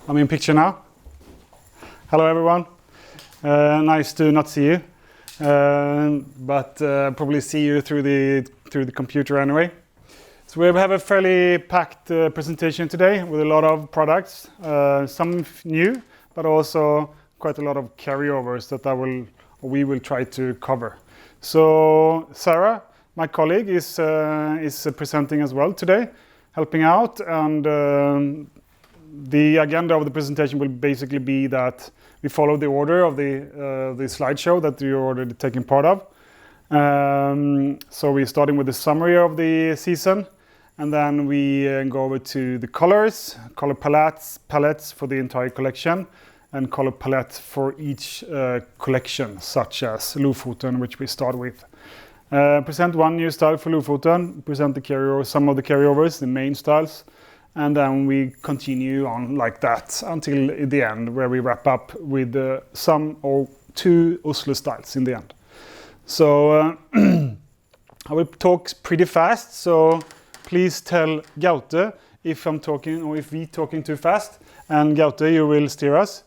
I'm in picture now. Hello everyone. Nice to not see you, but probably see you through the computer anyway. So we have a fairly packed presentation today with a lot of products, some new, but also quite a lot of carryovers that we will try to cover. So Sarah, my colleague, is presenting as well today, helping out, and the agenda of the presentation will basically be that we follow the order of the slideshow that you're already taking part of. So we're starting with the summary of the season, and then we go over to the color palettes for the entire collection, and color palettes for each collection, such as lofoten, which we start with. Present one new style for lofoten, present some of the carryovers, the main styles, and then we continue on like that until the end, where we wrap up with some or two Oslo styles in the end. So I will talk pretty fast, so please tell Gaute if I'm talking or if we're talking too fast, and Gaute, you will steer us.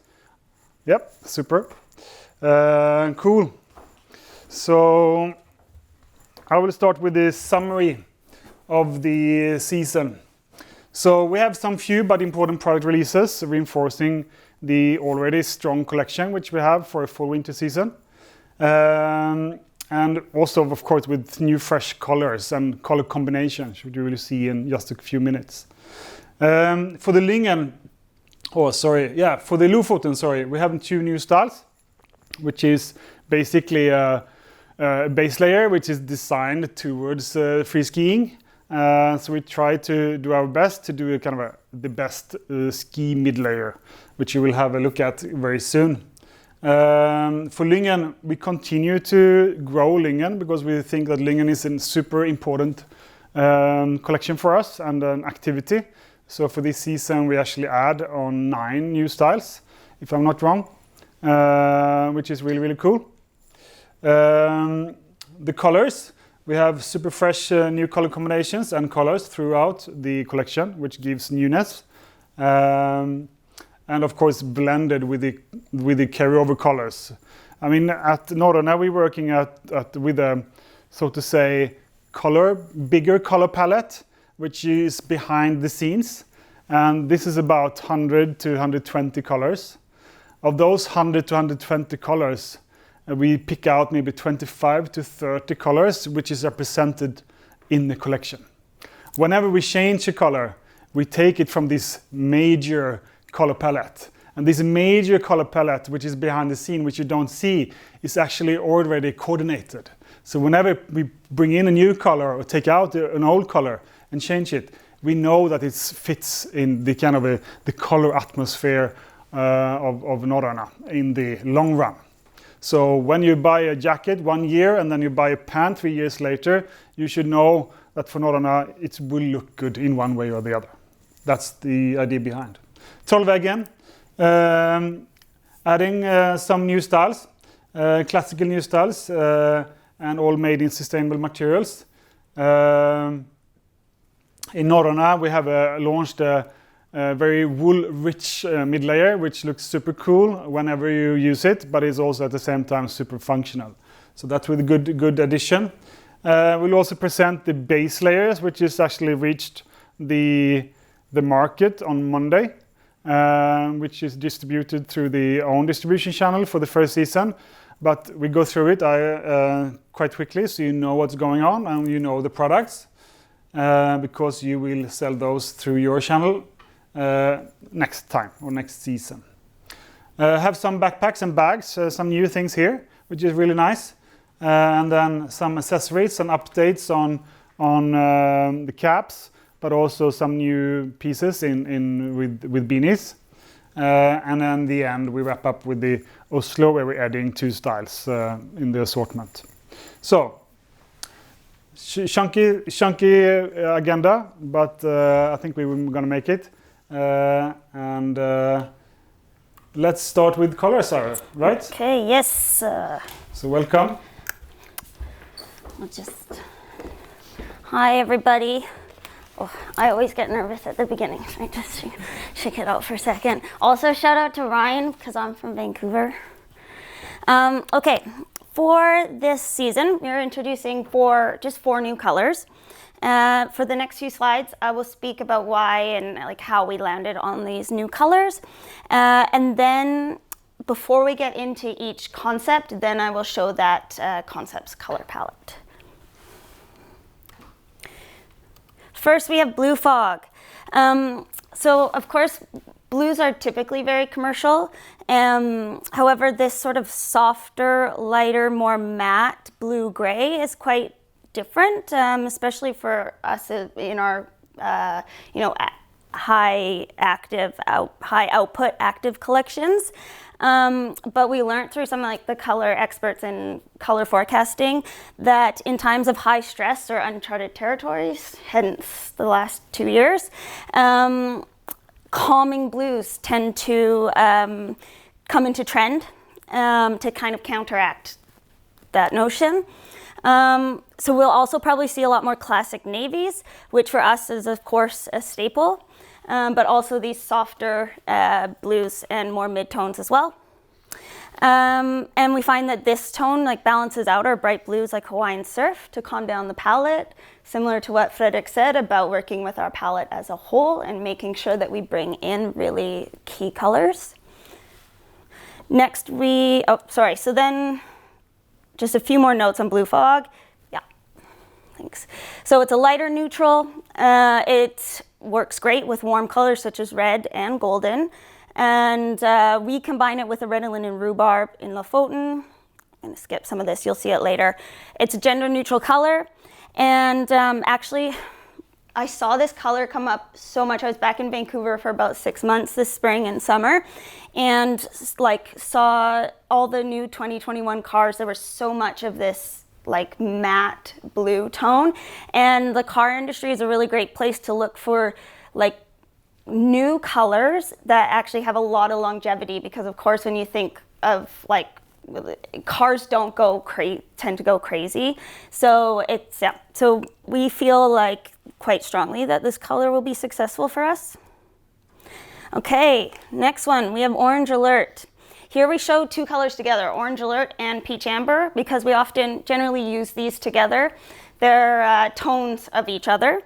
Yep, super. Cool. So I will start with the summary of the season. So we have some few but important product releases reinforcing the already strong collection which we have for a full winter season. And also, of course, with new fresh colors and color combinations, which you will see in just a few minutes. For the lyngen, for the lofoten, we have two new styles, which is basically a base layer which is designed towards free skiing. So we try to do our best to do the best ski mid layer, which you will have a look at very soon. For lyngen, we continue to grow lyngen because we think that lyngen is a super important collection for us and an activity. So for this season, we actually add on 9 new styles, if I'm not wrong, which is really, really cool. The colors, we have super fresh new color combinations and colors throughout the collection, which gives newness. And of course, blended with the carryover colors. I mean, at Norrøna, we're working with a, so to say, bigger color palette, which is behind the scenes. And this is about 100 to 120 colors. Of those 100 to 120 colors, we pick out maybe 25 to 30 colors, which is represented in the collection. Whenever we change a color, we take it from this major color palette. And this major color palette, which is behind the scene, which you don't see, is actually already coordinated. So whenever we bring in a new color or take out an old color and change it, we know that it fits in the the color atmosphere of Norrøna in the long run. So when you buy a jacket 1 year and then you buy a pant 3 years later, you should know that for Norrøna it will look good in one way or the other. That's the idea behind. Trollveggen, adding some new styles, classical new styles, and all made in sustainable materials. In Norrøna we have launched a very wool-rich mid-layer, which looks super cool whenever you use it, but is also at the same time super functional. So that's with a good addition. We'll also present the base layers, which is actually reached the market on Monday, which is distributed through the own distribution channel for the first season. But we go through it quite quickly, so you know what's going on and you know the products, because you will sell those through your channel next time or next season. Have some backpacks and bags, some new things here, which is really nice. And then some accessories and updates on the caps, but also some new pieces with beanies. And then the end, we wrap up with the Oslo, where we're adding 2 styles in the assortment. So, chunky agenda, but I think we're going to make it. And let's start with color, Sarah, right? Okay, yes. So welcome. Hi, everybody. Oh, I always get nervous at the beginning, so I just shake it out for a second. Also, shout out to Ryan, because I'm from Vancouver. Okay, for this season, we're introducing just four new colors. For the next few slides, I will speak about why and like how we landed on these new colors. And then before we get into each concept, then I will show that concept's color palette. First, we have blue fog. So of course, blues are typically very commercial. However, this sort of softer, lighter, more matte blue-gray is quite different, especially for us in our, high output active collections. But we learned through some like the color experts in color forecasting that in times of high stress or uncharted territories, hence the last 2 years, calming blues tend to come into trend to kind of counteract that notion. So we'll also probably see a lot more classic navies, which for us is of course a staple, but also these softer blues and more mid-tones as well. And we find that this tone like balances out our bright blues like Hawaiian Surf to calm down the palette, similar to what Fredrik said about working with our palette as a whole and making sure that we bring in really key colors. Next so then just a few more notes on blue fog. Yeah, thanks. So it's a lighter neutral. It works great with warm colors such as red and golden. And we combine it with a red and linen rhubarb in Lofoten. I'm going to skip some of this, you'll see it later. It's a gender neutral color. And actually, I saw this color come up so much. I was back in Vancouver for about 6 months this spring and summer, and like saw all the new 2021 cars. There was so much of this like matte blue tone, and the car industry is a really great place to look for like new colors that actually have a lot of longevity, because of course when you think of like cars tend to go crazy. So so we feel like quite strongly that this color will be successful for us. Okay, next one, we have Orange Alert. Here we show two colors together, Orange Alert and Peach Amber, because we often generally use these together. They're tones of each other.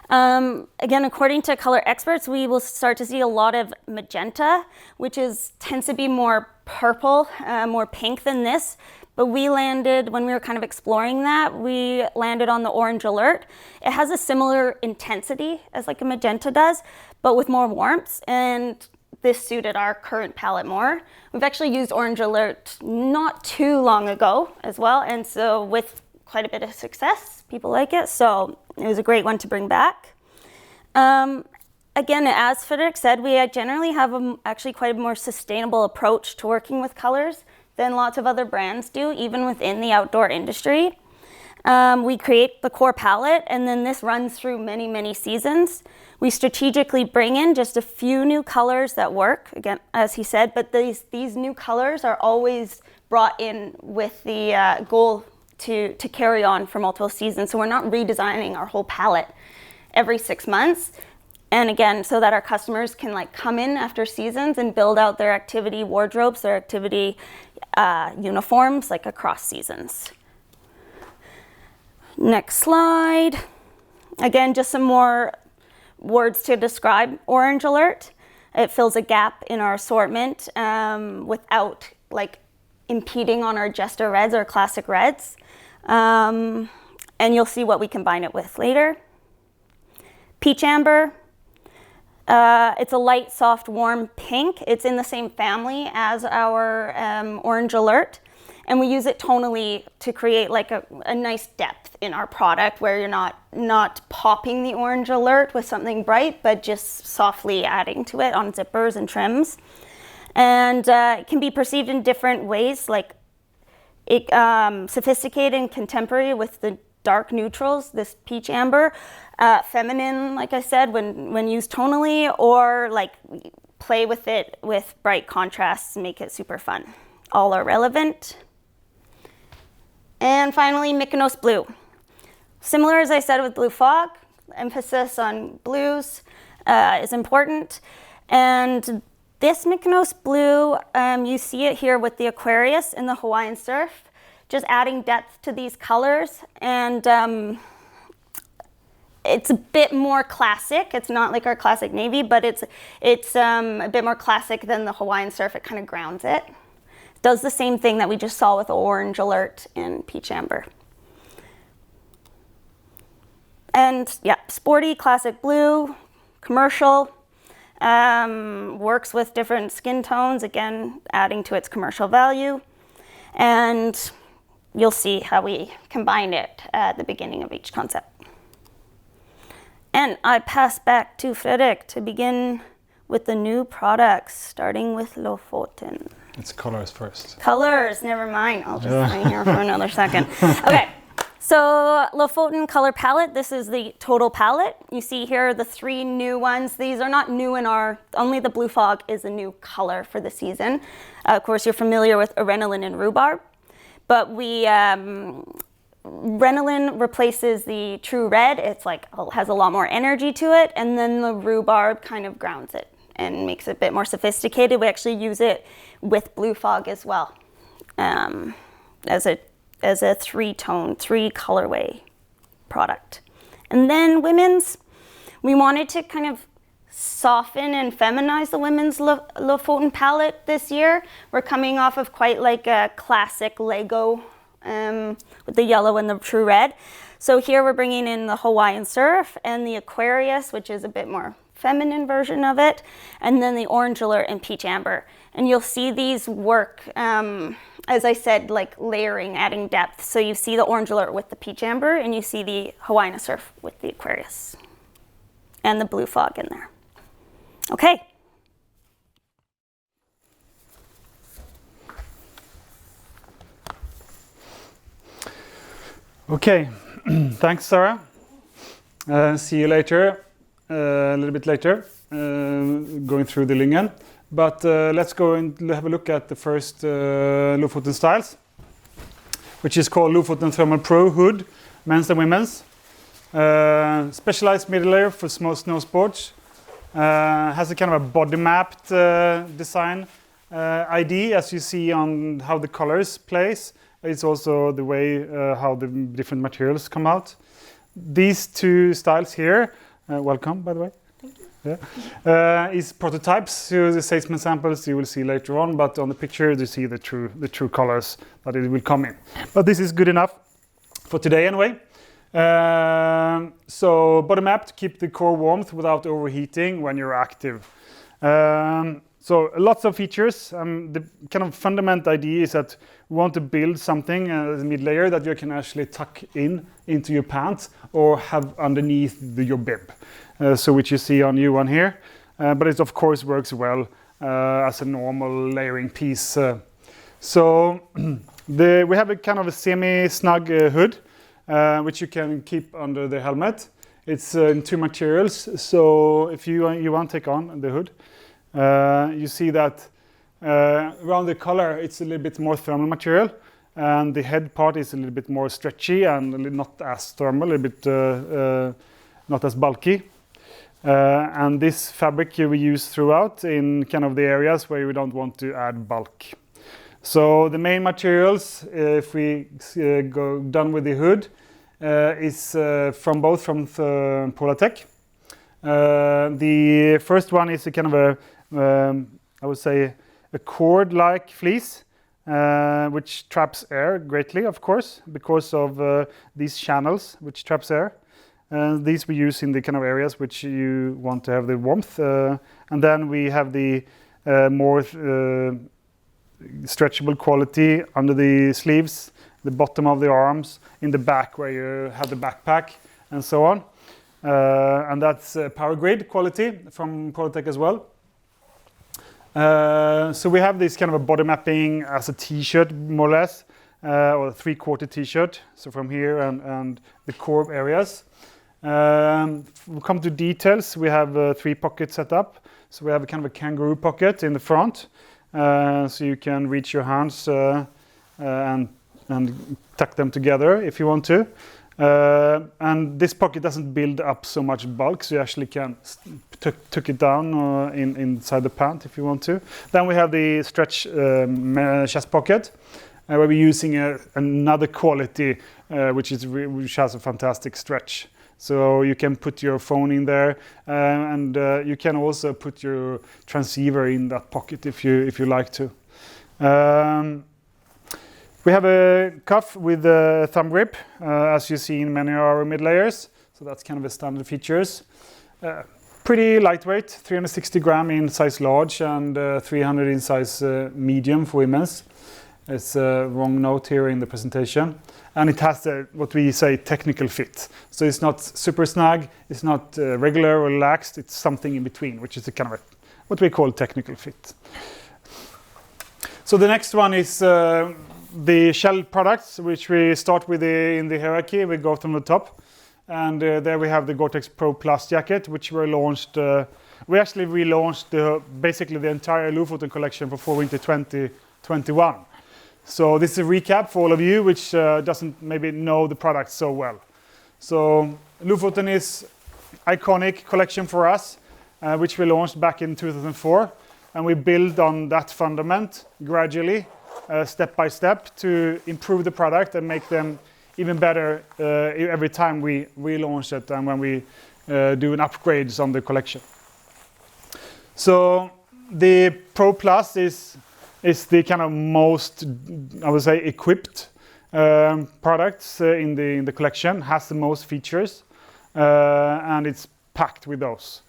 Again, according to color experts, we will start to see a lot of magenta, which tends to be more purple, more pink than this. But we landed, when we were kind of exploring that, we landed on the Orange Alert. It has a similar intensity as like a magenta does, but with more warmth, and this suited our current palette more. We've actually used Orange Alert not too long ago as well, and so with quite a bit of success, people like it, so it was a great one to bring back. Again, as Fredrik said, we generally have actually quite a more sustainable approach to working with colors than lots of other brands do, even within the outdoor industry. We create the core palette, and then this runs through many, many seasons. We strategically bring in just a few new colors that work, again, as he said, but these new colors are always brought in with the goal to carry on for multiple seasons. So we're not redesigning our whole palette every 6 months. And again, so that our customers can like come in after seasons and build out their activity wardrobes, their activity uniforms, like across seasons. Next slide. Again, just some more words to describe Orange Alert. It fills a gap in our assortment without like impeding on our Jester Reds or Classic Reds. And you'll see what we combine it with later. Peach Amber. It's a light, soft, warm pink. It's in the same family as our Orange Alert. And we use it tonally to create like a nice depth in our product where you're not popping the Orange Alert with something bright, but just softly adding to it on zippers and trims. And it can be perceived in different ways, like sophisticated and contemporary with the dark neutrals, this peach amber, feminine, like I said, when used tonally, or like play with it with bright contrasts and make it super fun. All are relevant. And finally, Mykonos Blue. Similar, as I said, with Blue Fog, Emphasis on blues is important. And this Mykonos blue, you see it here with the Aquarius in the Hawaiian surf, just adding depth to these colors. And it's a bit more classic. It's not like our classic navy, but it's a bit more classic than the Hawaiian surf. It kind of grounds it. Does the same thing that we just saw with Orange Alert and Peach Amber. And yeah, sporty, classic blue, commercial, works with different skin tones, again, adding to its commercial value. And you'll see how we combine it at the beginning of each concept. And I pass back to Fredrik to begin with the new products, starting with Lofoten. It's colors first. Colors, never mind. I'll just hang here for another second. Okay, so Lofoten color palette. This is the total palette. You see here the 3 new ones. These are not new in only the Blue Fog is a new color for the season. Of course, you're familiar with Arenolin and Rhubarb, but Renolin replaces the true red. It's like, has a lot more energy to it. And then the Rhubarb kind of grounds it and makes it a bit more sophisticated. We actually use it with Blue Fog as well, as a 3-tone, 3-colorway product. And then women's, we wanted to kind of soften and feminize the women's Lofoten palette this year. We're coming off of quite like a classic Lego with the yellow and the true red. So here we're bringing in the Hawaiian surf and the Aquarius, which is a bit more feminine version of it, and then the Orange Alert and Peach Amber. And you'll see these work, as I said, like layering, adding depth. So you see the Orange Alert with the Peach Amber, and you see the Hawaiian surf with the Aquarius and the Blue Fog in there. Okay. Okay, thanks, Sarah. See you later, a little bit later, going through the lyngen. But let's go and have a look at the first Lofoten styles, which is called Lofoten Thermal Pro Hood, men's and women's. Specialized middle layer for small snow sports. Has a kind of a body mapped design ID, as you see on how the colors place. It's also the way how the different materials come out. These 2 styles here, welcome by the way. Thank you. Yeah. Is prototypes, so the salesman samples you will see later on, but on the picture you see the true colors that it will come in. But this is good enough for today anyway. So bottom map to keep the core warmth without overheating when you're active. So lots of features. The kind of fundamental idea is that we want to build something as a mid layer that you can actually tuck into your pants or have underneath your bib. So which you see on U1 here. But it of course works well as a normal layering piece. So we have a kind of a semi-snug hood, which you can keep under the helmet. It's in 2 materials. So if you want to take on the hood, you see that around the collar it's a little bit more thermal material, and the head part is a little bit more stretchy and not as thermal, a little bit not as bulky. And this fabric we use throughout in kind of the areas where we don't want to add bulk. So the main materials, if we go done with the hood, is from Polartec. The first one is a kind of a I would say a cord-like fleece, which traps air greatly, of course, because of these channels which traps air. These we use in the kind of areas which you want to have the warmth. And then we have the more stretchable quality under the sleeves, the bottom of the arms, in the back where you have the backpack, and so on. And that's power grid quality from Polartec as well. So we have this kind of a body mapping as a t-shirt, more or less, or a 3/4 t-shirt. So from here and the core areas. We'll come to details. We have 3 pockets set up. So we have a kind of a kangaroo pocket in the front, so you can reach your hands and tuck them together if you want to. And this pocket doesn't build up so much bulk, so you actually can tuck it down inside the pant if you want to. Then we have the stretch chest pocket, where we're using another quality which has a fantastic stretch. So you can put your phone in there, and you can also put your transceiver in that pocket if you like to. We have a cuff with a thumb grip, as you see in many of our mid layers. So that's kind of the standard features. Pretty lightweight, 360 gram in size large and 300 in size medium for women's. It's a wrong note here in the presentation. And it has what we say technical fit. So it's not super snug, it's not regular or relaxed, it's something in between, which is a kind of what we call technical fit. So the next one is the shell products, which we start with in the hierarchy. We go from the top. And there we have the Gore-Tex Pro Plus Jacket, which were launched. We actually relaunched basically the entire lofoten collection for winter 2021. So this is a recap for all of you which doesn't maybe know the product so well. So lofoten is iconic collection for us, which we launched back in 2004. And we build on that fundament gradually, step by step, to improve the product and make them even better every time we relaunch it and when we do an upgrades on the collection. So the Pro Plus is the kind of most, I would say, equipped products in the collection, has the most features, and it's packed with those.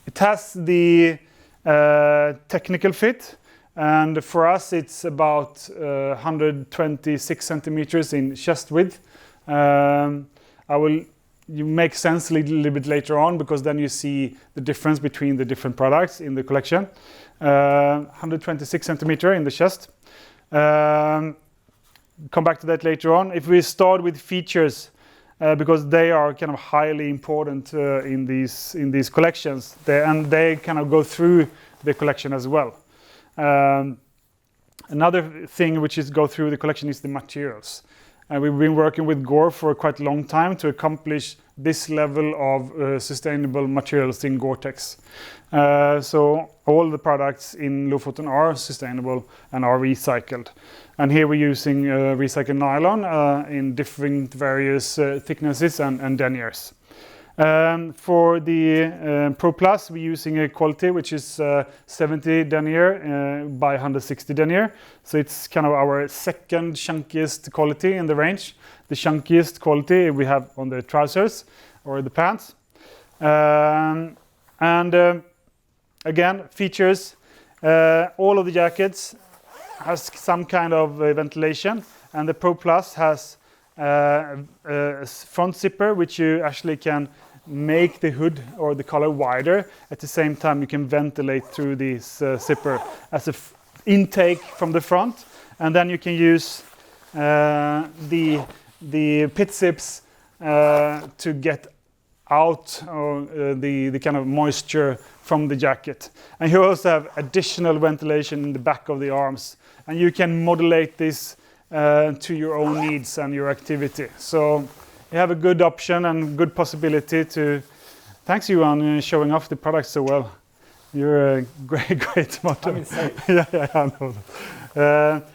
It has the technical fit. And for us, it's about 126 centimeters in chest width. You make sense a little bit later on, because then you see the difference between the different products in the collection. 126 centimeter in the chest. Come back to that later on. If we start with features, because they are kind of highly important in these collections, they kind of go through the collection as well. Another thing which is go through the collection is the materials. We've been working with Gore for quite a long time to accomplish this level of sustainable materials in Gore-Tex. So all the products in Lofoten are sustainable and are recycled. And here we're using recycled nylon in different various thicknesses and deniers. For the Pro Plus, we're using a quality which is 70 denier by 160 denier. So it's kind of our second chunkiest quality in the range. The chunkiest quality we have on the trousers or the pants. Again, features. All of the jackets has some kind of ventilation, and the Pro Plus has a front zipper which you actually can make the hood or the collar wider. At the same time, you can ventilate through this zipper as an intake from the front, and then you can use the pit zips to get out the kind of moisture from the jacket. And you also have additional ventilation in the back of the arms, and you can modulate this to your own needs and your activity. So you have a good option and good possibility to. Thanks, Johan, showing off the product so well. You're a great model. I'm insane. Yeah, I know.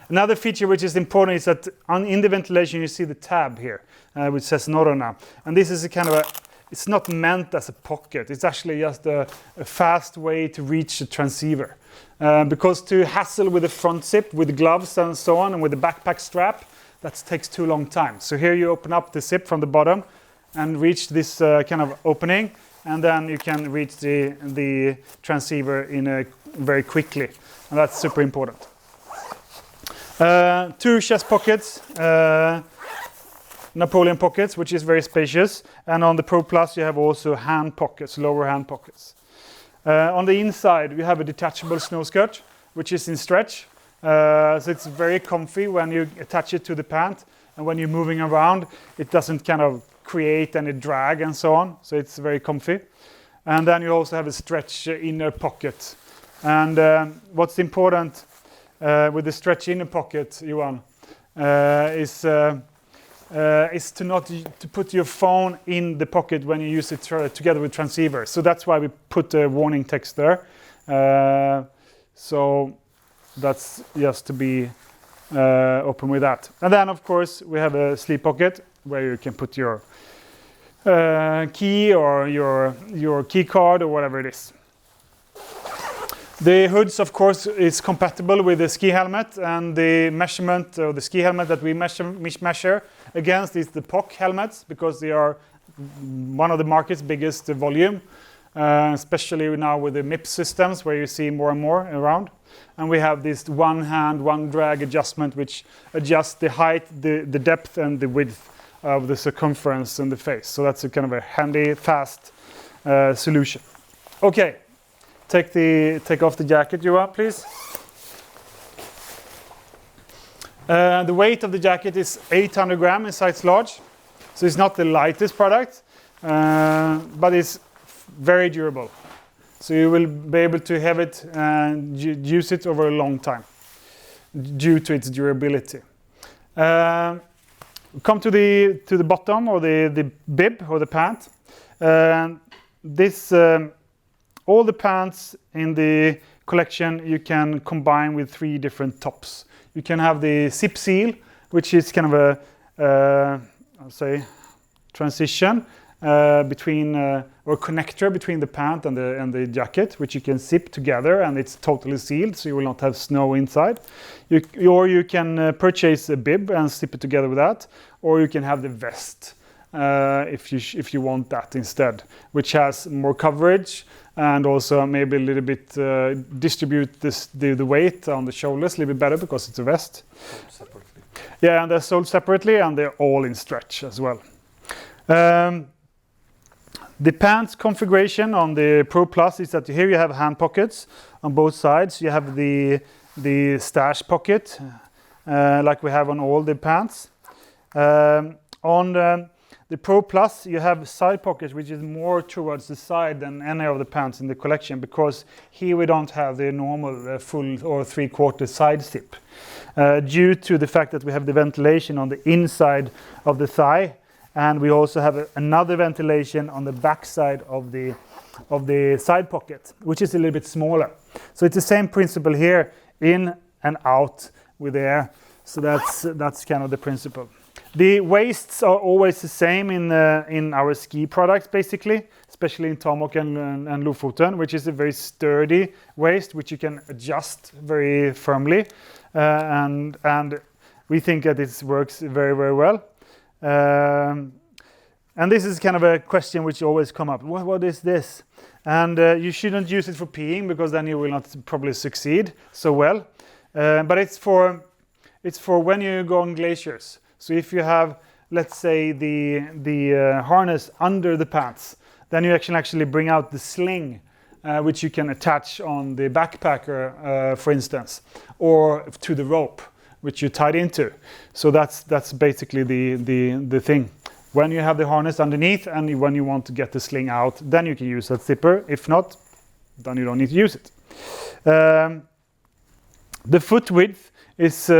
Another feature which is important is that in the ventilation you see the tab here, which says Norrøna, and this is a kind of it's not meant as a pocket. It's actually just a fast way to reach a transceiver. Because to hassle with the front zip, with the gloves and so on, and with the backpack strap, that takes too long time. So here you open up the zip from the bottom and reach this kind of opening, and then you can reach the transceiver very quickly, and that's super important. 2 chest pockets, Napoleon pockets, which is very spacious, and on the Pro Plus you have also hand pockets, lower hand pockets. On the inside we have a detachable snow skirt, which is in stretch, so it's very comfy when you attach it to the pant, and when you're moving around it doesn't kind of create any drag and so on, so it's very comfy. And then you also have a stretch inner pocket, and what's important with the stretch inner pocket, Johan, is to not to put your phone in the pocket when you use it together with transceiver. So that's why we put the warning text there. So that's just to be open with that. And then of course we have a sleeve pocket where you can put your key or your key card or whatever it is. The hoods, of course, is compatible with the ski helmet, and the measurement of the ski helmet that we measure against is the POC helmets, because they are one of the market's biggest volume, especially now with the MIP systems where you see more and more around. And we have this one hand, one drag adjustment which adjusts the height, the depth and the width of the circumference in the face. So that's a kind of a handy, fast solution. Okay. Take off the jacket, Joa, please. The weight of the jacket is 800 grams in size large. So it's not the lightest product, but it's very durable. So you will be able to have it and use it over a long time due to its durability. Come to the bottom, or the bib or the pant. All the pants in the collection you can combine with 3 different tops. You can have the zip seal, which is kind of a transition between or connector between the pant and the jacket, which you can zip together, and it's totally sealed, so you will not have snow inside. Or you can purchase a bib and zip it together with that, or you can have the vest if you want that instead, which has more coverage and also maybe a little bit distribute the weight on the shoulders a little bit better because it's a vest. Sold separately. Yeah, and they're sold separately, and they're all in stretch as well. The pants configuration on the Pro Plus is that here you have hand pockets on both sides. You have the stash pocket like we have on all the pants. On the Pro Plus, you have side pockets, which is more towards the side than any of the pants in the collection, because here we don't have the normal full or 3/4 side zip, due to the fact that we have the ventilation on the inside of the thigh, and we also have another ventilation on the back side of the side pocket, which is a little bit smaller. So it's the same principle here, in and out with air. So that's kind of the principle. The waists are always the same in our ski products, basically, especially in tamok and lofoten, which is a very sturdy waist, which you can adjust very firmly, and we think that this works very, very well. And this is kind of a question which always come up. What is this? And you shouldn't use it for peeing, because then you will not probably succeed so well. But it's for when you go on glaciers. So if you have, let's say, the harness under the pants, then you can actually bring out the sling, which you can attach on the backpacker, for instance, or to the rope, which you tied into. So that's basically the thing. When you have the harness underneath and when you want to get the sling out, then you can use that zipper. If not, then you don't need to use it. The foot width is,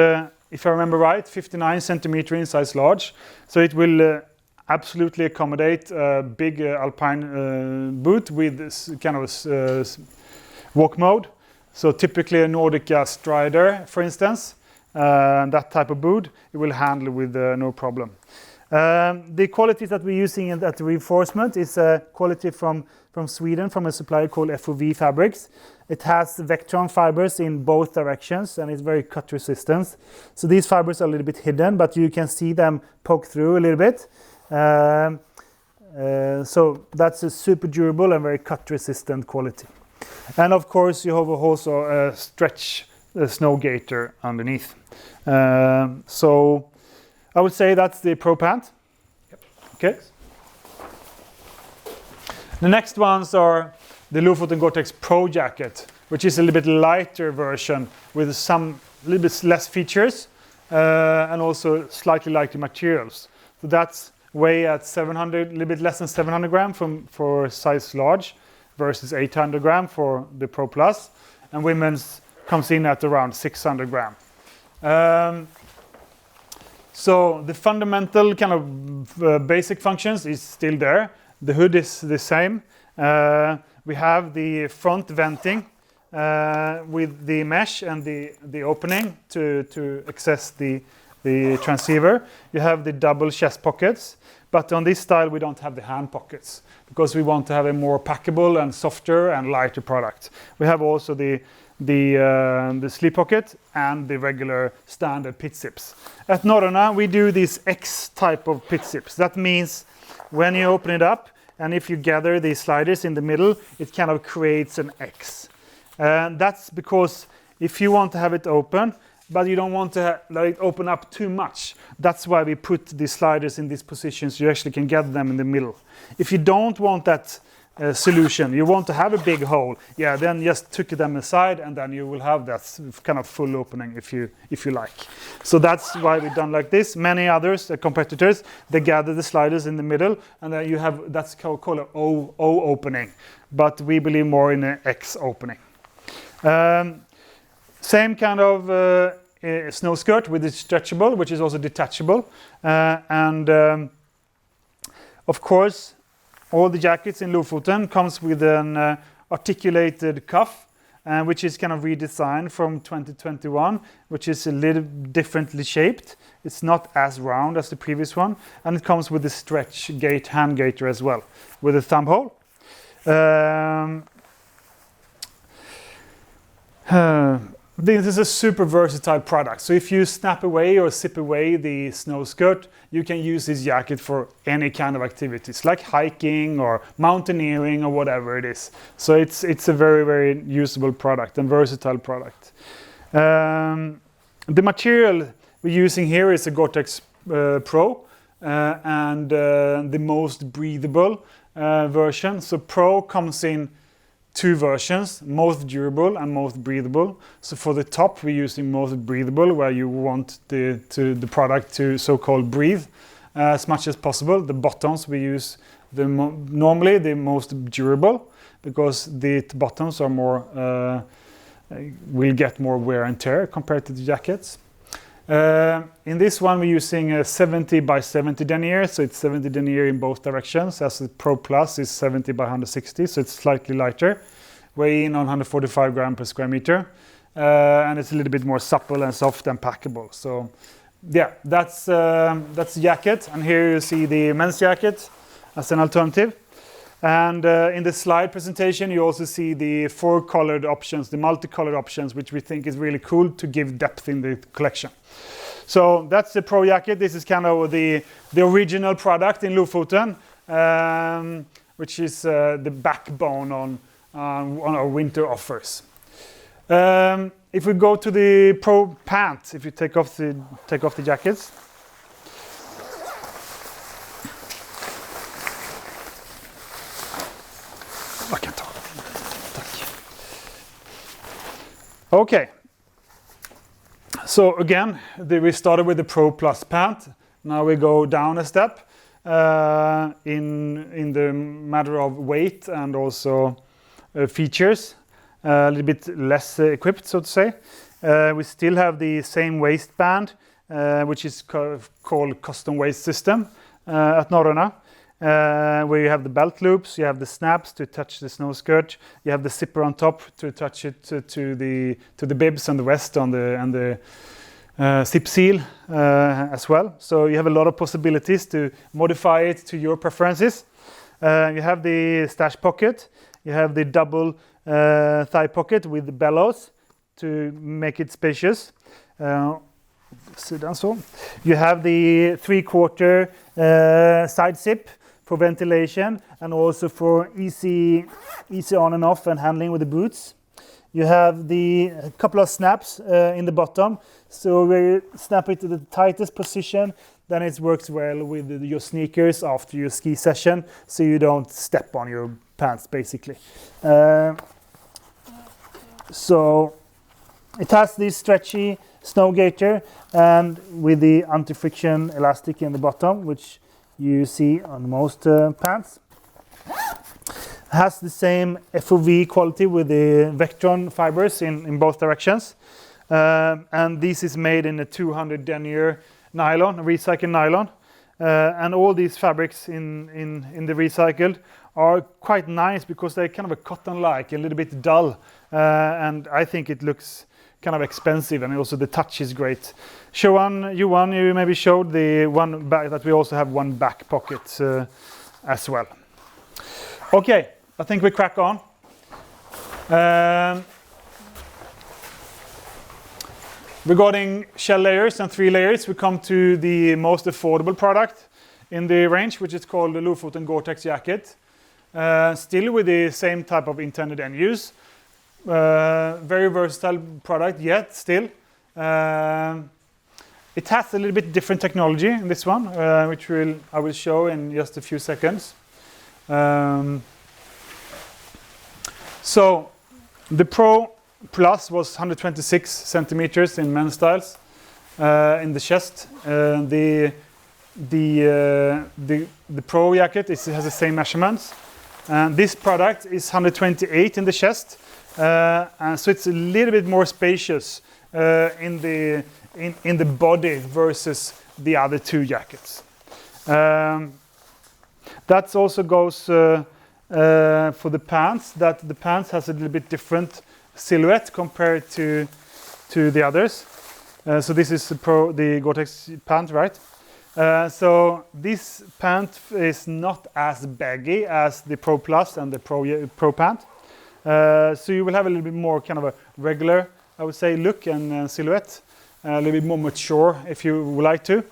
if I remember right, 59 centimeter in size large. So it will absolutely accommodate a big alpine boot with this kind of walk mode. So typically a Nordica Strider, for instance, that type of boot, it will handle with no problem. The qualities that we're using at the reinforcement is a quality from Sweden, from a supplier called FOV Fabrics. It has Vectron fibers in both directions, and it's very cut resistant. So these fibers are a little bit hidden, but you can see them poke through a little bit. So that's a super durable and very cut resistant quality. And of course you have also a stretch snow gaiter underneath. So I would say that's the Pro Pant. Yep. Okay. The next ones are the Lofoten Gore-Tex Pro Jacket, which is a little bit lighter version with some little bit less features and also slightly lighter materials. So that's weigh at 700, a little bit less than 700 grams for size large versus 800 grams for the Pro Plus, and women's comes in at around 600 grams. So the fundamental kind of basic functions is still there. The hood is the same. We have the front venting with the mesh and the opening to access the transceiver. You have the double chest pockets, but on this style we don't have the hand pockets because we want to have a more packable and softer and lighter product. We have also the sleeve pocket and the regular standard pit zips. At Norrøna we do this X type of pit zips. That means when you open it up and if you gather the sliders in the middle, it kind of creates an X. That's because if you want to have it open, but you don't want to let it open up too much, that's why we put the sliders in this position so you actually can gather them in the middle. If you don't want that solution, you want to have a big hole, yeah, then just tuck them aside and then you will have that kind of full opening if you like. So that's why we've done like this. Many others, competitors, they gather the sliders in the middle and then you have, that's called an O opening, but we believe more in an X opening. Same kind of snow skirt with the stretchable, which is also detachable. Of course, all the jackets in Lofoten comes with an articulated cuff, which is kind of redesigned from 2021, which is a little differently shaped. It's not as round as the previous one, and it comes with a stretch gate hand gaiter as well, with a thumb hole. This is a super versatile product. So if you snap away or zip away the snow skirt, you can use this jacket for any kind of activities, like hiking or mountaineering or whatever it is. So it's a very, very usable product and versatile product. The material we're using here is a Gore-Tex Pro and the most breathable version. So Pro comes in two versions, most durable and most breathable. So for the top we're using most breathable, where you want the product to so-called breathe as much as possible. The bottoms we use normally the most durable, because the bottoms are more will get more wear and tear compared to the jackets. In this one we're using a 70 by 70 denier, so it's 70 denier in both directions, as the Pro Plus is 70 by 160, so it's slightly lighter, weighing in on 145 grams per square meter, and it's a little bit more supple and soft and packable. So yeah, that's the jacket, and here you see the men's jacket as an alternative. And in the slide presentation you also see the four colored options, the multicolored options, which we think is really cool to give depth in the collection. So that's the Pro Jacket. This is kind of the original product in Lofoten, which is the backbone on our winter offers. If we go to the Pro Pant, if you take off the jackets. Okay, so again, we started with the Pro Plus Pant. Now we go down a step in the matter of weight and also features, a little bit less equipped, so to say. We still have the same waistband, which is called custom waist system at Norrøna. Where you have the belt loops, you have the snaps to touch the snow skirt, you have the zipper on top to attach it to the bibs and the vest and the zip seal as well. So you have a lot of possibilities to modify it to your preferences. You have the stash pocket, you have the double thigh pocket with the bellows to make it spacious. Sit down so. You have the 3/4 side zip for ventilation and also for easy on and off and handling with the boots. You have the couple of snaps in the bottom, so when you snap it to the tightest position, then it works well with your sneakers after your ski session, so you don't step on your pants basically. So it has this stretchy snow gaiter and with the anti-friction elastic in the bottom, which you see on most pants. Has the same FOV quality with the Vectron fibers in both directions. And this is made in a 200 denier nylon, recycled nylon. And all these fabrics in the recycled are quite nice because they're kind of a cotton-like, a little bit dull. And I think it looks kind of expensive, and also the touch is great. Johan, you maybe showed the one back, that we also have one back pocket as well. Okay, I think we crack on. Regarding shell layers and 3 layers, we come to the most affordable product in the range, which is called the Lofoten Gore-Tex Jacket. Still with the same type of intended end use. Very versatile product, yet still. It has a little bit different technology in this one, which I will show in just a few seconds. So the Pro Plus was 126 centimeters in men's styles in the chest. The Pro Jacket has the same measurements. And this product is 128 in the chest, and so it's a little bit more spacious in the body versus the other 2 jackets. That also goes for the pants. That the pants has a little bit different silhouette compared to the others. So this is the Gore-Tex pant, right? So this pant is not as baggy as the Pro Plus and the Pro Pant. So you will have a little bit more kind of a regular, I would say, look and silhouette. A little bit more mature if you would like to.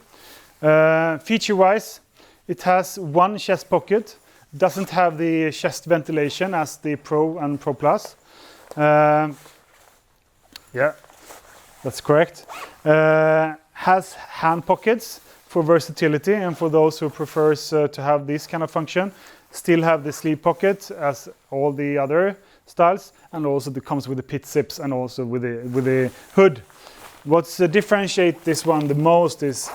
Feature-wise, it has one chest pocket. Doesn't have the chest ventilation as the Pro and Pro Plus. Yeah, that's correct. Has hand pockets for versatility and for those who prefers to have this kind of function. Still have the sleeve pocket as all the other styles, and also it comes with the pit zips and also with the hood. What's differentiate this one the most is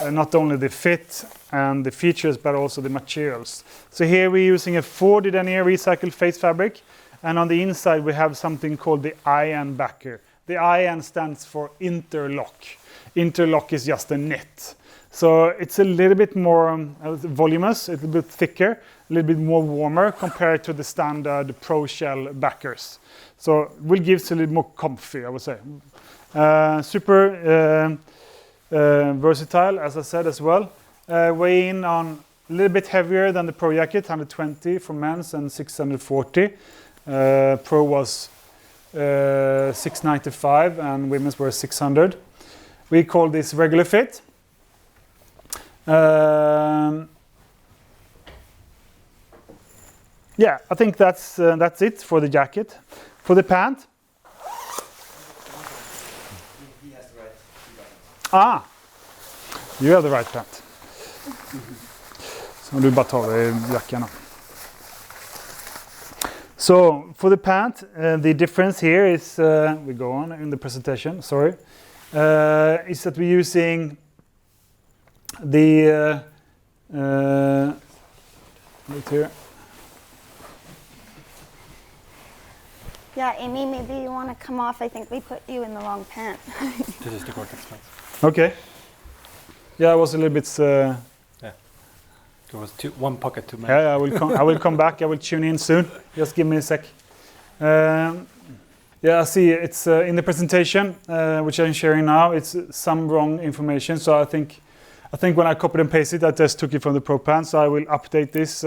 not only the fit and the features, but also the materials. So here we're using a 4D denier recycled face fabric, and on the inside we have something called the IN backer. The IN stands for interlock. Interlock is just a knit. So it's a little bit more voluminous, a little bit thicker, a little bit more warmer compared to the standard Pro Shell backers. So will give us a little more comfy, I would say. Super versatile, as I said as well. Weighing on a little bit heavier than the Pro Jacket, 120 for men's and 640. Pro was 695 and women's were 600. We call this regular fit. Yeah, I think that's it for the jacket. For the pant. He has the right. Ah, you have the right pant. Så du bara tar det i jackan. So for the pant, the difference here is we go on in the presentation. Sorry, is that we're using the right here. Yeah, Amy, maybe you want to come off. I think we put you in the wrong pant. This is the Gore-Tex Pants. Okay. Yeah, I was a little bit. Yeah. There was one pocket too many. Yeah, I will come back. I will tune in soon. Just give me a sec. Yeah, I see. It's in the presentation which I'm sharing now. It's some wrong information. So I think when I copied and pasted, I just took it from the Pro Pants. So I will update this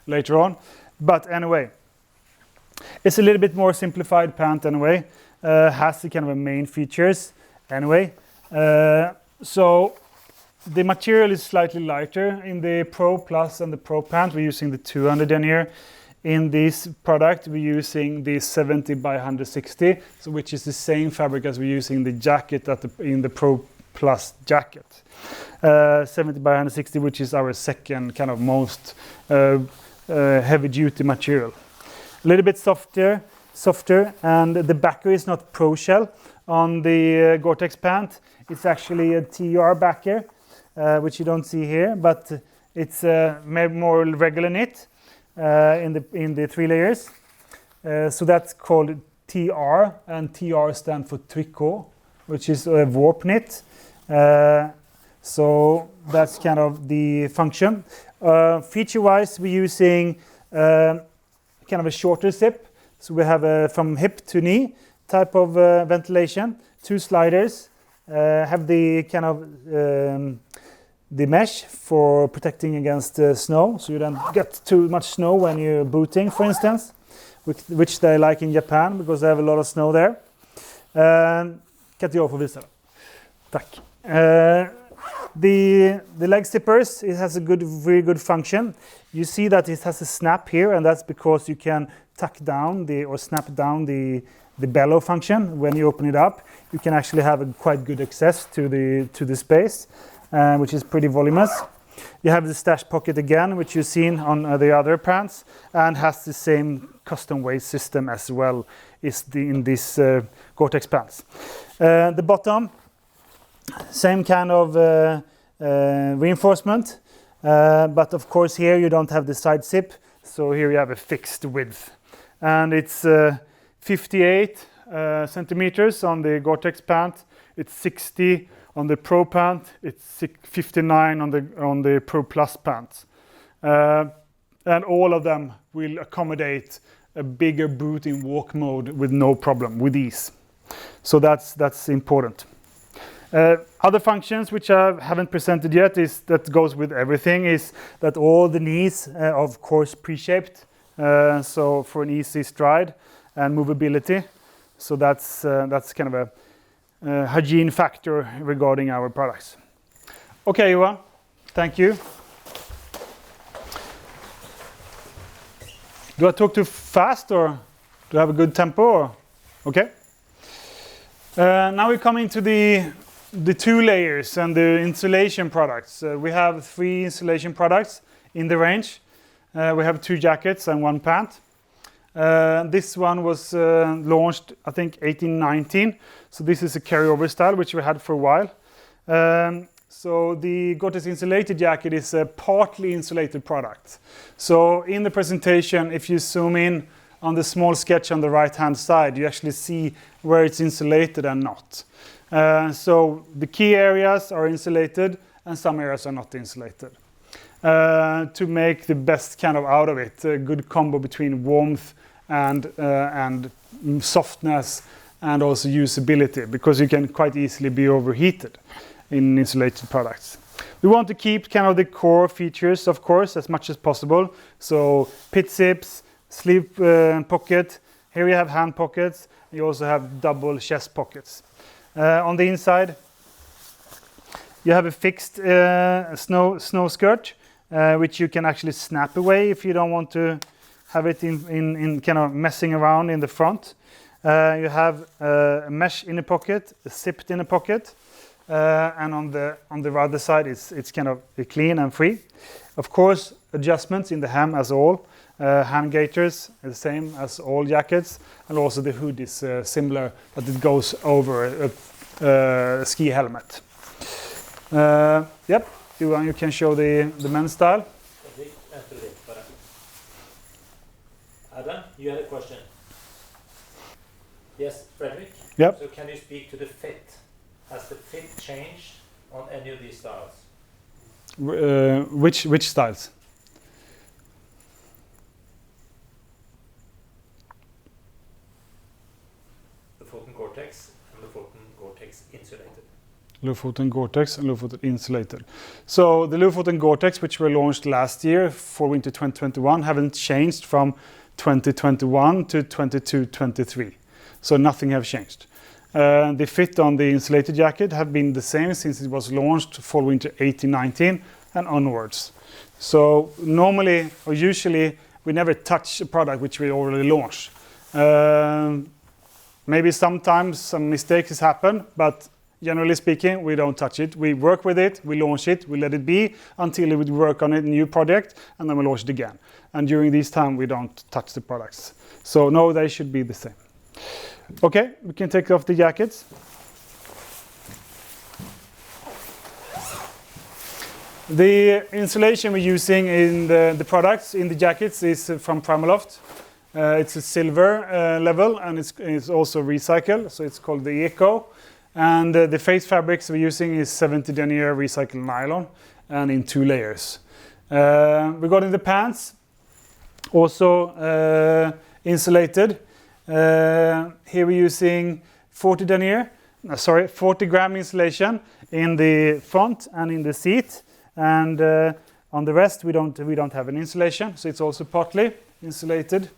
later on. But anyway, it's a little bit more simplified pant anyway. Has the kind of a main features anyway. So the material is slightly lighter in the Pro Plus and the Pro Pant. We're using the 200 denier. In this product, we're using the 70 by 160, so which is the same fabric as we're using the jacket in the Pro Plus Jacket. 70 by 160, which is our second kind of most heavy-duty material. A little bit softer, and the backer is not Pro Shell. On the Gore-Tex pant, it's actually a TR backer, which you don't see here, but it's more regular knit in the 3 layers. So that's called TR, and TR stands for tricot, which is a warp knit. So that's kind of the function. Feature-wise, we're using kind of a shorter zip. So we have a from hip to knee type of ventilation, 2 sliders, have the kind of the mesh for protecting against snow, so you don't get too much snow when you're booting, for instance, which they like in Japan because they have a lot of snow there. Kan inte jag få visa? Tack. The leg zippers, it has a very good function. You see that it has a snap here, and that's because you can tuck down or snap down the bellow function. When you open it up, you can actually have a quite good access to the space, which is pretty voluminous. You have the stash pocket again, which you've seen on the other pants, and has the same custom weight system as well in this Gore-Tex pants. The bottom, same kind of reinforcement, but of course here you don't have the side zip, so here you have a fixed width. And it's 58 centimeters on the Gore-Tex pant, it's 60 on the Pro Pant, it's 59 on the Pro Plus Pants. And all of them will accommodate a bigger boot in walk mode with no problem, with ease. So that's important. Other functions which I haven't presented yet that goes with everything is that all the knees are of course pre-shaped, so for an easy stride and movability. So that's kind of a hygiene factor regarding our products. Okay, Johan, thank you. Do I talk too fast or do I have a good tempo? Or? Okay. Now we come into the 2 layers and the insulation products. We have 3 insulation products in the range. We have 2 jackets and 1 pant. This one was launched, I think, 1819. So this is a carryover style, which we had for a while. So the Gore-Tex insulated jacket is a partly insulated product. So in the presentation, if you zoom in on the small sketch on the right-hand side, you actually see where it's insulated and not. So the key areas are insulated and some areas are not insulated. To make the best kind of out of it, a good combo between warmth and softness and also usability, because you can quite easily be overheated in insulated products. We want to keep kind of the core features, of course, as much as possible. So pit zips, sleeve pocket. Here we have hand pockets. You also have double chest pockets. On the inside, you have a fixed snow skirt, which you can actually snap away if you don't want to have it in kind of messing around in the front. You have a mesh inner pocket, a zipped inner pocket, and on the other side it's kind of clean and free. Of course, adjustments in the hem as all. Hand gaiters, the same as all jackets, and also the hood is similar, but it goes over a ski helmet. Yep, you can show the men's style. Adam, you had a question. Yes, Frederick? Yep. So can you speak to the fit? Has the fit changed on any of these styles? Which styles? Lofoten Gore-Tex and Lofoten Gore-Tex insulated. Lofoten Gore-Tex and Lofoten insulated. So the Lofoten Gore-Tex, which were launched last year for winter 2021, haven't changed from 2021 to 22-23. So nothing have changed. The fit on the insulated jacket have been the same since it was launched for winter 18-19 and onwards. So normally or usually we never touch a product which we already launched. Maybe sometimes some mistakes happen, but generally speaking, we don't touch it. We work with it, we launch it, we let it be until we work on a new project, and then we launch it again. And during this time, we don't touch the products. So no, they should be the same. Okay, we can take off the jackets. The insulation we're using in the products, in the jackets, is from Primaloft. It's a silver level, and it's also recycled, so it's called the Eco. And the face fabrics we're using is 70 denier recycled nylon and in 2 layers. Regarding the pants, also insulated. Here we're using 40 gram insulation in the front and in the seat, and on the rest we don't have an insulation, so it's also partly insulated.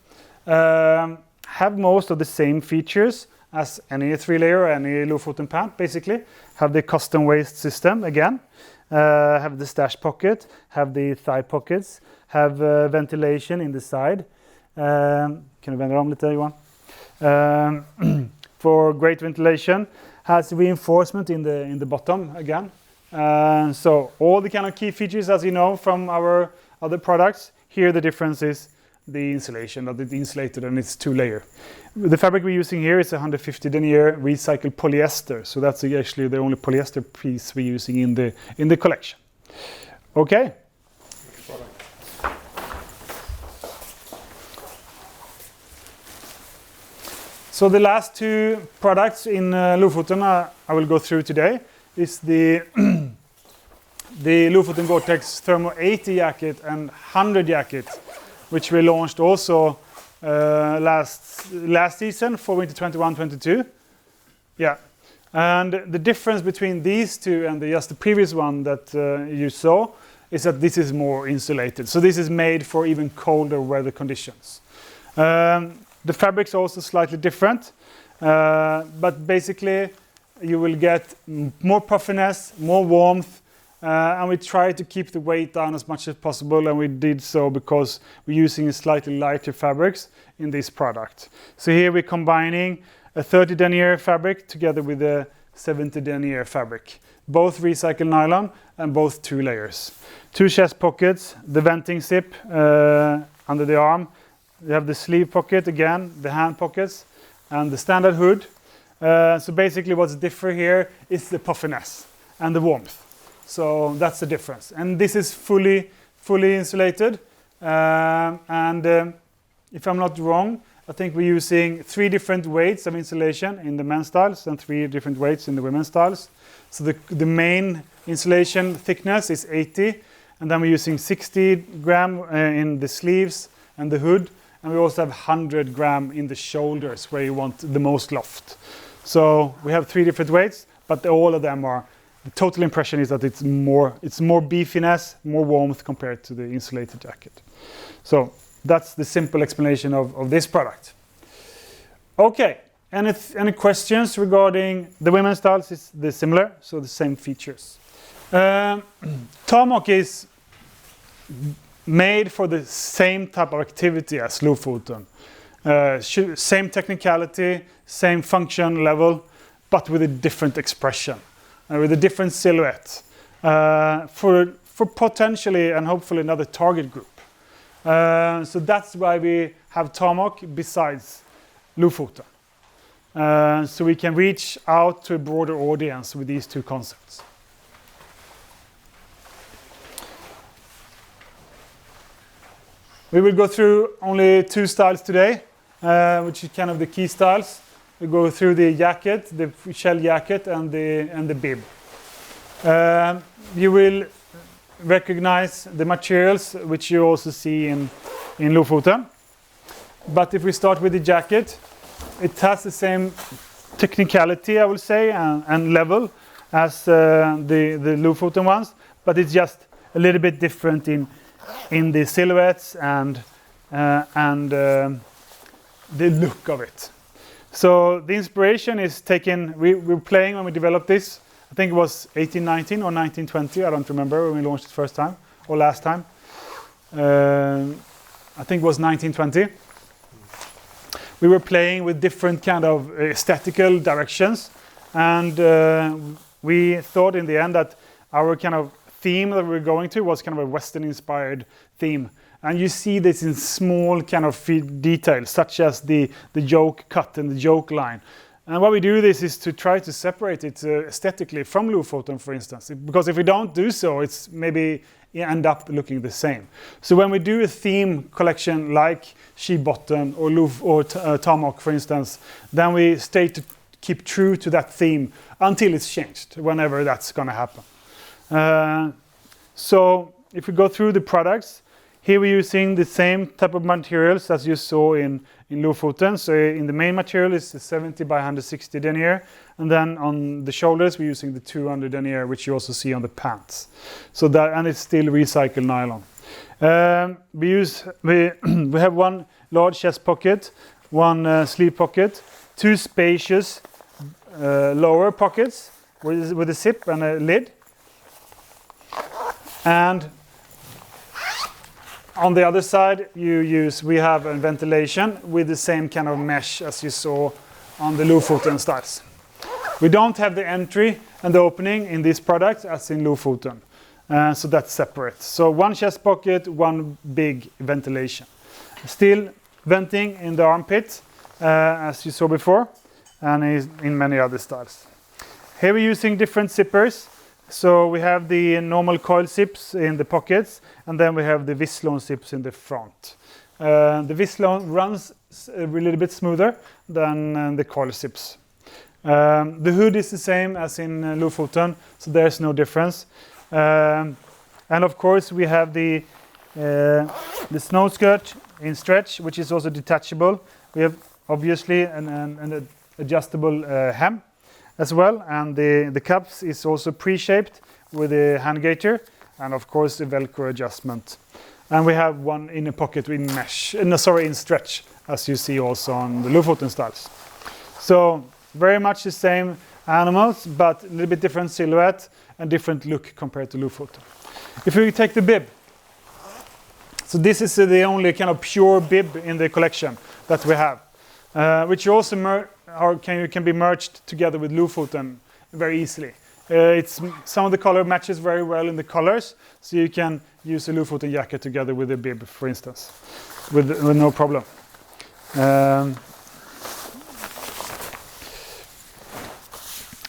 Have most of the same features as any 3-layer or any lofoten pant, basically. Have the custom waist system again. Have the stash pocket, have the thigh pockets, have ventilation in the side. Can you bend it on lite, Johan? For great ventilation. Has reinforcement in the bottom again. So all the kind of key features, as you know from our other products. Here the difference is the insulation, that it's insulated and it's 2-layer. The fabric we're using here is 150 denier recycled polyester, so that's actually the only polyester piece we're using in the collection. Okay. So the last 2 products in Lofoten I will go through today is the the Lofoten Gore-Tex Thermo 80 jacket and 100 jacket, which we launched also last season for winter 21-22. Yeah, and the difference between these 2 and just the previous one that you saw is that this is more insulated. So this is made for even colder weather conditions. The fabric's also slightly different, but basically you will get more puffiness, more warmth, and we try to keep the weight down as much as possible, and we did so because we're using slightly lighter fabrics in this product. So here we're combining a 30 denier fabric together with a 70 denier fabric. Both recycled nylon and both 2 layers. 2 chest pockets, the venting zip under the arm. You have the sleeve pocket again, the hand pockets, and the standard hood. So basically what's different here is the puffiness and the warmth. So that's the difference. And this is fully insulated. If I'm not wrong, I think we're using 3 different weights of insulation in the men's styles and 3 different weights in the women's styles. So the main insulation thickness is 80, and then we're using 60 gram in the sleeves and the hood. And we also have 100 gram in the shoulders where you want the most loft. So we have 3 different weights, but all of them are, the total impression is that it's more beefiness, more warmth compared to the insulated jacket. So that's the simple explanation of this product. Okay, any questions regarding the women's styles? It's similar, so the same features. Tamok is made for the same type of activity as lofoten. Same technicality, same function level, but with a different expression, with a different silhouette, for potentially and hopefully another target group. So that's why we have tamok besides lofoten. So we can reach out to a broader audience with these 2 concepts. We will go through only 2 styles today, which is kind of the key styles. We go through the jacket, the shell jacket, and the bib. You will recognize the materials, which you also see in Lofoten. But if we start with the jacket, it has the same technicality, I will say, and level as the Lofoten ones, but it's just a little bit different in the silhouettes and the look of it. So the inspiration is taken, we were playing when we developed this, I think it was 1819 or 1920, I don't remember when we launched it first time, or last time. I think it was 1920. We were playing with different kind of aesthetical directions, and we thought in the end that our kind of theme that we were going to was kind of a Western inspired theme. And you see this in small kind of details, such as the yoke cut and the yoke line. And why we do this is to try to separate it aesthetically from Lofoten, for instance. Because if we don't do so, it's maybe end up looking the same. So when we do a theme collection like sheep bottom or tamok, for instance, then we stay keep true to that theme until it's changed, whenever that's going to happen. So if we go through the products, here we're using the same type of materials as you saw in lofoten. So in the main material is the 70 by 160 denier, and then on the shoulders we're using the 200 denier, which you also see on the pants. So that, and it's still recycled nylon. We have one large chest pocket, one sleeve pocket, two spacious lower pockets with a zip and a lid, and on the other side we have a ventilation with the same kind of mesh as you saw on the lofoten styles. We don't have the entry and the opening in this product as in lofoten, so that's separate. So one chest pocket, one big ventilation. Still venting in the armpit as you saw before, and in many other styles. Here we're using different zippers. So we have the normal coil zips in the pockets, and then we have the Vislon zips in the front. The Vislon runs a little bit smoother than the coil zips. The hood is the same as in lofoten, so there's no difference. And of course we have the snow skirt in stretch, which is also detachable. We have obviously an adjustable hem as well, and the cups is also pre-shaped with a hand gaiter, and of course the Velcro adjustment. And we have one in a pocket in mesh, in stretch, as you see also on the lofoten styles. So very much the same animals, but a little bit different silhouette and different look compared to lofoten. If we take the bib, so this is the only kind of pure bib in the collection that we have, which also can be merged together with lofoten very easily. Some of the color matches very well in the colors, so you can use a lofoten jacket together with a bib, for instance, with no problem.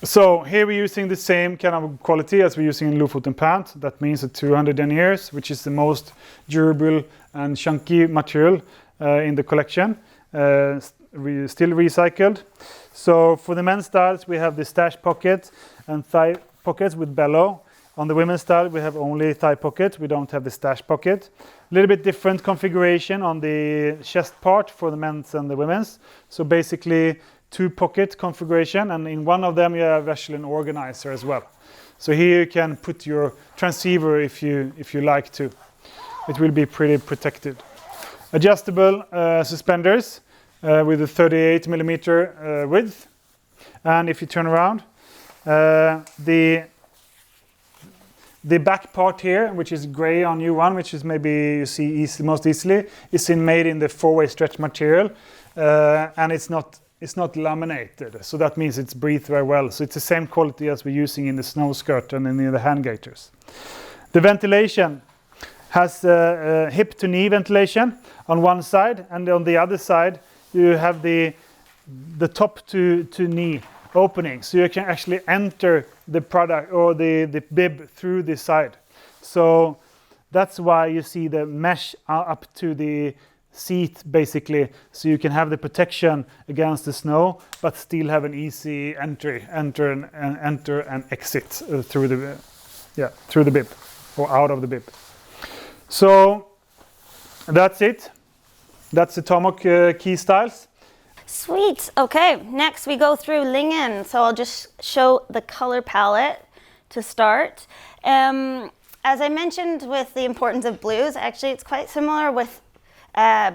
So here we're using the same kind of quality as we're using in lofoten pant. That means the 200 deniers, which is the most durable and chunky material in the collection. Still recycled. So for the men's styles we have the stash pocket and thigh pockets with bellow. On the women's style we have only thigh pocket, we don't have the stash pocket. A little bit different configuration on the chest part for the men's and the women's. So basically two pocket configuration, and in one of them you have actually an organizer as well. So here you can put your transceiver if you like to. It will be pretty protected. Adjustable suspenders with a 38 millimeter width, and if you turn around, the back part here, which is gray on you one, which is maybe you see most easily, is made in the 4-way stretch material, and it's not laminated, so that means it's breathed very well. So it's the same quality as we're using in the snow skirt and in the hand gaiters. The ventilation has hip to knee ventilation on one side, and on the other side you have the top to knee opening, so you can actually enter the product or the bib through the side. So that's why you see the mesh up to the seat basically, so you can have the protection against the snow but still have an easy enter and exit through the bib or out of the bib. So that's it. That's the tamok key styles. Sweet. Okay, next we go through lyngen. So I'll just show the color palette to start. As I mentioned with the importance of blues, actually it's quite similar with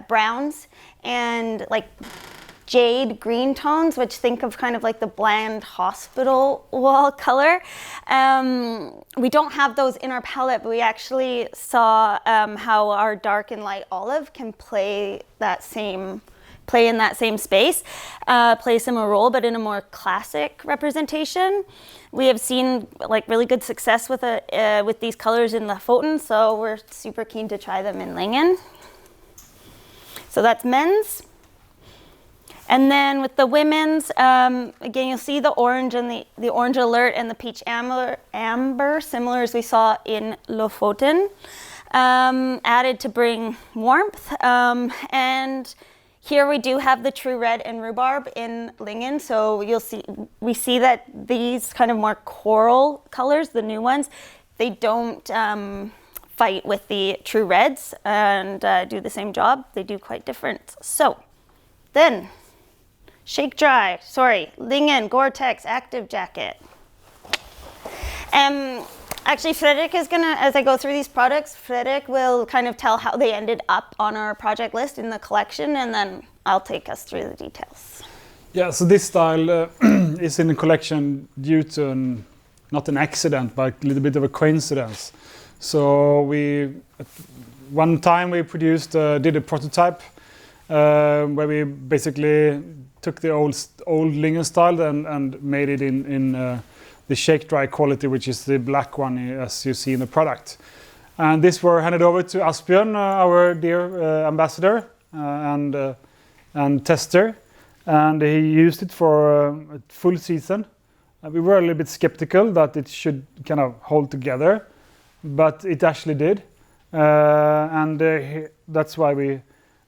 browns and like jade green tones, which think of kind of like the bland hospital wall color. We don't have those in our palette, but we actually saw how our dark and light olive can play in that same space, play a similar role, but in a more classic representation. We have seen like really good success with these colors in lofoten, so we're super keen to try them in lyngen. So that's men's. And then with the women's, again, you'll see the orange and the orange alert and the peach amber, similar as we saw in lofoten, added to bring warmth. And Here we do have the true red and rhubarb in lyngen, so we see that these kind of more coral colors, the new ones, they don't fight with the true reds and do the same job. They do quite different. So then, lyngen Gore-Tex Active Jacket. Actually, Fredrik is gonna, as I go through these products, Fredrik will kind of tell how they ended up on our project list in the collection, and then I'll take us through the details. Yeah, so this style is in the collection due to not an accident, but a little bit of a coincidence. So one time we did a prototype where we basically took the old lyngen style and made it in the shake dry quality, which is the black one as you see in the product. And this were handed over to Asbjørn, our dear ambassador and tester, and he used it for a full season. We were a little bit skeptical that it should kind of hold together, but it actually did, and that's why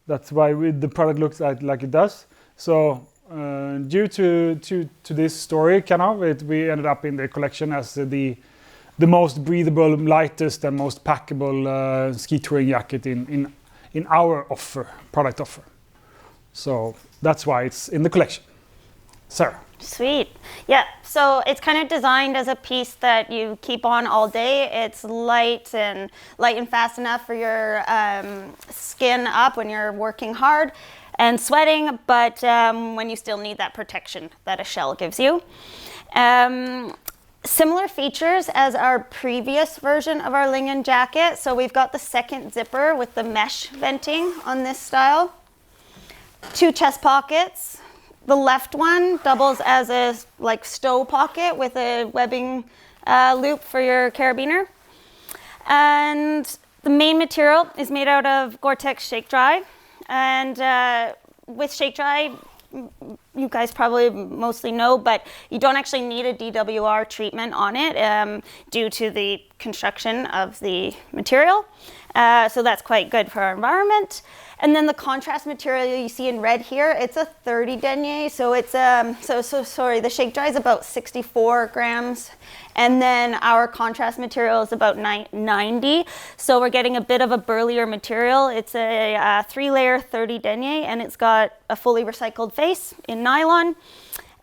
the product looks like it does. So. Due to this story, we ended up in the collection as the most breathable, lightest, and most packable ski touring jacket in our product offer. So that's why it's in the collection. Sarah. Sweet. Yeah, so it's kind of designed as a piece that you keep on all day. It's light and fast enough for your skin up when you're working hard and sweating, but when you still need that protection that a shell gives you. Similar features as our previous version of our lyngen jacket. So we've got the second zipper with the mesh venting on this style. 2 chest pockets. The left one doubles as a stow pocket with a webbing loop for your carabiner. And the main material is made out of Gore-Tex Shake Dry. And with Shake Dry, you guys probably mostly know, but you don't actually need a DWR treatment on it due to the construction of the material. So that's quite good for our environment. And then the contrast material you see in red here, it's a 30 denier. So it's the Shake Dry is about 64 grams. And then our contrast material is about 90. So we're getting a bit of a burlier material. It's a 3-layer 30 denier, and it's got a fully recycled face in nylon.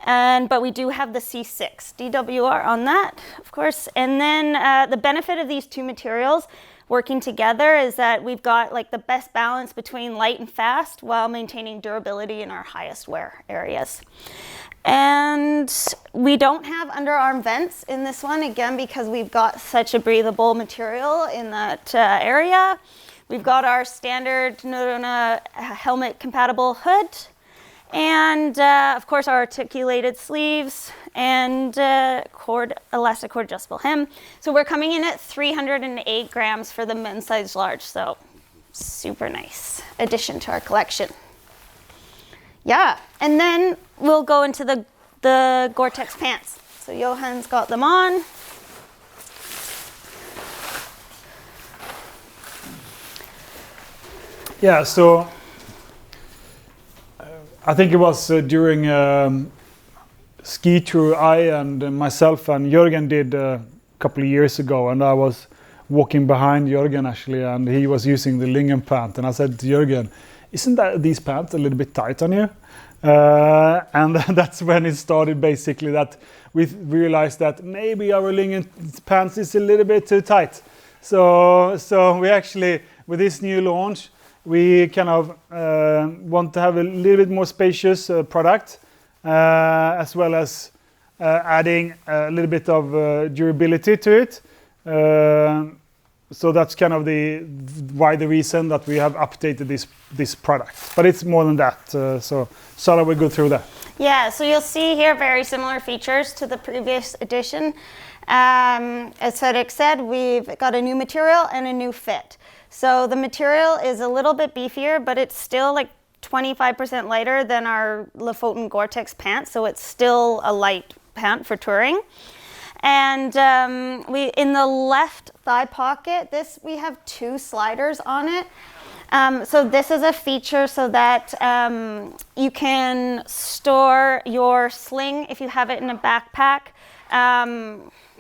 But we do have the C6 DWR on that, of course. And then the benefit of these two materials working together is that we've got the best balance between light and fast while maintaining durability in our highest wear areas. And we don't have underarm vents in this one, again, because we've got such a breathable material in that area. We've got our standard Norrøna helmet compatible hood, and of course our articulated sleeves and elastic cord adjustable hem. So we're coming in at 308 grams for the men's size large, so super nice addition to our collection. Yeah, and then we'll go into the Gore-Tex pants. So Johan's got them on. Yeah, so I think it was during ski tour I and myself and Jørgen did a couple of years ago, and I was walking behind Jørgen actually, and he was using the lyngen pant, and I said to Jørgen, isn't these pants a little bit tight on you? And that's when it started, basically, that we realized that maybe our lyngen pants is a little bit too tight. So we actually, with this new launch, we kind of want to have a little bit more spacious product, as well as adding a little bit of durability to it. So that's kind of the reason that we have updated this product. But it's more than that. So Sarah will go through that. Yeah, so you'll see here very similar features to the previous edition. As Fredrik said, we've got a new material and a new fit. So the material is a little bit beefier, but it's still 25% lighter than our Lofoten Gore-Tex pants. So it's still a light pant for touring. And in the left thigh pocket, we have 2 sliders on it. So this is a feature so that you can store your sling if you have it in a backpack.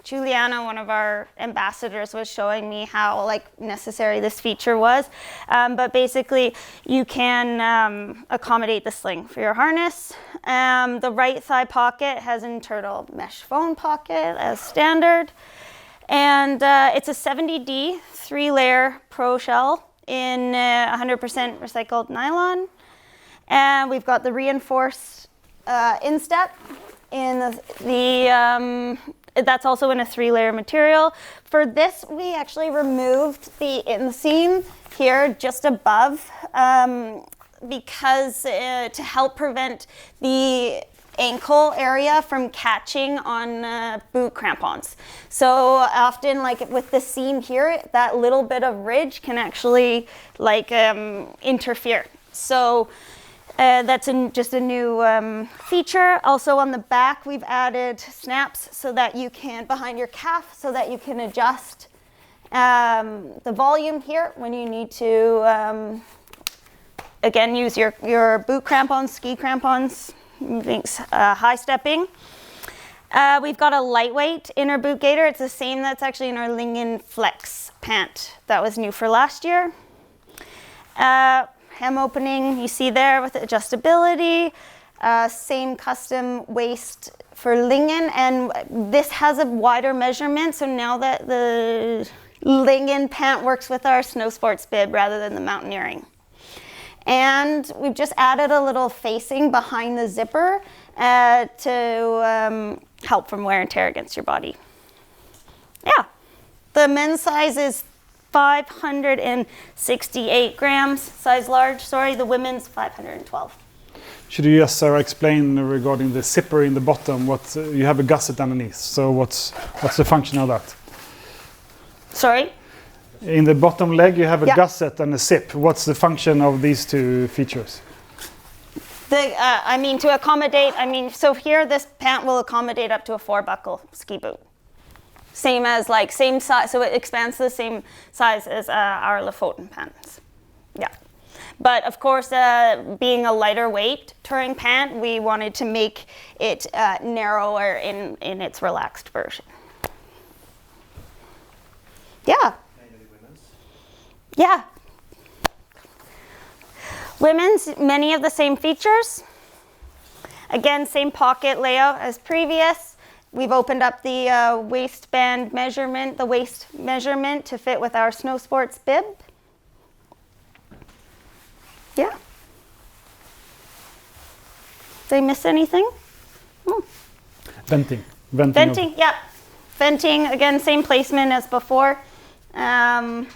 Juliana, one of our ambassadors, was showing me how necessary this feature was. But basically, you can accommodate the sling for your harness. The right thigh pocket has an internal mesh foam pocket as standard. And it's a 70D 3-layer pro shell in 100% recycled nylon. And we've got the reinforced instep in that's also in a 3-layer material. For this, we actually removed the inseam here just above because to help prevent the ankle area from catching on boot crampons. So often, with the seam here, that little bit of ridge can actually interfere. So that's just a new feature. Also on the back, we've added snaps so that you can, behind your calf, so that you can adjust the volume here when you need to, again, use your boot crampons, ski crampons, high stepping. We've got a lightweight inner boot gaiter. It's the same that's actually in our lyngen flex pant. That was new for last year. Hem opening, you see there with adjustability. Same custom waist for lyngen, and this has a wider measurement, so now that the lyngen pant works with our snow sports bib rather than the mountaineering. And we've just added a little facing behind the zipper to help from wear and tear against your body. Yeah, the men's size is 568 grams, size large, sorry, the women's 512. Should you just, Sarah, explain regarding the zipper in the bottom, what you have a gusset underneath, so what's the function of that? Sorry? In the bottom leg you have a gusset and a zip. What's the function of these two features? To accommodate, so here this pant will accommodate up to a 4-buckle ski boot. Same as same size, so it expands to the same size as our lofoten pants. Yeah. But of course, being a lighter weight touring pant, we wanted to make it narrower in its relaxed version. Yeah. Yeah. Women's, many of the same features. Again, same pocket layout as previous. We've opened up the waistband measurement, the waist measurement to fit with our snow sports bib. Yeah. Did I miss anything? Venting. Venting, yeah. Venting, again, same placement as before. On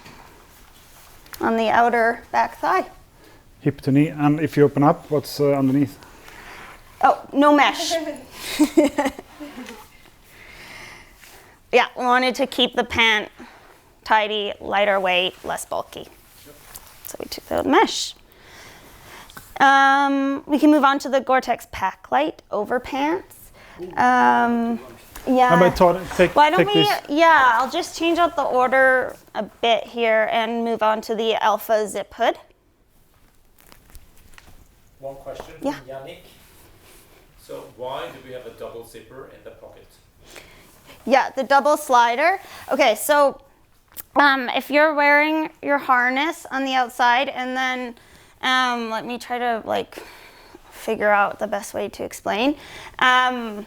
the outer back thigh. Hip to knee, and if you open up, what's underneath? Oh, no mesh. Yeah, we wanted to keep the pant tidy, lighter weight, less bulky. Yep. So we took the mesh. We can move on to the Gore-Tex Paclite Overpants. Yeah. How about Why don't take we? this? Yeah, I'll just change out the order a bit here and move on to the Alpha Zip Hood. One question Yeah. from Yannick. So why do we have a double zipper in the pocket? Yeah, the double slider. Okay, so if you're wearing your harness on the outside, and then let me try to figure out the best way to explain. I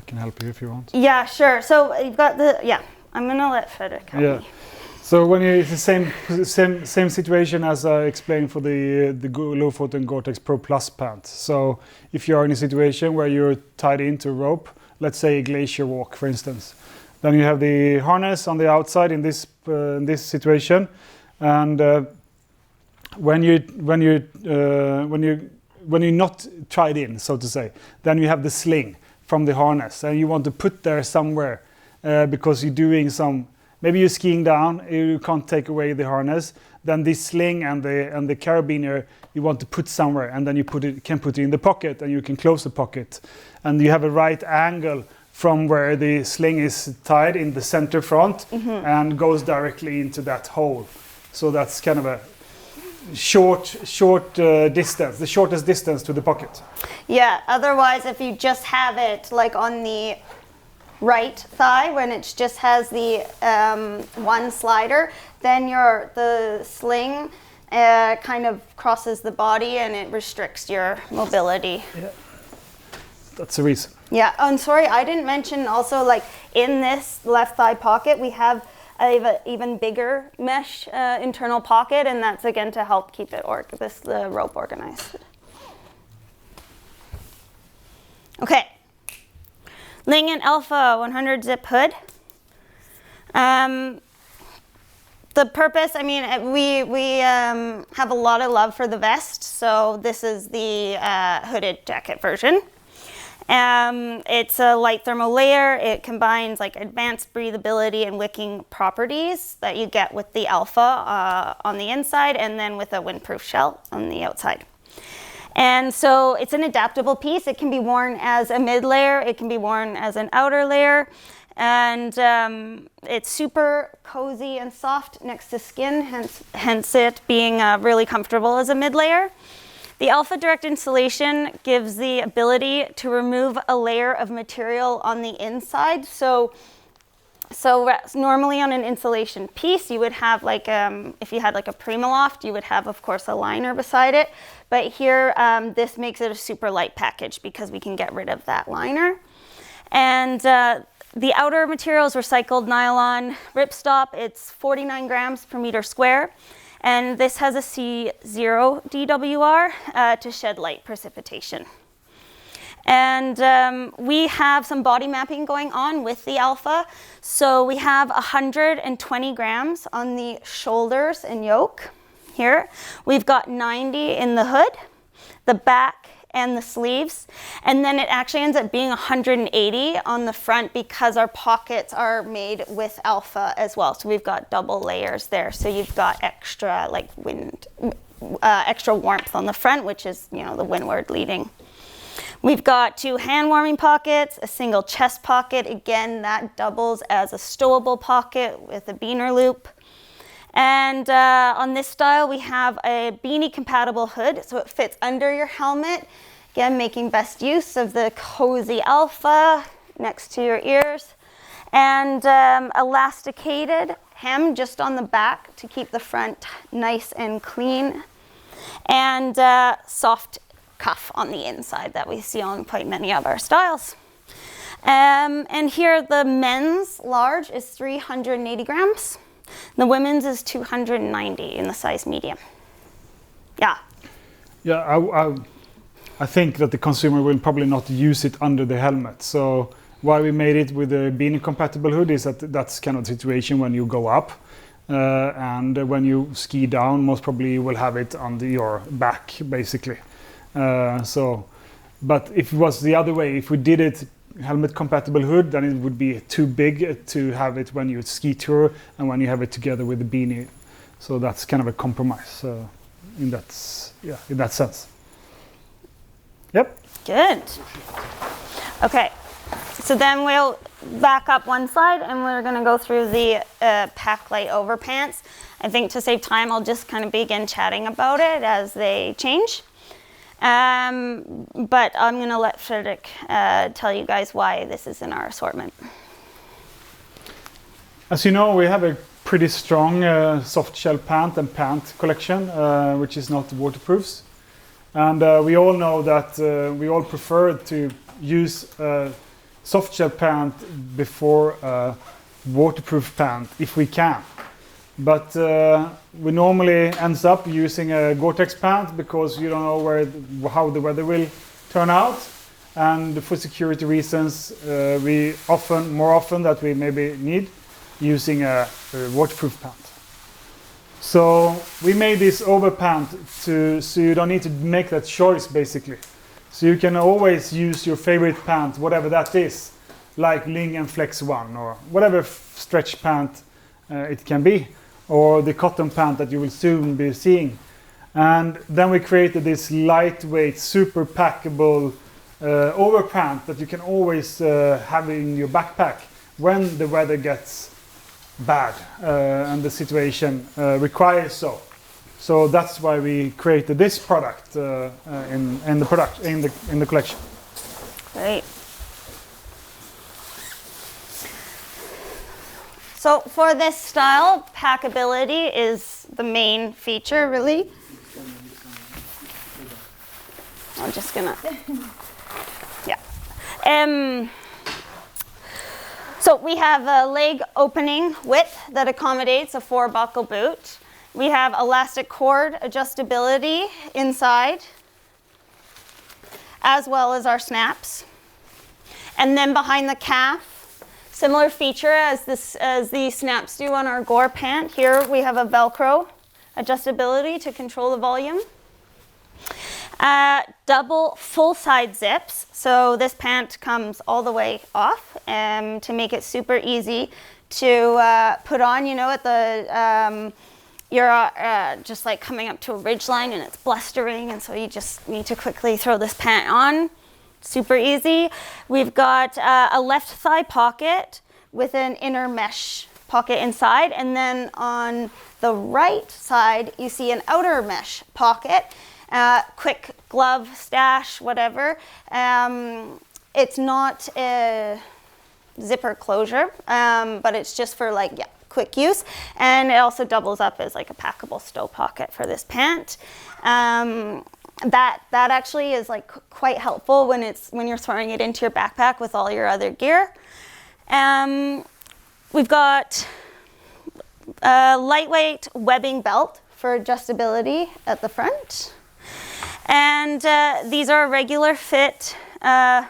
can help you if you want. Yeah, sure. So you've got I'm gonna let Fredrik help me. So when it's the same situation as I explained for the lofoten Gore-Tex Pro Plus Pants. So if you are in a situation where you're tied into a rope, let's say a glacier walk, for instance, then you have the harness on the outside in this situation, and when you're not tied in, so to say, then you have the sling from the harness, and you want to put there somewhere because you're doing maybe you're skiing down, you can't take away the harness, then this sling and the carabiner you want to put somewhere, and then you can put it in the pocket, and you can close the pocket, and you have a right angle from where the sling is tied in the center front and goes directly into that hole. So that's kind of short distance, the shortest distance to the pocket. Yeah, otherwise if you just have it like on the right thigh when it just has the one slider, then the sling kind of crosses the body and it restricts your mobility. Yeah. That's the reason. Yeah, I'm sorry, I didn't mention also like in this left thigh pocket we have an even bigger mesh internal pocket, and that's again to help keep it the rope organized. Okay, lyngen Alpha100 Zip Hood. The purpose, I mean, we have a lot of love for the vest, so this is the hooded jacket version. It's a light thermal layer. It combines like advanced breathability and wicking properties that you get with the Alpha on the inside, and then with a windproof shell on the outside. And so it's an adaptable piece. It can be worn as a mid layer. It can be worn as an outer layer. And it's super cozy and soft next to skin, hence it being really comfortable as a mid layer. The Alpha Direct Insulation gives the ability to remove a layer of material on the inside. So normally on an insulation piece, you would have like, if you had like a Primaloft, you would have, of course, a liner beside it. But here, this makes it a super light package because we can get rid of that liner. And the outer material is recycled nylon ripstop. It's 49 grams per meter square. And this has a C0 DWR to shed light precipitation. And we have some body mapping going on with the Alpha. So we have 120 grams on the shoulders and yoke here. We've got 90 in the hood, the back, and the sleeves. And then it actually ends up being 180 on the front because our pockets are made with Alpha as well. So we've got double layers there. So you've got extra like extra warmth on the front, which is, you know, the windward leading. We've got 2 hand warming pockets, a single chest pocket. Again, that doubles as a stowable pocket with a beaner loop. And on this style, we have a beanie compatible hood, so it fits under your helmet. Again, making best use of the cozy Alpha next to your ears. And elasticated hem just on the back to keep the front nice and clean. And soft cuff on the inside that we see on quite many of our styles. And here the men's large is 380 grams. The women's is 290 in the size medium. Yeah. Yeah, I think that the consumer will probably not use it under the helmet. So why we made it with a beanie compatible hood is that that's kind of the situation when you go up. And when you ski down, most probably you will have it under your back, basically. But if it was the other way, if we did it helmet compatible hood, then it would be too big to have it when you ski tour and when you have it together with the beanie. So that's kind of a compromise in that sense. Yep. Good. Okay. So then we'll back up one slide and we're going to go through the Paclite Overpants. I think to save time, I'll just kind of begin chatting about it as they change. But I'm going to let Fredrik tell you guys why this is in our assortment. As you know, we have a pretty strong soft shell pant and pant collection, which is not waterproofs. And we all know that we all prefer to use soft shell pant before waterproof pant if we can. But we normally ends up using a Gore-Tex pant because you don't know how the weather will turn out, and for security reasons we more often that we maybe need using a waterproof pant. So we made this overpant so you don't need to make that choice basically. So you can always use your favorite pant, whatever that is, like lyngen Flex 1 or whatever stretch pant it can be, or the cotton pant that you will soon be seeing. And then we created this lightweight, super packable overpant that you can always have in your backpack when the weather gets bad and the situation requires so. So that's why we created this product in the collection. Great. So for this style, packability is the main feature, really. I'm just gonna, yeah. So we have a leg opening width that accommodates a 4-buckle boot. We have elastic cord adjustability inside, as well as our snaps. And then behind the calf, similar feature as the snaps do on our Gore pant. Here we have a Velcro adjustability to control the volume. Double full-side zips, so this pant comes all the way off to make it super easy to put on. You know, at the you're just like coming up to a ridge line and it's blustering, and so you just need to quickly throw this pant on. Super easy. We've got a left thigh pocket with an inner mesh pocket inside, and then on the right side you see an outer mesh pocket. Quick glove, stash, whatever. It's not a zipper closure, but it's just for like, yeah, quick use. And it also doubles up as like a packable stow pocket for this pant. That actually is like quite helpful when you're throwing it into your backpack with all your other gear. We've got a lightweight webbing belt for adjustability at the front. And these are a regular fit, as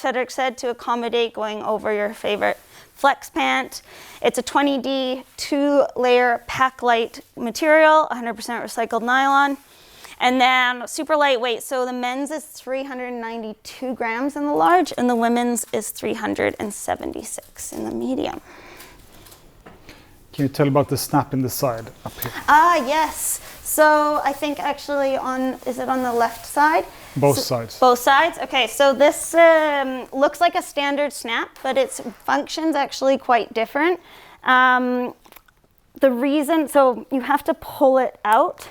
Fredrik said, to accommodate going over your favorite flex pant. It's a 20D 2-layer Paclite material, 100% recycled nylon. And then super lightweight, so the men's is 392 grams in the large, and the women's is 376 in the medium. Can you tell about the snap in the side up here? Yes. So I think actually is it on the left side? Both sides. Both sides? Okay, so this looks like a standard snap, but its function's actually quite different. The reason, so you have to pull it out.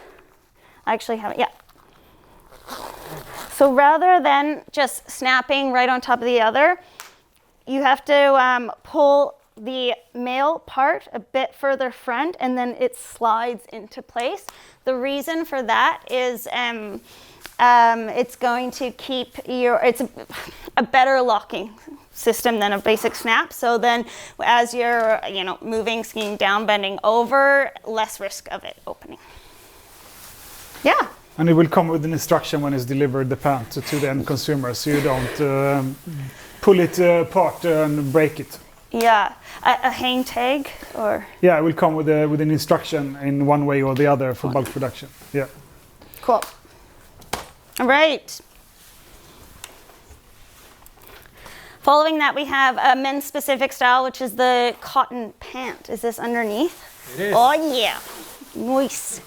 I actually have it, yeah. So rather than just snapping right on top of the other, you have to pull the male part a bit further front, and then it slides into place. The reason for that is it's going to keep it's a better locking system than a basic snap. So then as you're moving, skiing down, bending over, less risk of it opening. Yeah. And it will come with an instruction when it's delivered the pant to the end consumer, so you don't pull it apart and break it. Yeah, a hang tag or? Yeah, it will come with an instruction in one way or the other for bulk production. Yeah. Cool. All right. Following that, we have a men's specific style, which is the cotton pant. Is this underneath? It is. Oh yeah, nice.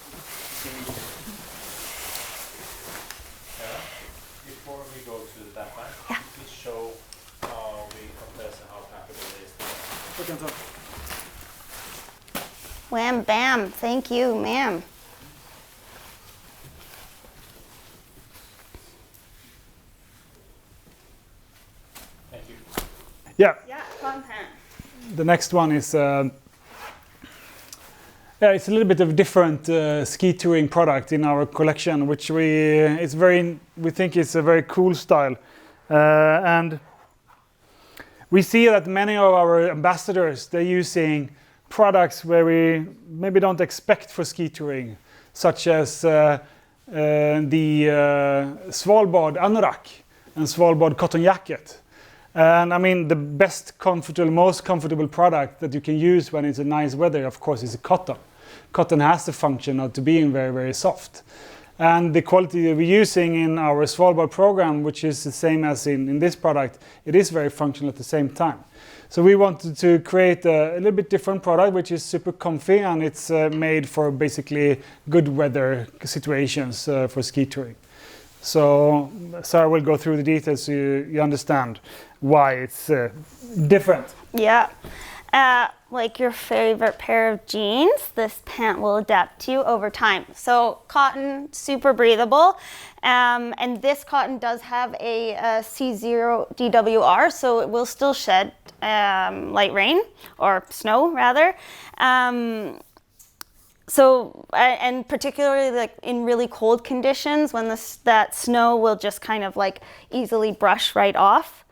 Before we go to that one, Yeah. please show how we compare and how packable it is. Wham bam, thank you, ma'am. Thank you. Yeah. Yeah, cotton pant. The next one is it's a little bit of a different ski touring product in our collection, which we think is a very cool style, and we see that many of our ambassadors, they're using products where we maybe don't expect for ski touring, such as the Svalbard anorak and Svalbard cotton jacket. And I mean, the most comfortable product that you can use when it's a nice weather, of course, is cotton. Cotton has the function of being very, very soft. And the quality that we're using in our Svalbard program, which is the same as in this product, it is very functional at the same time. So we wanted to create a little bit different product, which is super comfy, and it's made for basically good weather situations for ski touring. So Sarah will go through the details so you understand why it's different. Yeah. like your favorite pair of jeans, this pant will adapt to you over time. So cotton, super breathable. And this cotton does have a C0 DWR, so it will still shed light rain, or snow rather. And particularly like in really cold conditions, when that snow will just kind of like easily brush right off.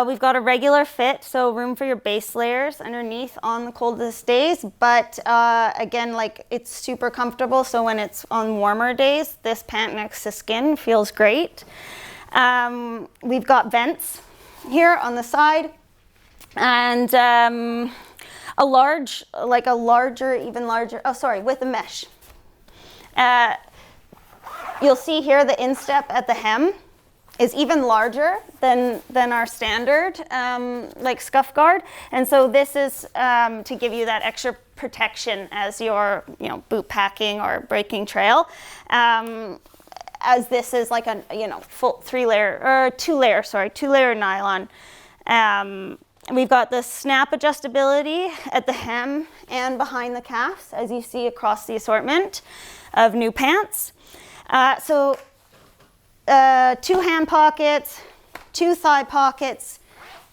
We've got a regular fit, so room for your base layers underneath on the coldest days, but again, like it's super comfortable, so when it's on warmer days, this pant next to skin feels great. We've got vents here on the side, and with a mesh. You'll see here the instep at the hem is even larger than our standard like scuff guard, and so this is to give you that extra protection as you're boot packing or breaking trail, as this is like a full two layer nylon. We've got the snap adjustability at the hem and behind the calves, as you see across the assortment of new pants. 2 hand pockets, 2 thigh pockets,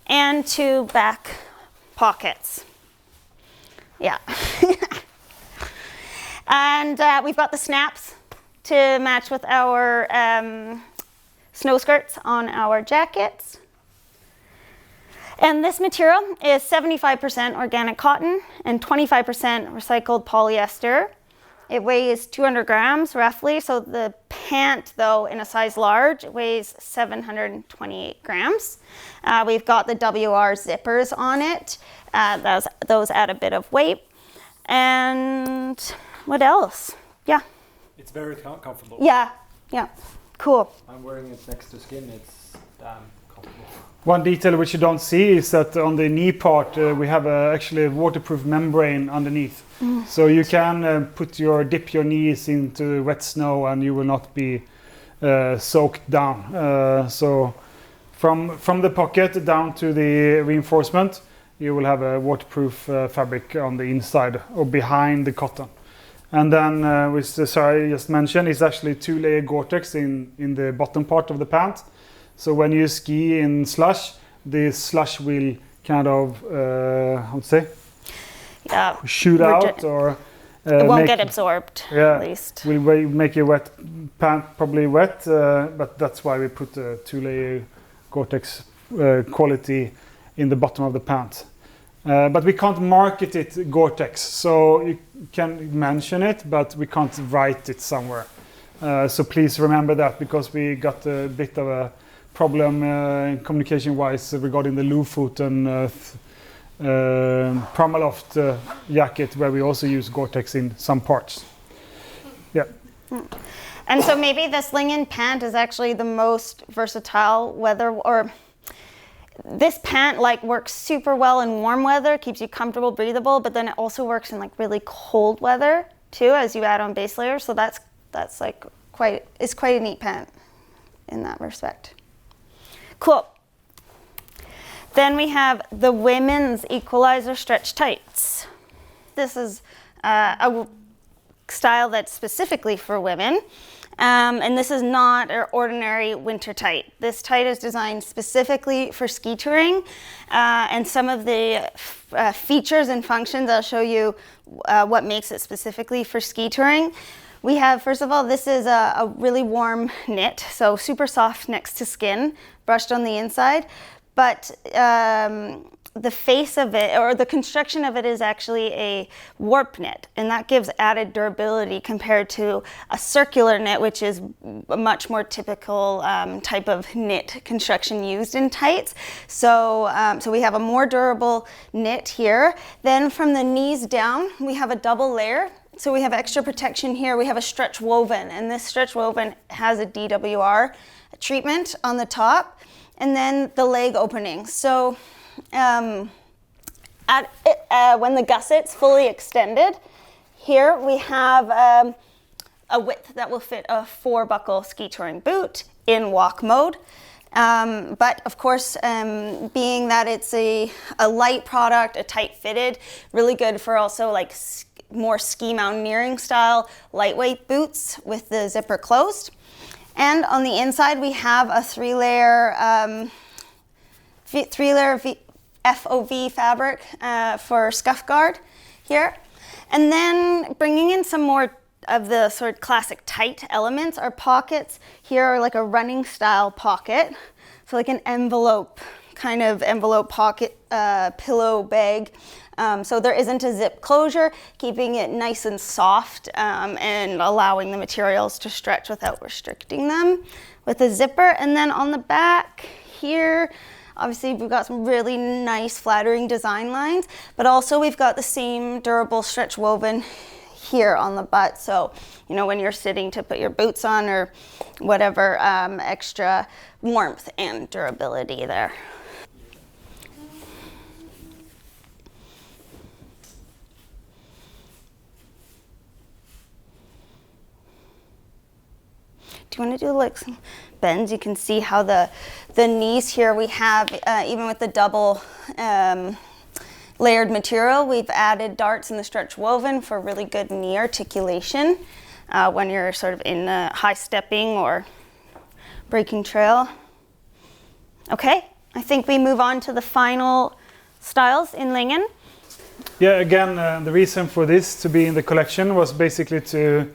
and 2 back pockets. Yeah. And we've got the snaps to match with our snow skirts on our jackets. And this material is 75% organic cotton and 25% recycled polyester. It weighs 200 grams roughly, so the pant, though, in a size large, weighs 728 grams. We've got the WR zippers on it. Those add a bit of weight. And what else? Yeah. It's very comfortable. Yeah, cool. I'm wearing it next to skin, it's damn comfortable. One detail which you don't see is that on the knee part we have actually a waterproof membrane underneath. So you can dip your knees into wet snow and you will not be soaked down. So from the pocket down to the reinforcement, you will have a waterproof fabric on the inside or behind the cotton. And then, which Sarah just mentioned, is actually 2-layer Gore-Tex in the bottom part of the pant. So when you ski in slush, the slush will kind of, shoot out, or it won't get absorbed. Yeah, at least. Will make your wet pant probably wet, but that's why we put a 2-layer Gore-Tex quality in the bottom of the pant. But we can't market it Gore-Tex, so you can mention it, but we can't write it somewhere. So please remember that, because we got a bit of a problem communication-wise regarding the lofoten Primaloft jacket, where we also use Gore-Tex in some parts. Yeah. And so maybe this lyngen pant is actually the most versatile this pant works super well in warm weather, keeps you comfortable, breathable, but then it also works in really cold weather too, as you add on base layers. So that's quite a neat pant in that respect. Cool. Then we have the women's equaliser stretch tights. This is a style that's specifically for women. And this is not an ordinary winter tight. This tight is designed specifically for ski touring. And some of the features and functions, I'll show you what makes it specifically for ski touring. We have, first of all, this is a really warm knit, so super soft next to skin, brushed on the inside. But the face of it, or the construction of it, is actually a warp knit, and that gives added durability compared to a circular knit, which is a much more typical type of knit construction used in tights. So we have a more durable knit here. Then from the knees down, we have a double layer. So we have extra protection here. We have a stretch woven, and this stretch woven has a DWR treatment on the top, and then the leg opening. So when the gusset's fully extended, here we have a width that will fit a 4-buckle ski touring boot in walk mode. But of course, being that it's a light product, a tight fitted, really good for also like more ski mountaineering style lightweight boots with the zipper closed. And on the inside we have a three-layer FOV fabric for scuff guard here. And then bringing in some more of the sort of classic tight elements, our pockets here are like a running style pocket. So like an envelope, kind of envelope pocket, pillow bag. So there isn't a zip closure, keeping it nice and soft and allowing the materials to stretch without restricting them with a zipper. And then on the back here, obviously we've got some really nice flattering design lines, but also we've got the same durable stretch woven here on the butt. So, you know, when you're sitting to put your boots on or whatever, extra warmth and durability there. Do you want to do like some bends? You can see how the knees here we have, even with the double layered material, we've added darts in the stretch woven for really good knee articulation when you're sort of in high stepping or breaking trail. Okay, I think we move on to the final styles in lyngen. Yeah, again, the reason for this to be in the collection was basically to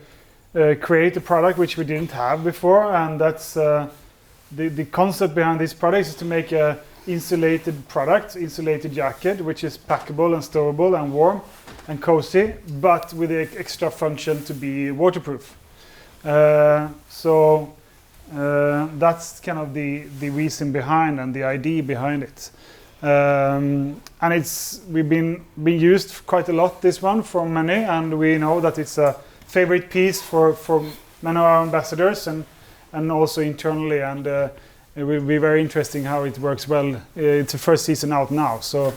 create a product which we didn't have before, and that's the concept behind this product is to make a insulated product, insulated jacket, which is packable and storable and warm and cozy, but with the extra function to be waterproof. So that's kind of the reason behind and the idea behind it. And we've been used quite a lot, this one, from many, and we know that it's a favorite piece for many of our ambassadors and also internally, and it will be very interesting how it works well. It's the first season out now, so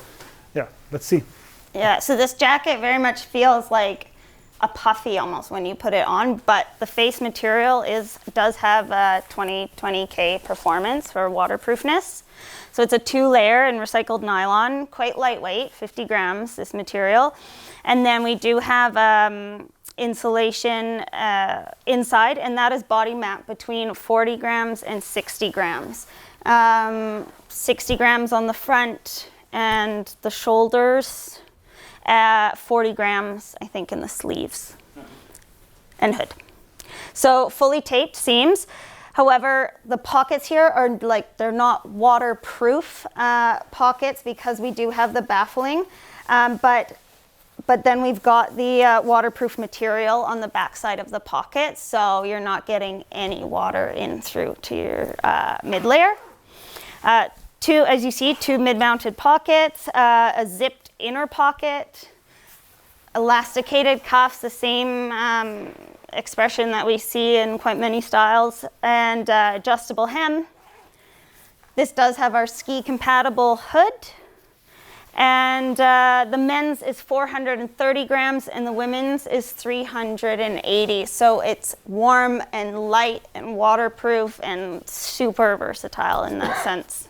yeah, let's see. Yeah, so this jacket very much feels like a puffy almost when you put it on, but the face material does have a 20K performance for waterproofness. So it's a 2-layer in recycled nylon, quite lightweight, 50 grams, this material. And then we do have insulation inside, and that is body map between 40 grams and 60 grams. 60 grams on the front and the shoulders, 40 grams, I think, in the sleeves and hood. So fully taped seams. However, the pockets here are like, they're not waterproof pockets because we do have the baffling, but then we've got the waterproof material on the back side of the pocket, so you're not getting any water in through to your mid layer. As you see, 2 mid-mounted pockets, a zipped inner pocket, elasticated cuffs, the same expression that we see in quite many styles, and adjustable hem. This does have our ski compatible hood, and the men's is 430 grams and the women's is 380. So it's warm and light and waterproof and super versatile in that sense.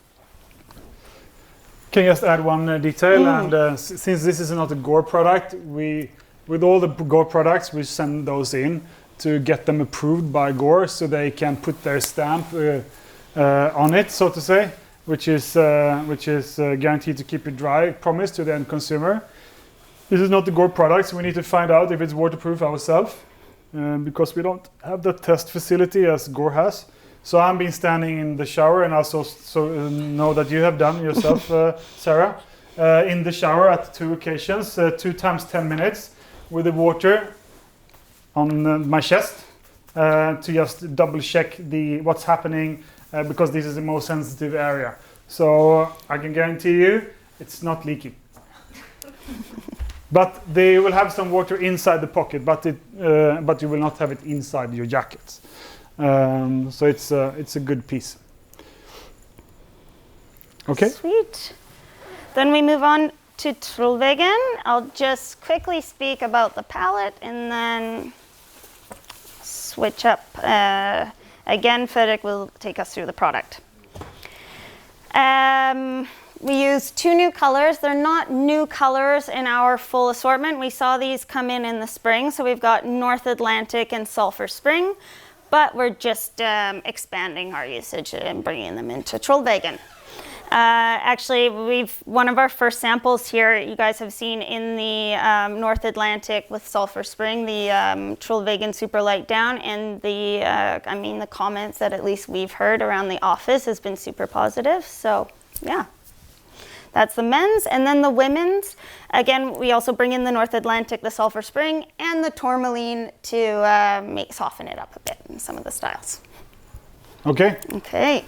Can you just add one detail? And since this is not a Gore product, with all the Gore products, we send those in to get them approved by Gore so they can put their stamp on it, so to say, which is guaranteed to keep it dry, promise to the end consumer. This is not the Gore product, so we need to find out if it's waterproof ourselves, because we don't have the test facility as Gore has. So I've been standing in the shower, and also know that you have done yourself, Sarah, in the shower at 2 occasions, 2 times 10 minutes, with the water on my chest to just double check what's happening, because this is the most sensitive area. So I can guarantee you it's not leaking. But they will have some water inside the pocket, but you will not have it inside your jacket. So it's a good piece. Okay. Sweet. Then we move on to trollveggen. I'll just quickly speak about the palette and then switch up. Again, Fredrik will take us through the product. We use 2 new colors. They're not new colors in our full assortment. We saw these come in the spring, so we've got North Atlantic and Sulphur Spring, but we're just expanding our usage and bringing them into trollveggen. Actually, one of our first samples here, you guys have seen in the North Atlantic with Sulphur Spring, the trollveggen superlight down, and the comments that at least we've heard around the office has been super positive. So yeah, that's the men's. And then the women's, again, we also bring in the North Atlantic, the Sulphur Spring, and the tourmaline to soften it up a bit in some of the styles. Okay. Okay.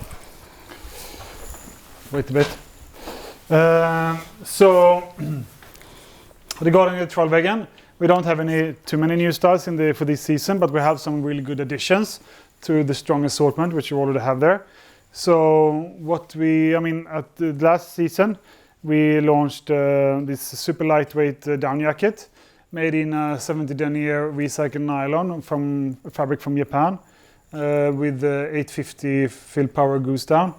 Wait a bit. So regarding the trollveggen, we don't have too many new styles for this season, but we have some really good additions to the strong assortment, which you already have there. So at the last season, we launched this super lightweight down jacket made in a 70 denier recycled nylon from fabric from Japan with 850 fill power goose down.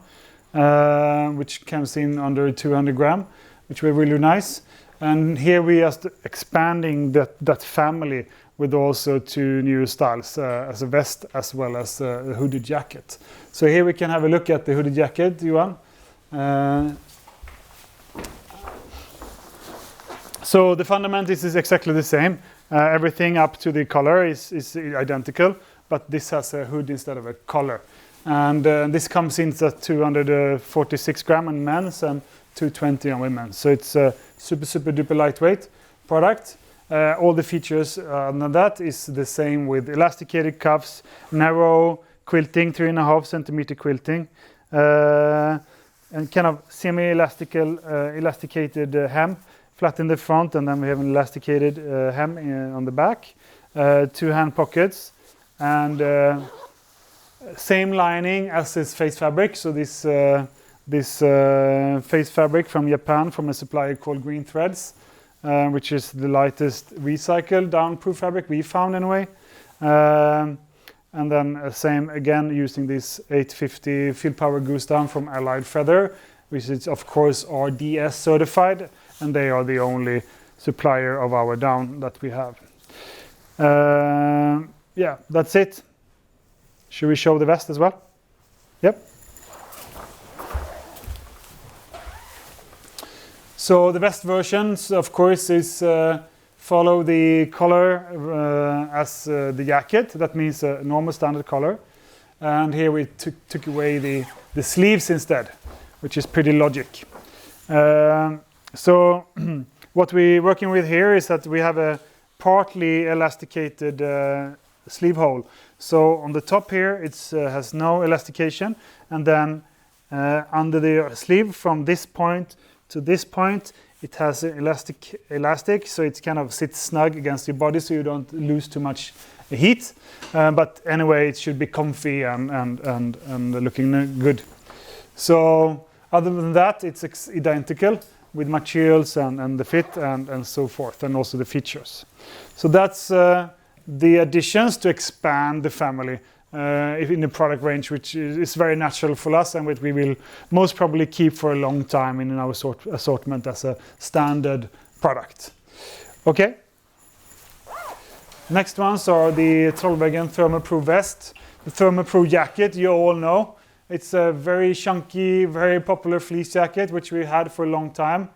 Which comes in under 200 gram, which were really nice. And here we are expanding that family with also 2 new styles as a vest as well as a hooded jacket. So here we can have a look at the hooded jacket, Johan. So the fundamentals is exactly the same. Everything up to the collar is identical, but this has a hood instead of a collar. And this comes in at 246 gram on men's and 220 on women's. So it's a super duper lightweight product. All the features on that is the same with elasticated cuffs, narrow quilting, 3.5 centimeter quilting, and kind of elasticated hem, flat in the front, and then we have an elasticated hem on the back, 2 hand pockets, and same lining as this face fabric. So this face fabric from Japan from a supplier called Green Threads, which is the lightest recycled down-proof fabric we found anyway. And then same again using this 850 field power goose down from Allied Feather, which is of course RDS certified, and they are the only supplier of our down that we have. Yeah, that's it. Should we show the vest as well? Yep. So the vest versions, of course, is follow the color as the jacket. That means a normal standard color. And here we took away the sleeves instead, which is pretty logic. So what we're working with here is that we have a partly elasticated sleeve hole. So on the top here it has no elastication, and then under the sleeve from this point to this point it has an elastic, so it kind of sits snug against your body so you don't lose too much heat. But anyway, it should be comfy and looking good. So other than that, it's identical with materials and the fit and so forth, and also the features. So that's the additions to expand the family in the product range, which is very natural for us and which we will most probably keep for a long time in our assortment as a standard product. Okay. Next ones are the trollveggen Thermal Pro vest. The Thermal Pro jacket, you all know. It's a very chunky, very popular fleece jacket, which we had for a long time.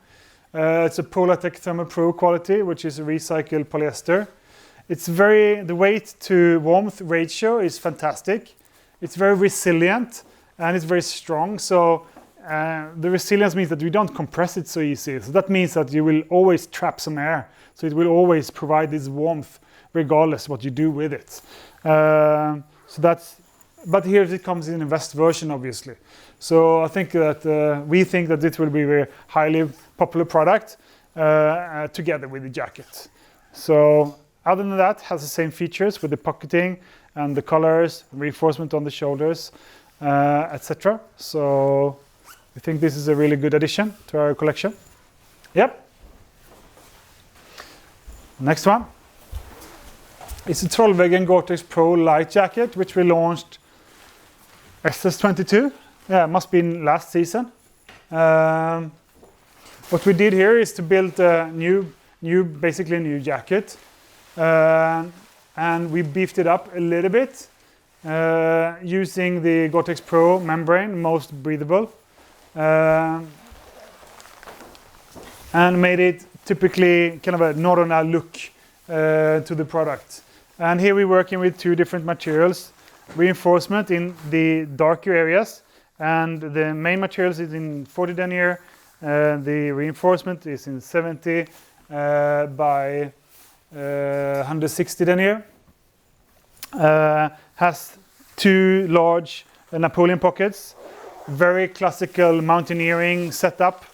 It's a Polartec Thermal Pro quality, which is a recycled polyester. It's the weight to warmth ratio is fantastic. It's very resilient and it's very strong. So the resilience means that we don't compress it so easy. So that means that you will always trap some air. So it will always provide this warmth regardless what you do with it. But here it comes in a vest version, obviously. So I think that we think that it will be a very highly popular product together with the jacket. So other than that, has the same features with the pocketing and the colors, reinforcement on the shoulders, etc. So we think this is a really good addition to our collection. Yep. Next one. It's a trollveggen Gore-Tex Pro Light Jacket, which we launched SS22. Yeah, must be in last season. What we did here is to build a basically a new jacket, and we beefed it up a little bit using the Gore-Tex Pro membrane, most breathable, and made it typically kind of a Norrøna look to the product. And here we're working with two different materials, reinforcement in the darker areas, and the main materials is in 40 denier. The reinforcement is in 70 by 160 denier. Has two large Napoleon pockets, very classical mountaineering setup,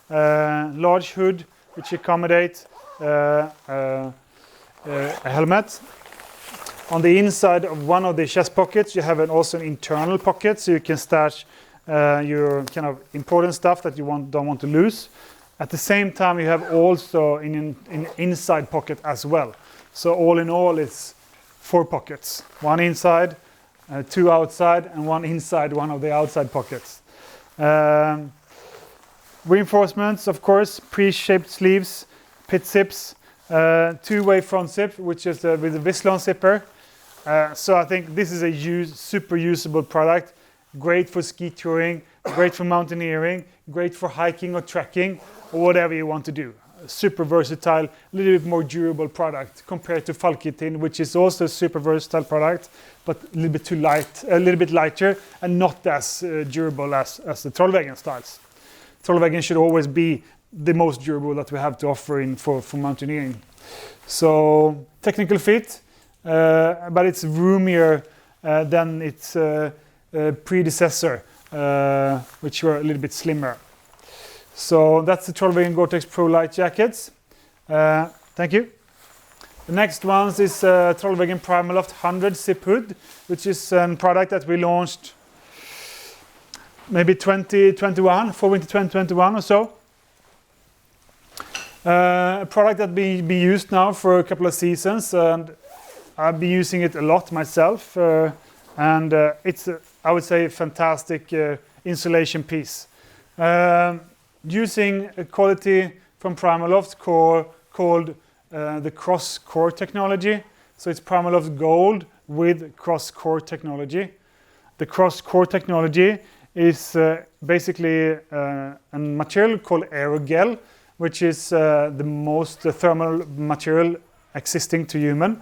large hood which accommodates a helmet. On the inside of one of the chest pockets you have also an internal pocket, so you can stash your kind of important stuff that you don't want to lose. At the same time you have also an inside pocket as well. So all in all it's 4 pockets, one inside, 2 outside, and one inside one of the outside pockets. Reinforcements, of course, pre-shaped sleeves, pit zips, 2-way front zip, which is with a Vislon zipper. So I think this is a super usable product, great for ski touring, great for mountaineering, great for hiking or trekking, or whatever you want to do. Super versatile, a little bit more durable product compared to falketind, which is also a super versatile product, but a little bit too light, a little bit lighter, and not as durable as the trollveggen styles. Trollveggen should always be the most durable that we have to offer for mountaineering. So technical fit, but it's roomier than its predecessor, which were a little bit slimmer. So that's the trollveggen Gore-Tex Pro Light Jackets. Thank you. The next one is trollveggen Primaloft100 Zip Hood, which is a product that we launched maybe 2021, for winter 2021 or so. A product that be used now for a couple of seasons, and I've been using it a lot myself. And it's, I would say, a fantastic insulation piece. Using a quality from Primaloft called the cross core technology. So it's Primaloft Gold with cross core technology. The cross core technology is basically a material called aerogel, which is the most thermal material existing to human.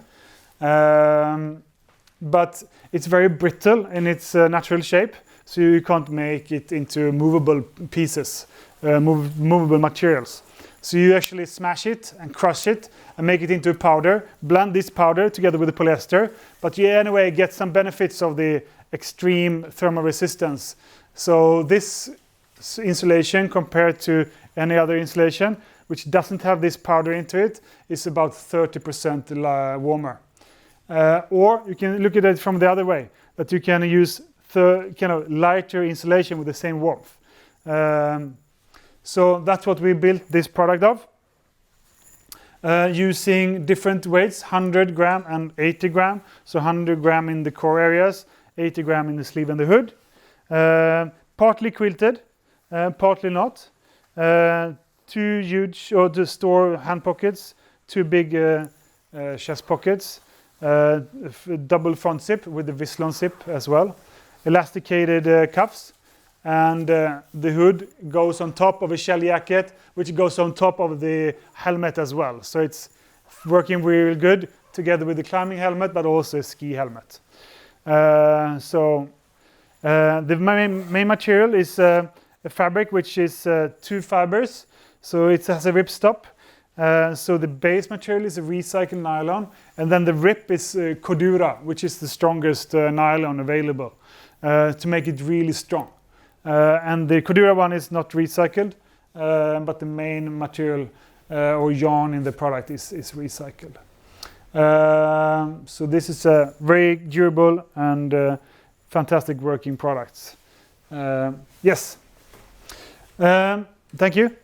But it's very brittle in its natural shape, so you can't make it into movable pieces, movable materials. So you actually smash it and crush it and make it into a powder, blend this powder together with the polyester, but you anyway get some benefits of the extreme thermal resistance. So this insulation compared to any other insulation, which doesn't have this powder into it, is about 30% warmer. Or you can look at it from the other way, that you can use kind of lighter insulation with the same warmth. So that's what we built this product of, using different weights, 100 gram and 80 gram. So 100 gram in the core areas, 80 gram in the sleeve and the hood. Partly quilted, partly not. 2 huge, or to store hand pockets, 2 big chest pockets. Double front zip with the Vislon zip as well. Elasticated cuffs. And the hood goes on top of a shell jacket, which goes on top of the helmet as well. So it's working really good together with the climbing helmet, but also a ski helmet. The main material is a fabric which is 2 fibers. So it has a ripstop. So the base material is a recycled nylon, and then the rip is Cordura, which is the strongest nylon available to make it really strong. And the Cordura one is not recycled, but the main material or yarn in the product is recycled. So this is a very durable and fantastic working products. Yes. Thank you.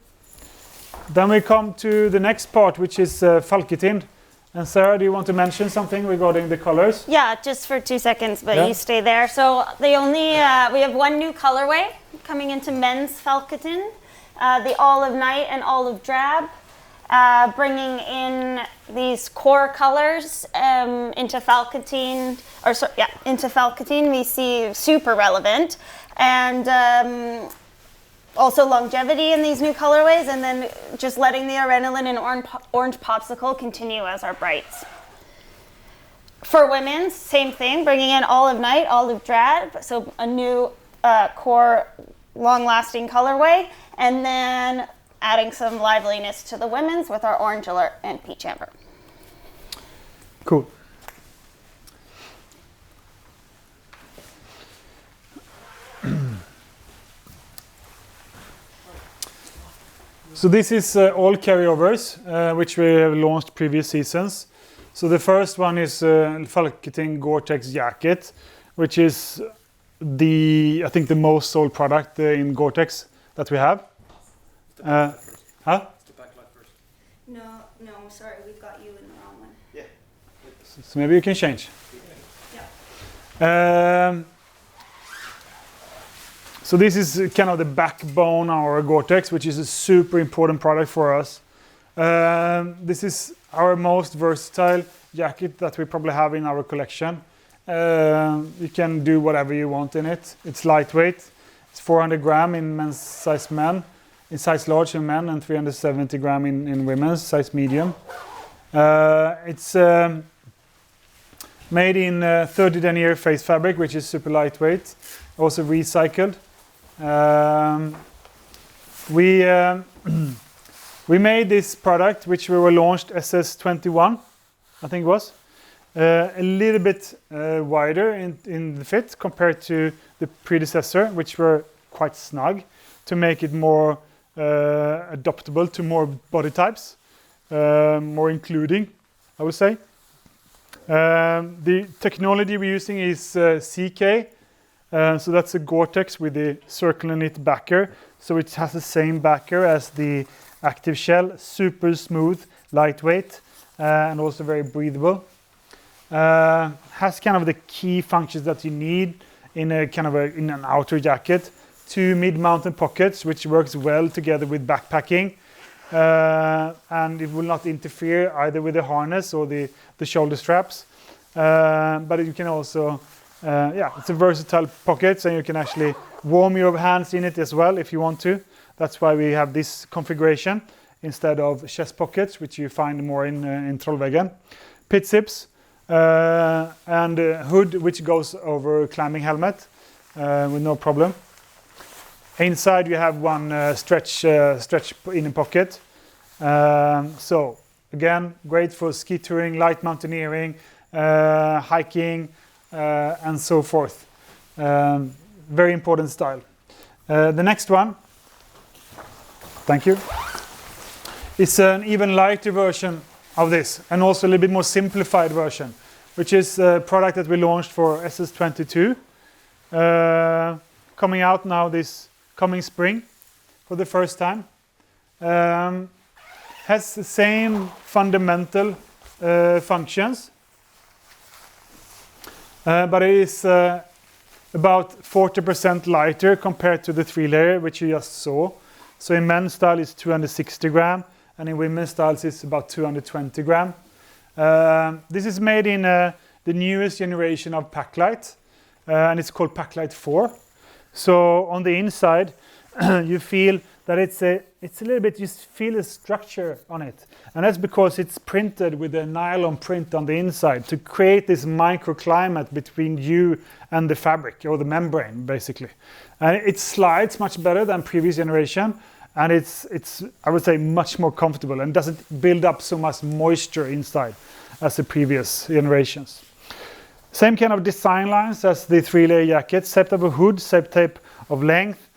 Then we come to the next part, which is falketind. And Sarah, do you want to mention something regarding the colors? Yeah, just for 2 seconds, but you stay there. So the only we have one new colorway coming into men's falketind, the olive night and olive drab, bringing in these core colors into falketind, into falketind. We see super relevant, and also longevity in these new colorways, and then just letting the adrenaline and orange popsicle continue as our brights. For women, same thing, bringing in olive night, olive drab, so a new core long-lasting colorway, and then adding some liveliness to the women's with our orange alert and peach amber. Cool. So this is all carryovers, which we have launched previous seasons. So the first one is falketind Gore-Tex Jacket, which is I think the most sold product in Gore-Tex that we have. Huh? The Paclite first. No, sorry, we've got you in the wrong one. Yeah. So maybe you can change. Yeah. So this is kind of the backbone of our Gore-Tex, which is a super important product for us. This is our most versatile jacket that we probably have in our collection. You can do whatever you want in it. It's lightweight. It's 400 gram in men's size men, in size large in men, and 370 gram in women's size medium. It's made in 30 denier face fabric, which is super lightweight, also recycled. We made this product, which we were launched SS21, I think it was, a little bit wider in the fit compared to the predecessor, which were quite snug, to make it more adaptable to more body types, more including, I would say. The technology we're using is CK, so that's a Gore-Tex with the circular knit backer, so it has the same backer as the Active Shell, super smooth, lightweight, and also very breathable. Has kind of the key functions that you need in in an outer jacket. 2 mid-mounted pockets, which works well together with backpacking, and it will not interfere either with the harness or the shoulder straps. But you can also, it's a versatile pocket, so you can actually warm your hands in it as well if you want to. That's why we have this configuration instead of chest pockets, which you find more in trollveggen. Pit zips and hood, which goes over climbing helmet with no problem. Inside you have one stretch inner pocket. So again, great for ski touring, light mountaineering, hiking, and so forth. Very important style. The next one, thank you, it's an even lighter version of this, and also a little bit more simplified version, which is a product that we launched for SS22, coming out now this coming spring for the first time. Has the same fundamental functions, but it is about 40% lighter compared to the 3-layer, which you just saw. So in men's style it's 260 gram, and in women's styles it's about 220 gram. This is made in the newest generation of Paclite, and it's called Paclite 4. So on the inside, you feel that it's a little bit, you feel a structure on it. And that's because it's printed with a nylon print on the inside to create this microclimate between you and the fabric, or the membrane, basically. And it slides much better than previous generation. And it's I would say, much more comfortable and doesn't build up so much moisture inside as the previous generations. Same kind of design lines as the 3-layer jacket, same type of hood, same type of length,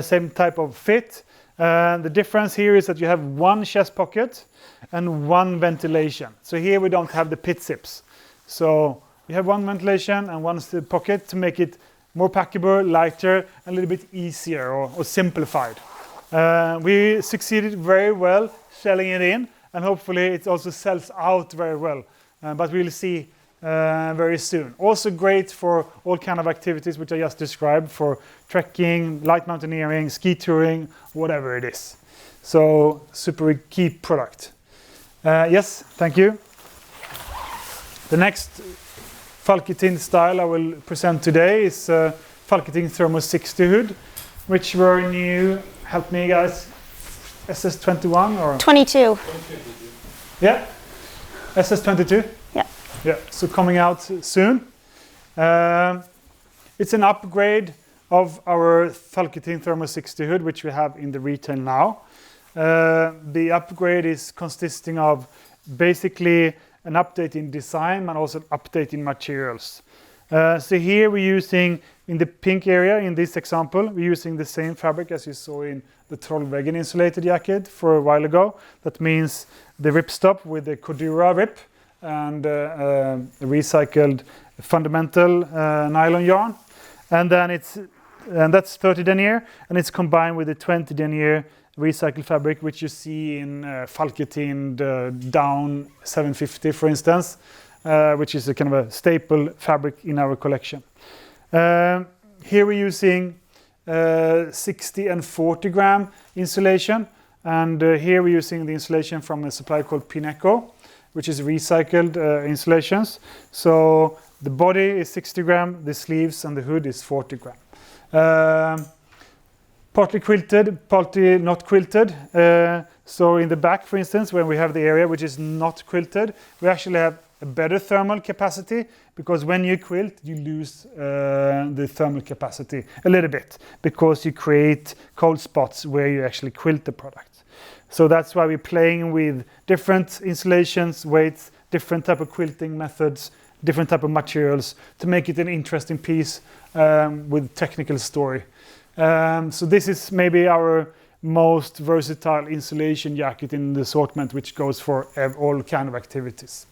same type of fit. The difference here is that you have one chest pocket and one ventilation. So here we don't have the pit zips. So you have one ventilation and one pocket to make it more packable, lighter, and a little bit easier or simplified. We succeeded very well selling it in, and hopefully it also sells out very well. But we'll see very soon. Also great for all kind of activities which I just described, for trekking, light mountaineering, ski touring, whatever it is. So super key product. Yes, thank you. The next falketind style I will present today is falketind Thermo 60 hood, which were new. Help me, guys. SS21 or 22. Yeah, SS22. Yeah. Yeah. So coming out soon. It's an upgrade of our falketind Thermo 60 hood, which we have in the retail now. The upgrade is consisting of basically an update in design and also an update in materials. So here we're using, in the pink area, in this example, we're using the same fabric as you saw in the trollveggen insulated jacket for a while ago. That means the ripstop with the Cordura rip and recycled fundamental nylon yarn. And then that's 30 denier, and it's combined with the 20 denier recycled fabric, which you see in falketind down 750, for instance, which is a kind of a staple fabric in our collection. Here we're using 60 and 40 gram insulation, and here we're using the insulation from a supplier called Pineco, which is recycled insulations. So the body is 60 gram, the sleeves and the hood is 40 gram. Partly quilted, partly not quilted. So in the back, for instance, when we have the area which is not quilted, we actually have a better thermal capacity, because when you quilt, you lose the thermal capacity a little bit, because you create cold spots where you actually quilt the product. So that's why we're playing with different insulations, weights, different type of quilting methods, different type of materials to make it an interesting piece with technical story. So this is maybe our most versatile insulation jacket in the assortment, which goes for all kind of activities.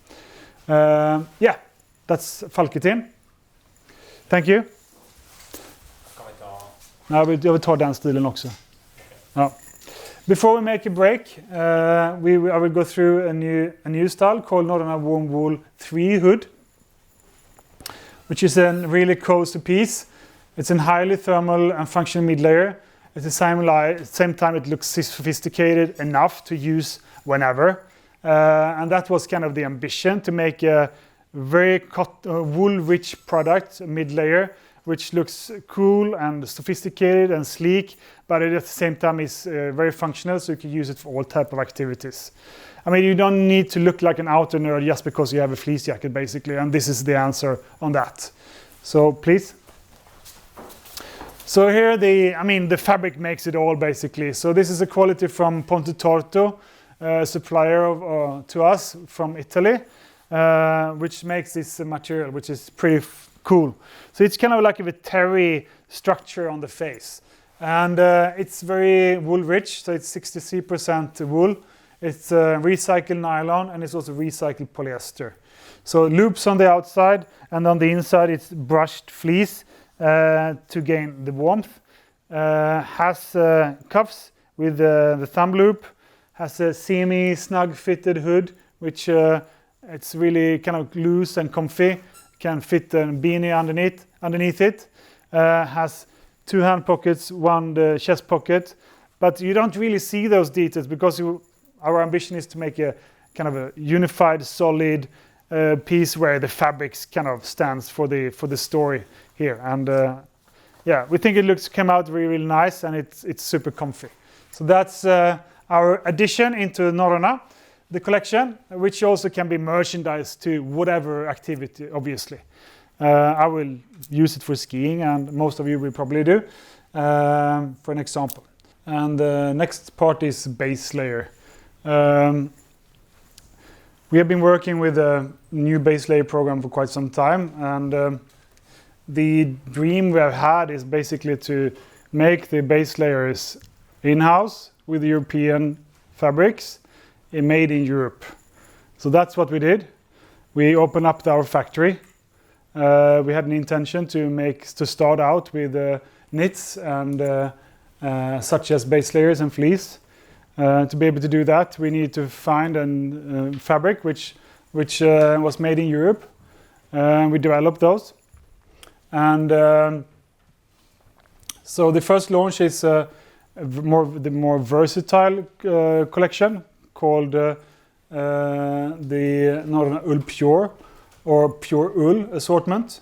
Yeah, that's falketind. Thank you. Jag vill ta den stilen också. Ja. Before we make a break, I will go through a new style called Norrøna Warm Wool 3 hood, which is a really cozy piece. It's a highly thermal and functional mid-layer. At the same time, it looks sophisticated enough to use whenever. And that was kind of the ambition, to make a very wool-rich product, mid-layer, which looks cool and sophisticated and sleek, but at the same time is very functional, so you can use it for all type of activities. I mean, you don't need to look like an outer nerd just because you have a fleece jacket, basically, and this is the answer on that. So please. So here the fabric makes it all, basically. So this is a quality from Ponte Torto, supplier to us from Italy, which makes this material, which is pretty cool. So it's kind of like a terry structure on the face. And it's very wool rich, so it's 63% wool. It's recycled nylon, and it's also recycled polyester. So loops on the outside, and on the inside it's brushed fleece to gain the warmth. Has cuffs with the thumb loop, has a semi-snug fitted hood, which it's really kind of loose and comfy, can fit a beanie underneath it, has 2 hand pockets, 1 chest pocket, but you don't really see those details because our ambition is to make a kind of a unified, solid piece where the fabrics kind of stands for the story here. And yeah, we think it came out really, really nice, and it's super comfy. So that's our addition into Norrøna, the collection, which also can be merchandised to whatever activity, obviously. I will use it for skiing, and most of you will probably do, for an example. And the next part is base layer. We have been working with a new base layer program for quite some time, and the dream we have had is basically to make the base layers in-house with European fabrics made in Europe. So that's what we did. We opened up our factory. We had an intention to start out with knits and such as base layers and fleece. To be able to do that, we need to find a fabric which was made in Europe, We developed those. And so the first launch is the more versatile collection called the Norrøna Pure or pureUll assortment.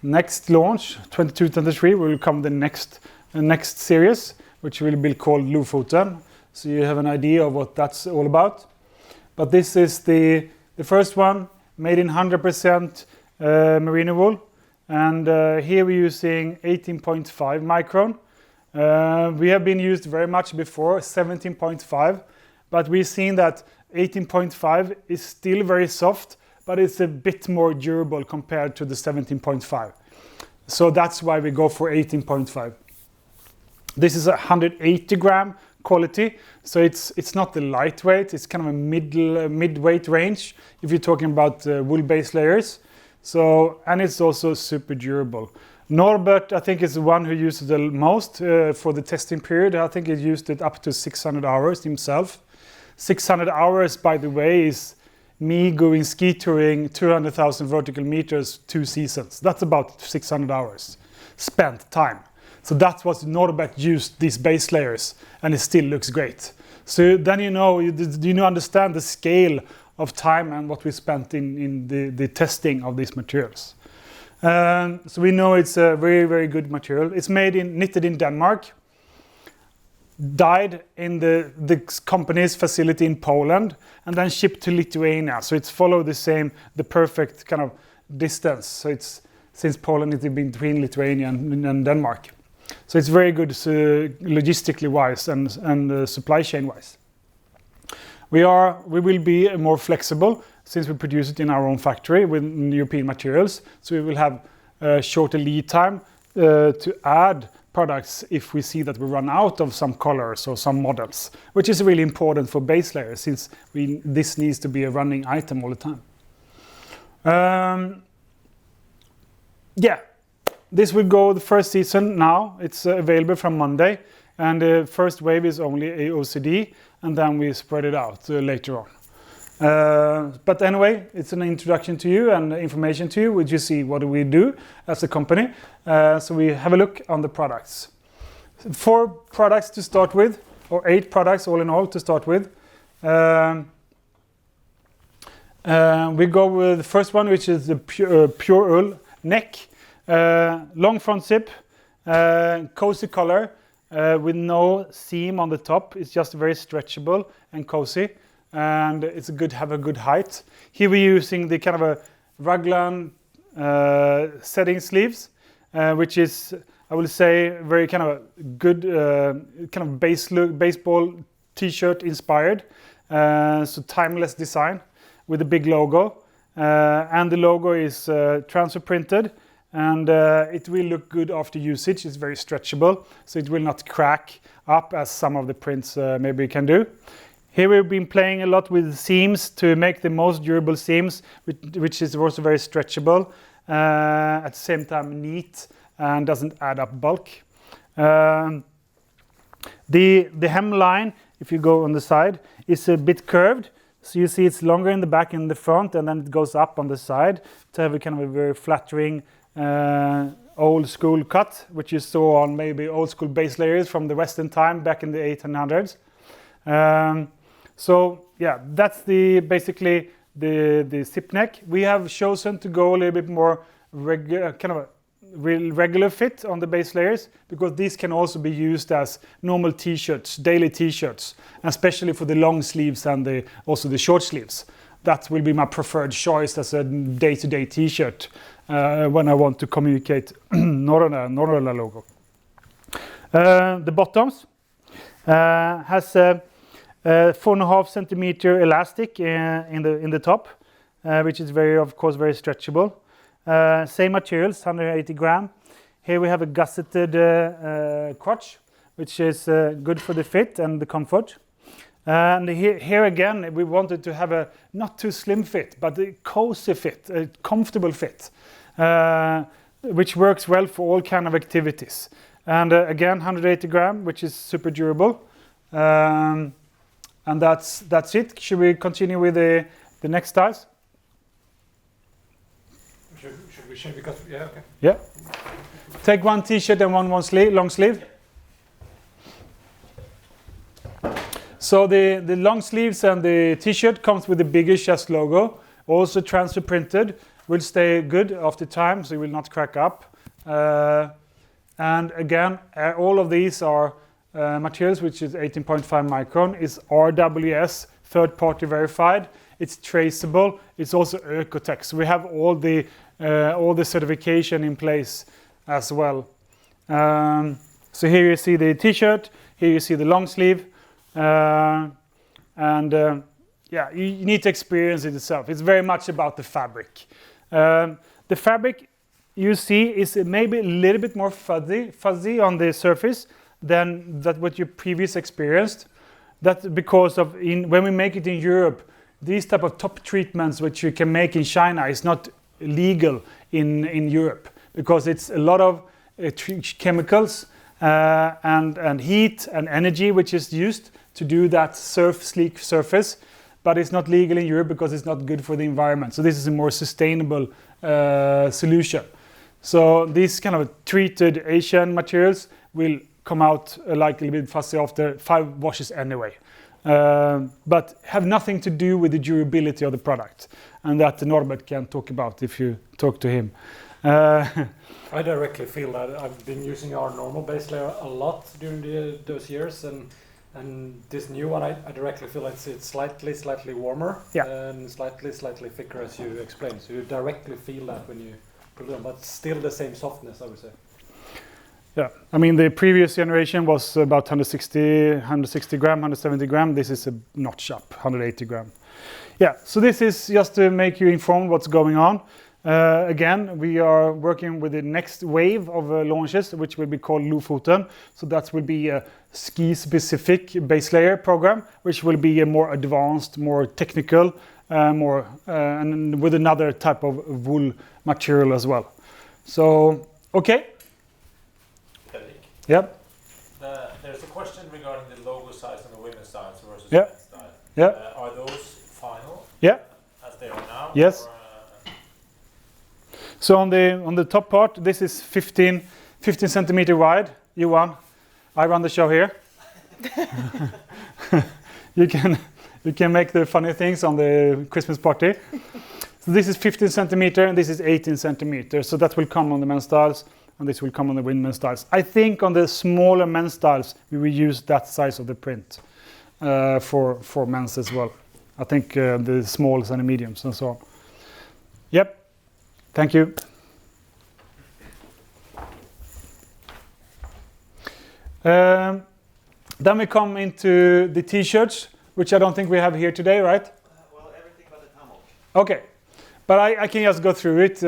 Next launch, 2223, will come the next series, which will be called lofoten. So you have an idea of what that's all about. But this is the first one, made in 100% merino wool. And here we're using 18.5 micron. We have been used very much before, 17.5. But we've seen that 18.5 is still very soft, but it's a bit more durable compared to the 17.5. So that's why we go for 18.5. This is a 180 gram quality, so it's not the lightweight, it's kind of a mid-weight range if you're talking about wool base layers. So, and it's also super durable. Norbert, I think, is the one who used it the most for the testing period. I think he used it up to 600 hours himself. 600 hours, by the way, is me going ski touring 200,000 vertical meters 2 seasons. That's about 600 hours spent time. So that's what Norbert used, these base layers, and it still looks great. So then you understand the scale of time and what we spent in the testing of these materials. So we know it's a very, very good material. It's knitted in Denmark, dyed in the company's facility in Poland, and then shipped to Lithuania. So it's followed the perfect kind of distance. So it's since Poland is between Lithuania and Denmark. So it's very good logistically wise and supply chain wise. We will be more flexible since we produce it in our own factory with European materials. So we will have a shorter lead time to add products if we see that we run out of some colors or some models, which is really important for base layers since this needs to be a running item all the time. Yeah, this will go the first season now. It's available from Monday, and the first wave is only a OCD, and then we spread it out later on. But anyway, it's an introduction to you and information to you, which you see what do we do as a company. So we have a look on the products. 4 products to start with, or 8 products all in all to start with. We go with the first one, which is the pureUll neck. Long front zip, cozy color with no seam on the top. It's just very stretchable and cozy. And it's have a good height. Here we're using the kind of a raglan setting sleeves, which is, I will say, very kind of a good kind of baseball t-shirt inspired. So timeless design with a big logo. And the logo is transfer printed, and it will look good after usage. It's very stretchable, so it will not crack up as some of the prints maybe can do. Here we've been playing a lot with seams to make the most durable seams, which is also very stretchable, at the same time neat and doesn't add up bulk. The hemline, if you go on the side, is a bit curved. So you see it's longer in the back and the front, and then it goes up on the side to have a kind of a very flattering old school cut, which you saw on maybe old school base layers from the Western time back in the 1800s. So yeah, that's basically the zip neck. We have chosen to go a little bit more regular fit on the base layers, because these can also be used as normal t-shirts, daily t-shirts, especially for the long sleeves and also the short sleeves. That will be my preferred choice as a day-to-day t-shirt when I want to communicate Norrøna logo. The bottoms has a 4.5 centimeter elastic in the top, which is of course very stretchable. Same materials, 180 gram. Here we have a gusseted crotch, which is good for the fit and the comfort. And here again, we wanted to have a not too slim fit, but a cozy fit, a comfortable fit, which works well for all kind of activities. And again, 180 gram, which is super durable. And that's it. Should we continue with the next styles? change because okay. Yeah. Take one t-shirt and one sleeve, long sleeve. So the long sleeves and the t-shirt comes with the bigger chest logo, also transfer printed, will stay good after time, so it will not crack up. And again, all of these are materials, which is 18.5 micron, is RWS, third-party verified. It's traceable. It's also Oeko-Tex. We have all the certification in place as well. So here you see the t-shirt. Here you see the long sleeve. Yeah, you need to experience it yourself. It's very much about the fabric. The fabric you see is maybe a little bit more fuzzy on the surface than what you previously experienced. That's because of when we make it in Europe, these type of top treatments which you can make in China is not legal in Europe because it's a lot of chemicals and heat and energy which is used to do that sleek surface, but it's not legal in Europe because it's not good for the environment. So this is a more sustainable solution. So these kind of treated Asian materials will come out like a little bit fuzzy after 5 washes anyway. But have nothing to do with the durability of the product. And that Norbert can talk about if you talk to him. I directly feel that I've been using our normal base layer a lot during those years, and this new one I directly feel it's slightly warmer, yeah, and slightly thicker as you explained. So you directly feel that when you put it on, but still the same softness, I would say. Yeah, I mean the previous generation was about 160 gram, 170 gram. This is a notch up, 180 gram. Yeah, so this is just to make you informed what's going on. Again, we are working with the next wave of launches, which will be called Lofoten. So that will be a ski-specific base layer program, which will be a more advanced, more technical, and with another type of wool material as well. So, okay. Yep. There's a question regarding the logo size and the women's size versus yep. men's style. Yep. Are those final? Yeah. As they are now? Yes. Or, so on the top part, this is 15 centimeter wide. Johan, I run the show here. you can make the funny things on the Christmas party. So this is 15 centimeter and this is 18 centimeters. So that will come on the men's styles. And this will come on the women's styles. I think on the smaller men's styles, we will use that size of the print for men's as well. I think the smalls and the mediums and so on. Yep. Thank you. Then we come into the t-shirts, which I don't think we have here today, right? Well, everything but the tamok. Okay. But I can just go through it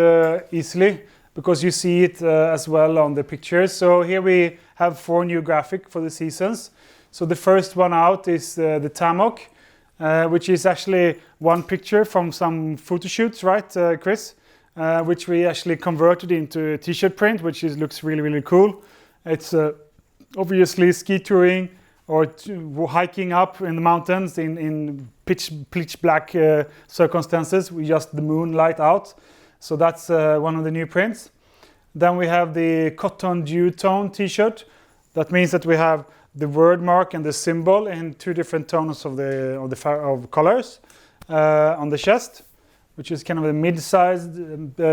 easily, because you see it as well on the pictures. So here we have 4 new graphics for the seasons. So the first one out is the tamok, which is actually one picture from some photo shoots, right, Chris? Which we actually converted into a t-shirt print, which looks really, really cool. It's obviously ski touring or hiking up in the mountains in pitch black circumstances with just the moonlight out. So that's one of the new prints. Then we have the cotton duotone t-shirt. That means that we have the word mark and the symbol in 2 different tones of colors on the chest, which is kind of a mid-sized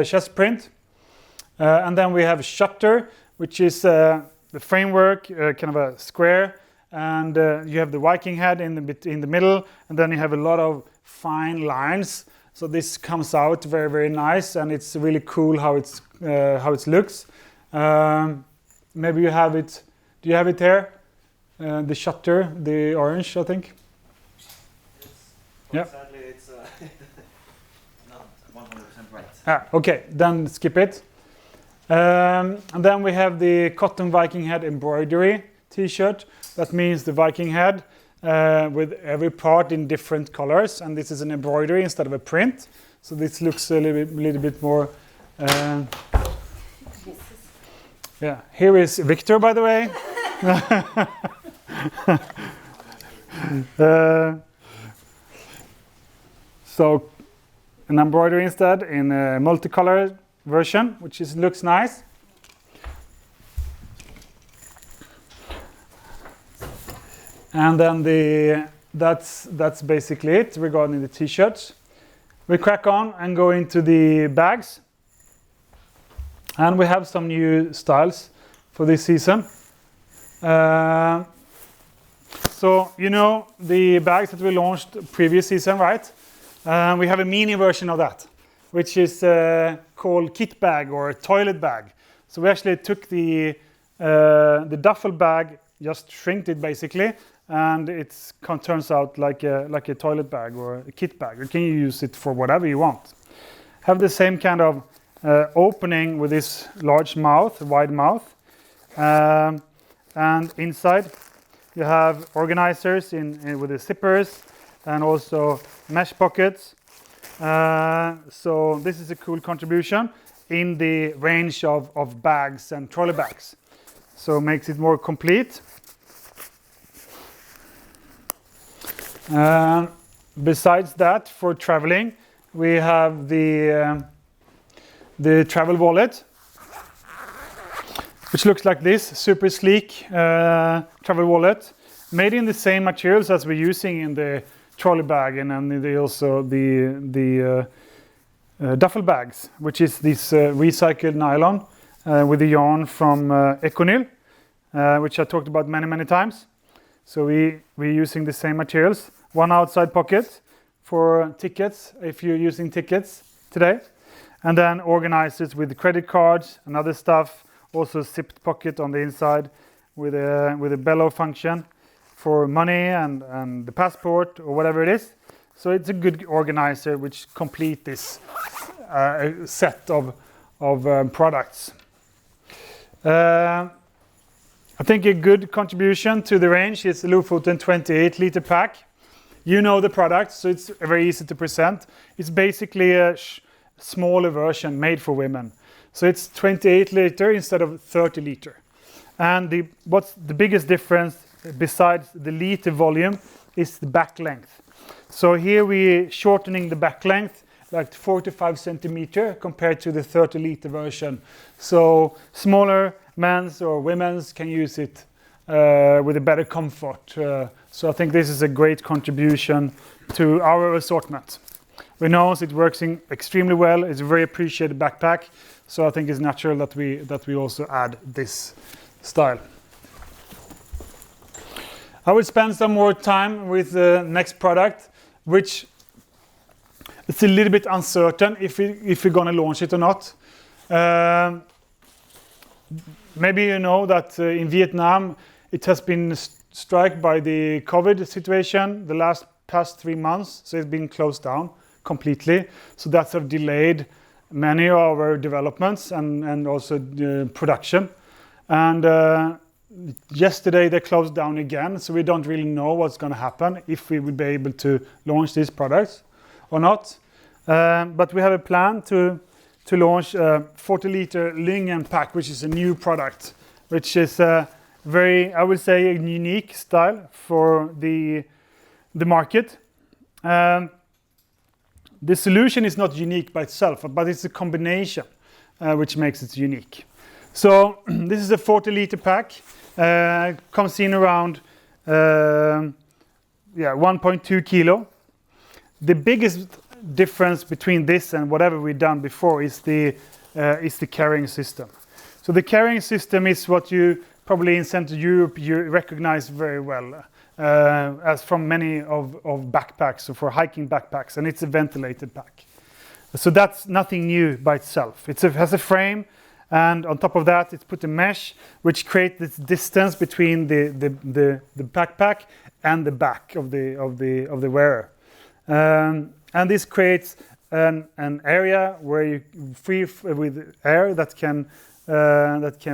chest print. And then we have shutter, which is the framework, kind of a square, and you have the Viking head in the middle, and then you have a lot of fine lines. So this comes out very, very nice, and it's really cool how it looks. Maybe you have it. Do you have it here? The shutter, the orange, I think. Yes. Yeah. Sadly, it's not 100% right. Ah, okay, then skip it. And then we have the cotton Viking head embroidery t-shirt. That means the Viking head with every part in different colors, and this is an embroidery instead of a print. So this looks a little bit more. Yeah, here is Victor, by the way. So an embroidery instead in multicolor version, which looks nice. And then that's basically it regarding the t-shirts. We crack on and go into the bags. And we have some new styles for this season. So, you know the bags that we launched previous season, right? We have a mini version of that, which is called kit bag or toilet bag. So we actually took the duffel bag, just shrinked it basically, and it turns out like a toilet bag or a kit bag. You can use it for whatever you want. Have the same kind of opening with this large mouth, wide mouth, and inside you have organizers with the zippers and also mesh pockets. So this is a cool contribution in the range of bags and trolley bags. So makes it more complete. Besides that, for traveling, we have the travel wallet, which looks like this, super sleek travel wallet, made in the same materials as we're using in the trolley bag and also the duffel bags, which is this recycled nylon with the yarn from equaliser, which I talked about many times. So we're using the same materials. One outside pocket for tickets, if you're using tickets today. And then organizers with credit cards and other stuff. Also zipped pocket on the inside with a bellow function for money and the passport or whatever it is. So it's a good organizer which complete this set of products. I think a good contribution to the range is the Lofoten 28-liter pack. You know the product, so it's very easy to present. It's basically a smaller version made for women. So it's 28 liter instead of 30 liter. And what's the biggest difference besides the liter volume is the back length. So here we're shortening the back length like 45 centimeter compared to the 30 liter version. So smaller men's or women's can use it with a better comfort. So I think this is a great contribution to our assortment. We know it works extremely well. It's a very appreciated backpack. So I think it's natural that we also add this style. I will spend some more time with the next product, which it's a little bit uncertain if we're going to launch it or not. Maybe you know that in Vietnam it has been struck by the COVID situation the past 3 months, so it's been closed down completely. So that's delayed many of our developments and also production. And yesterday they closed down again, so we don't really know what's going to happen, if we will be able to launch these products or not. But we have a plan to launch a 40-liter lyngen pack, which is a new product, which is very, I would say, a unique style for the market. The solution is not unique by itself, but it's a combination which makes it unique. So this is a 40-liter pack. Comes in around 1.2 kilo. The biggest difference between this and whatever we've done before is the carrying system. So the carrying system is what you probably in Central Europe you recognize very well, as from many of backpacks, so for hiking backpacks, and it's a ventilated pack. So that's nothing new by itself. It has a frame, and on top of that it's put a mesh which creates this distance between the backpack and the back of the wearer. And this creates an area where you free with air that can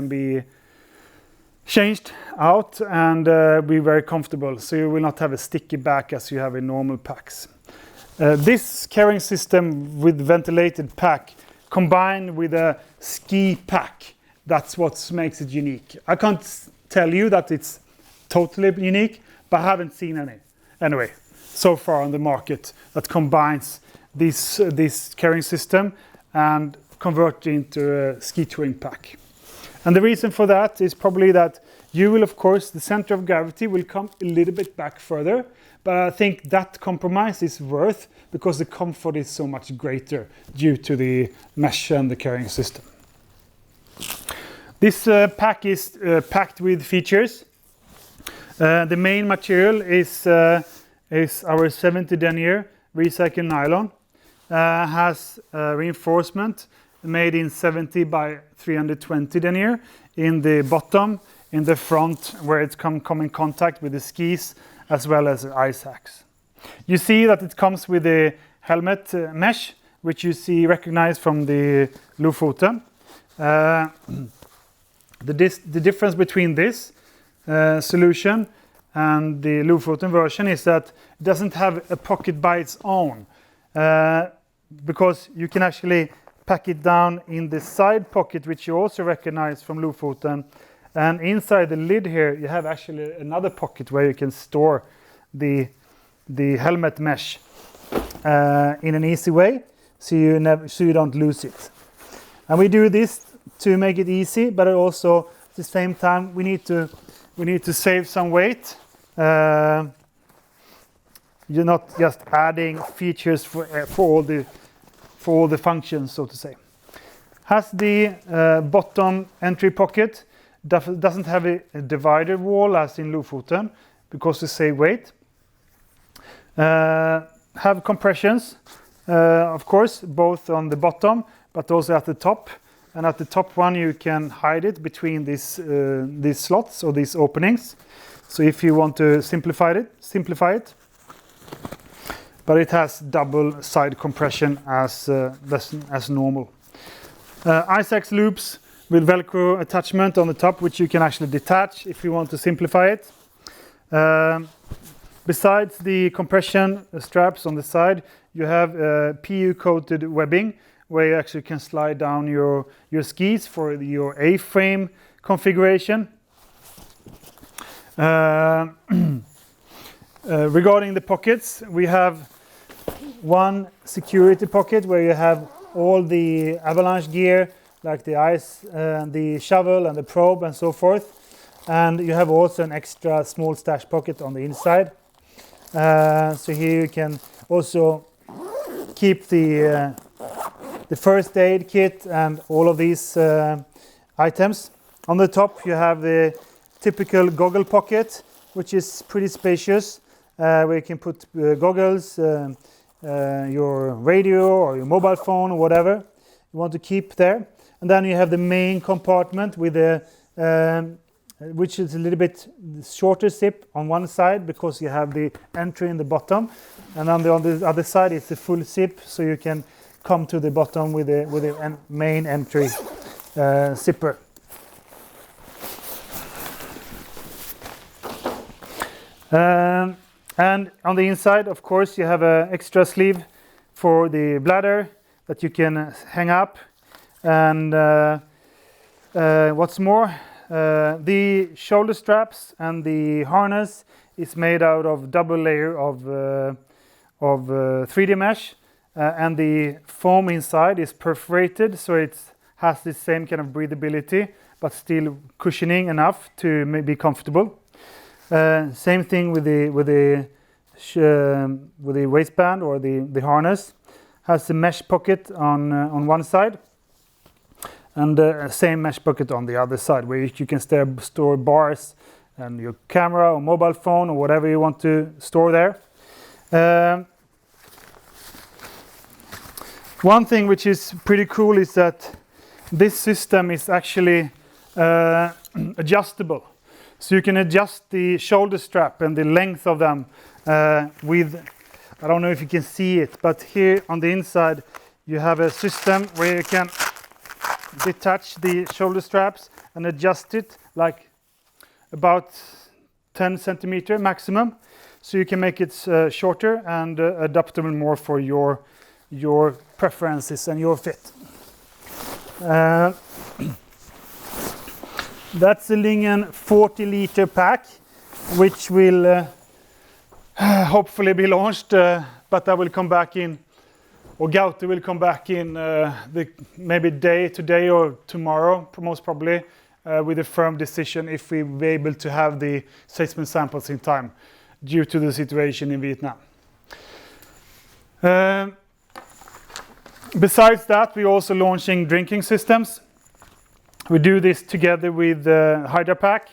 be changed out and be very comfortable. So you will not have a sticky back as you have in normal packs. This carrying system with ventilated pack combined with a ski pack, that's what makes it unique. I can't tell you that it's totally unique, but I haven't seen any anyway so far on the market that combines this carrying system and convert into a ski touring pack. And the reason for that is probably that you will, of course, the center of gravity will come a little bit back further, but I think that compromise is worth because the comfort is so much greater due to the mesh and the carrying system. This pack is packed with features. The main material is our 70 denier recycled nylon. Has reinforcement made in 70 by 320 denier in the bottom, in the front where it's come in contact with the skis as well as the ice axe. You see that it comes with a helmet mesh, which you see recognized from the lofoten. The difference between this solution and the lofoten version is that it doesn't have a pocket by its own, because you can actually pack it down in the side pocket, which you also recognize from lofoten. And inside the lid here, you have actually another pocket where you can store the helmet mesh in an easy way, so you don't lose it. And we do this to make it easy, but also at the same time we need to save some weight. You're not just adding features for all the functions, so to say. Has the bottom entry pocket. Doesn't have a divider wall as in lofoten because to save weight. Have compressions, of course, both on the bottom but also at the top. And at the top one you can hide it between these slots or these openings. So if you want to simplify it. But it has double side compression as normal. Ice axe loops with Velcro attachment on the top, which you can actually detach if you want to simplify it. Besides the compression straps on the side, you have PU coated webbing where you actually can slide down your skis for your A-frame configuration. Regarding the pockets, we have one security pocket where you have all the avalanche gear, like the ice, the shovel and the probe and so forth. And you have also an extra small stash pocket on the inside. So here you can also keep the first aid kit and all of these items. On the top you have the typical goggle pocket, which is pretty spacious, where you can put goggles, your radio or your mobile phone or whatever you want to keep there. And then you have the main compartment with which is a little bit shorter zip on one side because you have the entry in the bottom, and on the other side it's a full zip, so you can come to the bottom with the main entry zipper. And on the inside, of course, you have an extra sleeve for the bladder that you can hang up. And what's more, the shoulder straps and the harness is made out of double layer of 3D mesh, and the foam inside is perforated, so it has the same kind of breathability, but still cushioning enough to be comfortable. Same thing with the waistband or the harness. Has a mesh pocket on one side, and same mesh pocket on the other side, where you can store bars and your camera or mobile phone or whatever you want to store there. One thing which is pretty cool is that this system is actually adjustable. So you can adjust the shoulder strap and the length of them with, I don't know if you can see it, but here on the inside you have a system where you can detach the shoulder straps and adjust it like about 10 centimeter maximum. So you can make it shorter and adaptable more for your preferences and your fit. That's a lyngen 40-liter pack, which will hopefully be launched, but I will come back in or Gaute will come back in maybe today or tomorrow, most probably, with a firm decision if we will be able to have the specimen samples in time due to the situation in Vietnam. Besides that, we're also launching drinking systems. We do this together with HydraPack,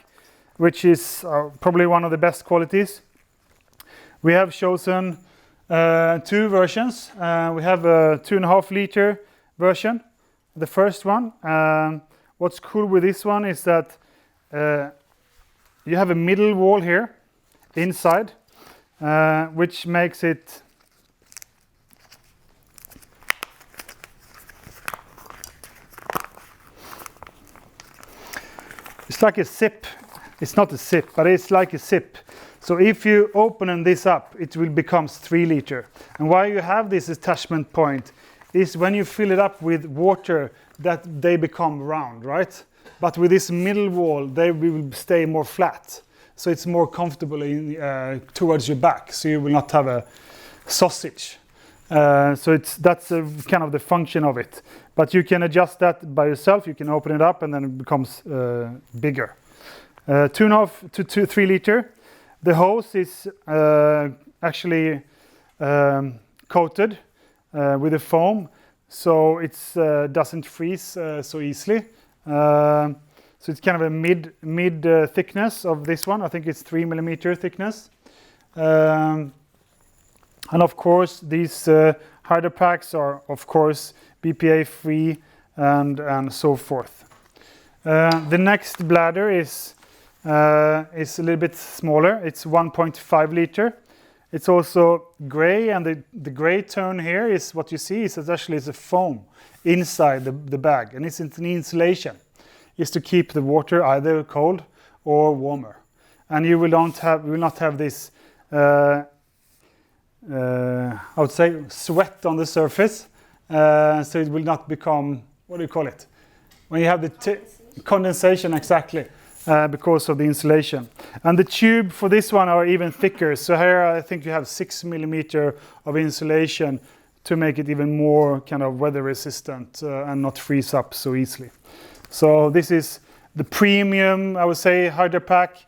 which is probably one of the best qualities. We have chosen 2 versions. We have a 2.5 liter version, the first one. What's cool with this one is that you have a middle wall here inside, which makes it it's like a zip. It's not a zip, but it's like a zip. So if you open this up, it will become 3 liter. And why you have this attachment point is when you fill it up with water that they become round, right? But with this middle wall, they will stay more flat. So it's more comfortable towards your back, so you will not have a sausage. So that's kind of the function of it. But you can adjust that by yourself. You can open it up and then it becomes bigger. 2.5 to 3 liter. The hose is actually coated with a foam, so it doesn't freeze so easily. So it's kind of a mid thickness of this one. I think it's 3 millimeter thickness. And of course, these HydraPacks are of course BPA free and so forth. The next bladder is a little bit smaller. It's 1.5 liter. It's also gray, and the gray tone here is what you see is actually a foam inside the bag, and it's an insulation. It's to keep the water either cold or warmer, and you will not have this I would say sweat on the surface, so it will not become, what do you call it, when you have the condensation, exactly. Because of the insulation. And the tube for this one are even thicker. So here I think you have 6 millimeter of insulation to make it even more kind of weather resistant and not freeze up so easily. So this is the premium, I would say, HydraPack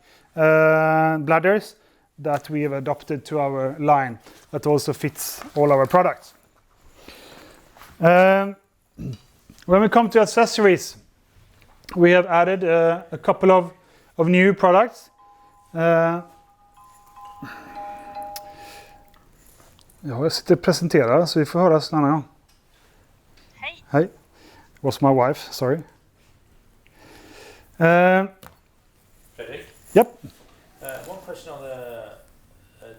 bladders that we have adopted to our line that also fits all our products. When we come to accessories, we have added a couple of new products. Ja, jag sitter och presenterar så vi får höras en annan gång. Hej. Hej. Was my wife, sorry. Fredrik? Yep. One question on the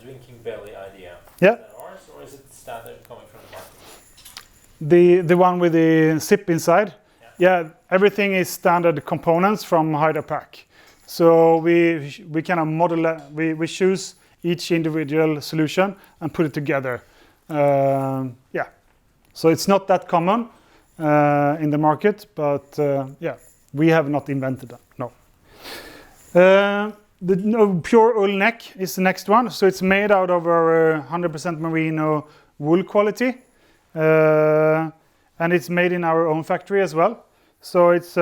drinking belly idea. Yeah. Is that ours or is it standard coming from the market? The one with the zip inside? Yeah, everything is standard components from HydraPack. So we kind of model, we choose each individual solution and put it together. Yeah, so it's not that common in the market, but yeah, we have not invented them, no. The pureUll neck is the next one. So it's made out of our 100% merino wool quality. And it's made in our own factory as well. So it's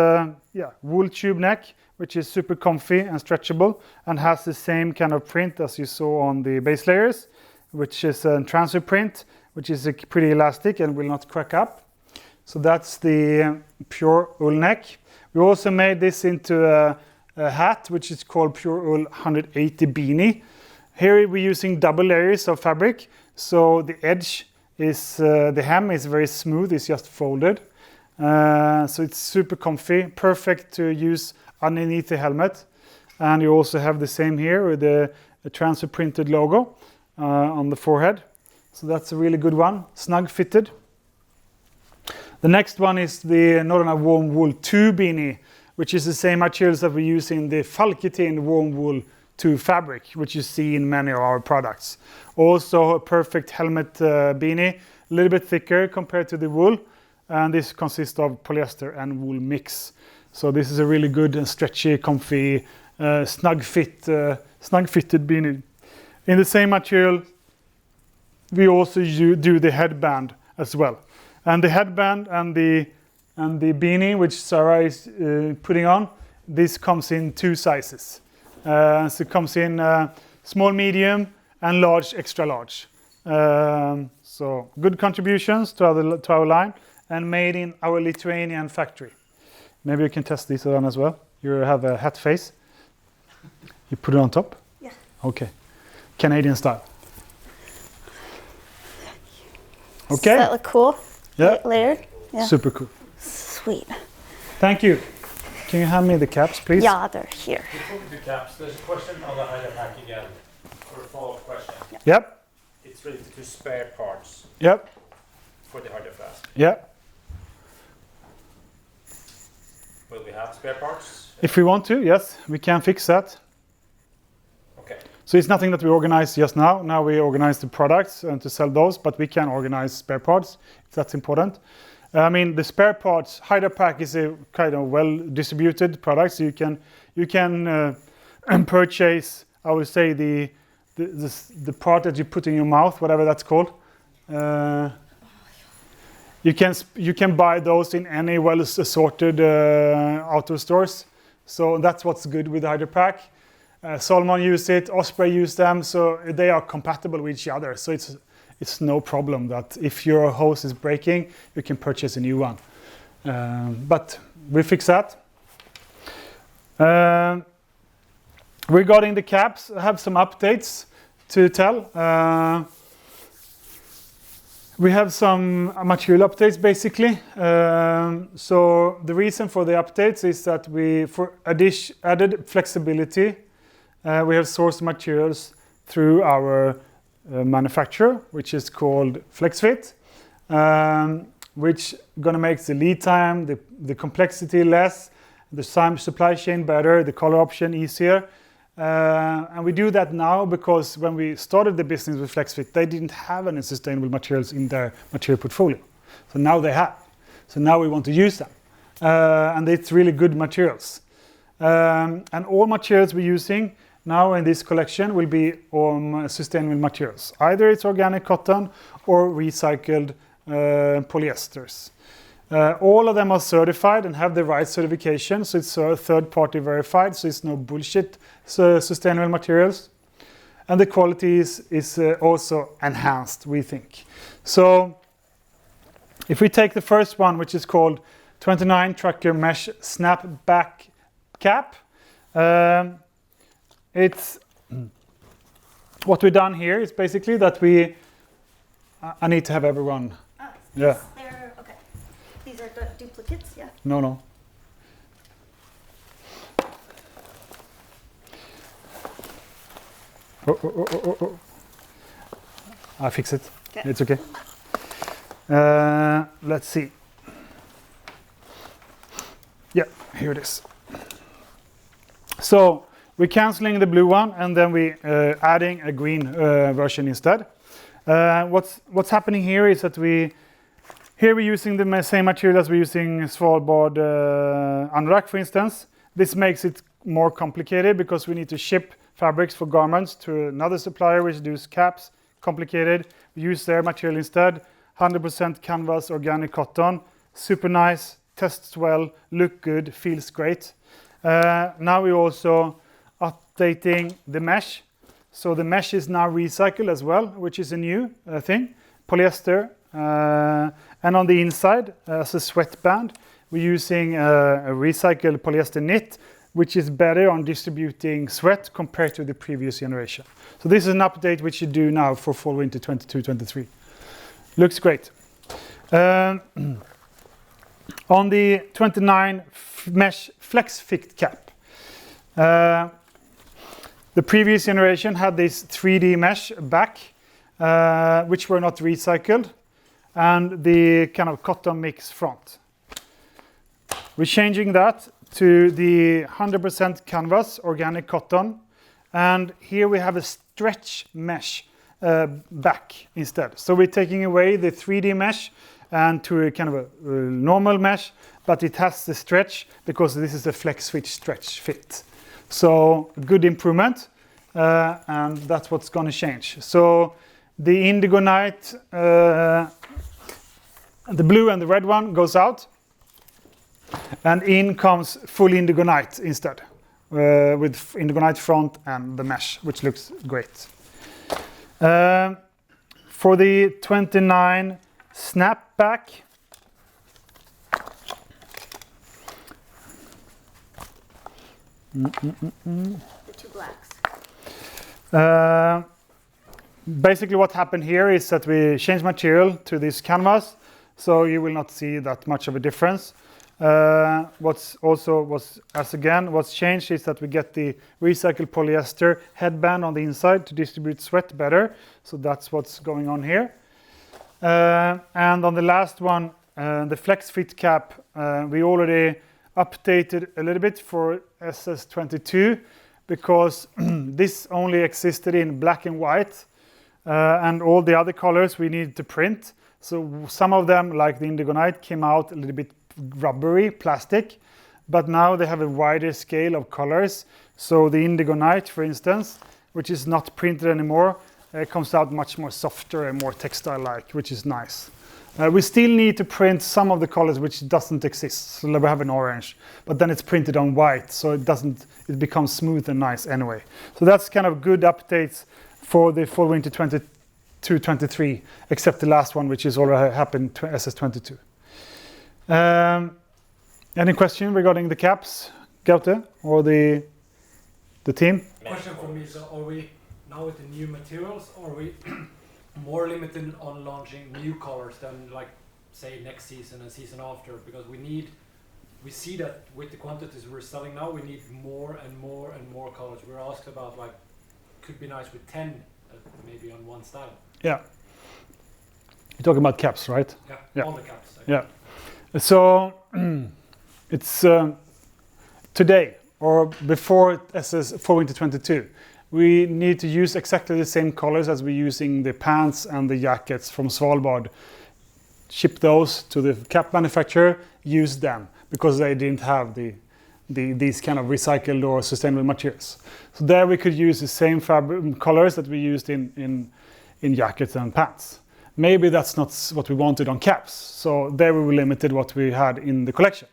wool tube neck, which is super comfy and stretchable and has the same kind of print as you saw on the base layers, which is a transfer print, which is pretty elastic and will not crack up. So that's the pureUll neck. We also made this into a hat, which is called pureUll 180 beanie. Here we're using double layers of fabric, so the edge is the hem is very smooth, it's just folded. So it's super comfy, perfect to use underneath the helmet. And you also have the same here with the transfer printed logo on the forehead. So that's a really good one, snug fitted. The next one is the Norrøna Warm Wool 2 beanie, which is the same materials that we use in the falketind Warm Wool 2 fabric, which you see in many of our products. Also a perfect helmet beanie, a little bit thicker compared to the wool, and this consists of polyester and wool mix. So this is a really good and stretchy, comfy, snug fitted beanie. In the same material, we also do the headband as well. And the headband and the beanie, which Sarah is putting on, this comes in 2 sizes. So it comes in small, medium, and large, extra large. So good contributions to our line, and made in our Lithuanian factory. Maybe you can test this on as well. You have a hat face. You put it on top? Yeah. Okay. Canadian style. Okay. Does that look cool? Yeah. Layered? Yeah. Super cool. Sweet. Thank you. Can you hand me the caps, please? Yeah, they're here. Before we do caps, there's a question on the hider pack again, or a follow-up question. Yep. It's related to spare parts Yep. for the hider flask. Yep. Will we have spare parts? If we want to, yes, we can fix that. Okay. So it's nothing that we organize just now. Now we organize the products and to sell those, but we can organize spare parts if that's important. I mean, the spare parts, hider pack is a kind of well-distributed product, so you can purchase, I would say, the part that you put in your mouth, whatever that's called. You can buy those in any well-assorted outdoor stores. So that's what's good with the hider pack. Salomon use it, Osprey use them, so they are compatible with each other. So it's no problem that if your hose is breaking, you can purchase a new one. But we fix that. Regarding the caps, I have some updates to tell. We have some material updates basically. So the reason for the updates is that for added flexibility, we have sourced materials through our manufacturer, which is called Flexfit, which gonna make the lead time, the complexity less, the supply chain better, the color option easier. And we do that now because when we started the business with Flexfit, they didn't have any sustainable materials in their material portfolio. So now they have. So now we want to use them. And it's really good materials. And all materials we're using now in this collection will be sustainable materials. Either it's organic cotton or recycled polyesters. All of them are certified and have the right certification, so it's third-party verified, so it's no bullshit sustainable materials. And the quality is also enhanced, we think. So if we take the first one, which is called 29 Trucker Mesh Snapback Cap, it's what we've done here is basically that I need to have everyone. Yeah. Okay. These are the duplicates, yeah. No. Oh. I fix it. Okay. It's okay. Let's see. Yeah, here it is. So we're canceling the blue one and then we're adding a green version instead. What's happening here is that we're using the same material as we're using Svalbard anorak, for instance. This makes it more complicated because we need to ship fabrics for garments to another supplier which does caps. Complicated. We use their material instead. 100% canvas, organic cotton. Super nice, tests well, look good, feels great. Now we're also updating the mesh. So the mesh is now recycled as well, which is a new thing. Polyester. And on the inside, as a sweatband, we're using a recycled polyester knit, which is better on distributing sweat compared to the previous generation. So this is an update which you do now for fall winter 22-23. Looks great. On the 29 mesh Flexfit Cap, the previous generation had this 3D mesh back, which were not recycled, and the kind of cotton mix front. We're changing that to the 100% canvas, organic cotton, and here we have a stretch mesh back instead. So we're taking away the 3D mesh and to a kind of a normal mesh, but it has the stretch because this is a Flexfit stretch fit. So good improvement, and that's what's going to change. So the Indigo Night The blue and the red one goes out, and in comes full indigo night instead, with indigo night front and the mesh, which looks great. For the 29 snapback, The two blacks. Basically what happened here is that we changed material to this canvas, so you will not see that much of a difference. What's changed is that we get the recycled polyester headband on the inside to distribute sweat better, so that's what's going on here. And on the last one, the Flexfit Cap, we already updated a little bit for SS22 because this only existed in black and white, and all the other colors we needed to print. So some of them, like the Indigo Night, came out a little bit rubbery, plastic, but now they have a wider scale of colors. So the Indigo Night, for instance, which is not printed anymore, comes out much more softer and more textile-like, which is nice. We still need to print some of the colors which doesn't exist. So we have an orange, but then it's printed on white, so it becomes smooth and nice anyway. So that's kind of good updates for the fall winter 22-23, except the last one, which is already happened to SS22. Any question regarding the caps, Gaute, or the team? Question for me, so are we now with the new materials, or are we more limited on launching new colors than, like, say, next season and season after? Because we see that with the quantities we're selling now, we need more and more and more colors. We're asked about, like, could be nice with 10 maybe on one style. Yeah. You're talking about caps, right? Yeah. All the caps. Yeah. So it's today or before SS fall winter 22. We need to use exactly the same colors as we're using the pants and the jackets from Svalbard. Ship those to the cap manufacturer, use them, because they didn't have these kind of recycled or sustainable materials. So there we could use the same fabric colors that we used in jackets and pants. Maybe that's not what we wanted on caps, so there we were limited what we had in the collection.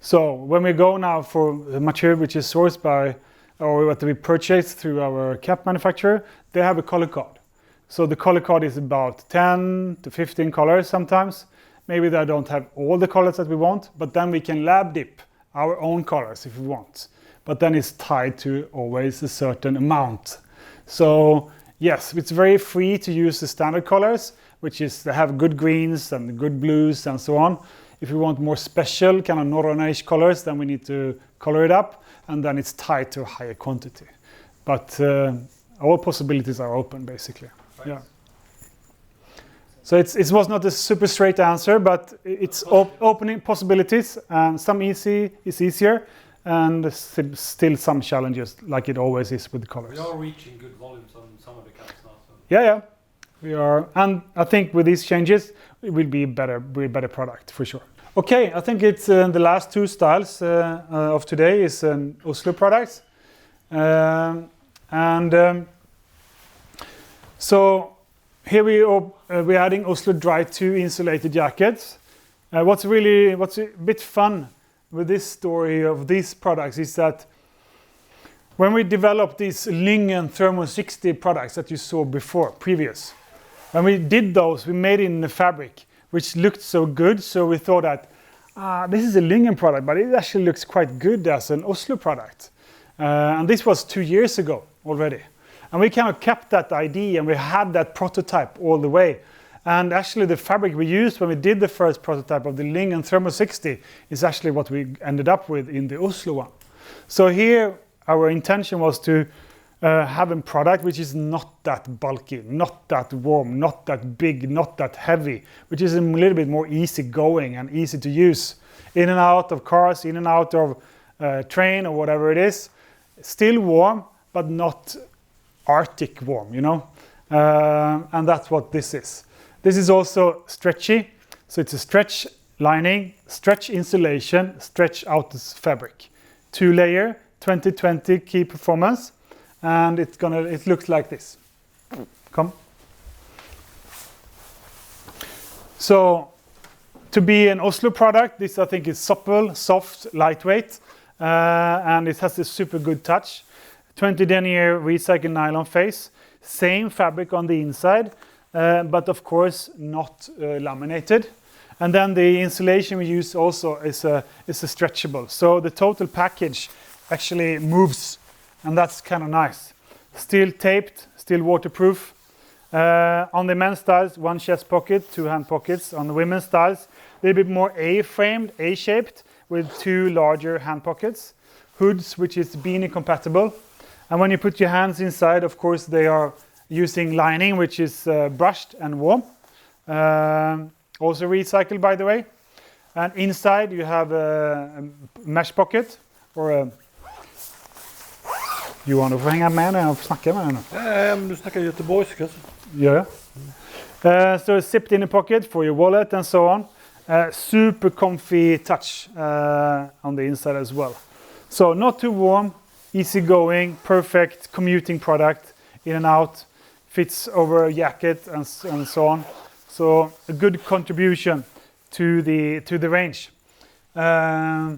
So when we go now for the material which is sourced by, or what we purchase through our cap manufacturer, they have a color card. So the color card is about 10 to 15 colors sometimes. Maybe they don't have all the colors that we want, but then we can lab dip our own colors if we want. But then it's tied to always a certain amount. So yes, it's very free to use the standard colors, which is they have good greens and good blues and so on. If we want more special kind of Norrøna-ish colors, then we need to color it up, and then it's tied to a higher quantity. But all possibilities are open, basically. Right. Yeah. So it was not a super straight answer, but it's opening possibilities, and some is easier, and still some challenges, like it always is with the colors. We are reaching good volumes on some of the caps now. So. Yeah, we are, and I think with these changes, it will be a better product for sure. Okay, I think it's the last two styles of today is Oslo products, so here we're adding Oslo Dry 2 insulated jackets. What's a bit fun with this story of these products is that when we developed these lyngen Thermo 60 products that you saw previous, when we did those, we made it in the fabric, which looked so good, so we thought that this is a lyngen product, but it actually looks quite good as an Oslo product. And this was 2 years ago already. And we kind of kept that idea, and we had that prototype all the way. And actually the fabric we used when we did the first prototype of the lyngen Thermo 60 is actually what we ended up with in the Oslo one. So here our intention was to have a product which is not that bulky, not that warm, not that big, not that heavy, which is a little bit more easy going and easy to use. In and out of cars, in and out of train or whatever it is. Still warm, but not Arctic warm, you know? And that's what this is. This is also stretchy, so it's a stretch lining, stretch insulation, stretch out fabric. 2-layer, 2020 key performance. And it looks like this. Come. So To be an Oslo product, this I think is supple, soft, lightweight, and it has a super good touch. 20 denier recycled nylon face, same fabric on the inside, but of course not laminated. And then the insulation we use also is a stretchable. So the total package actually moves, and that's kind of nice. Still taped, still waterproof. On the men's styles, 1 chest pocket, 2 hand pockets. On the women's styles, a little bit more A-framed, A-shaped, with 2 larger hand pockets. Hoods, which is beanie compatible. And when you put your hands inside, of course, they are using lining, which is brushed and warm. Also recycled, by the way. And inside you have a mesh pocket, or a... Johan, du får hänga med när jag snackar med henne. Men du snackar göteborgska. Yeah. So it's zipped in a pocket for your wallet and so on. Super comfy touch on the inside as well. So not too warm, easy going, perfect commuting product, in and out, fits over a jacket and so on. So a good contribution to the range. Yeah,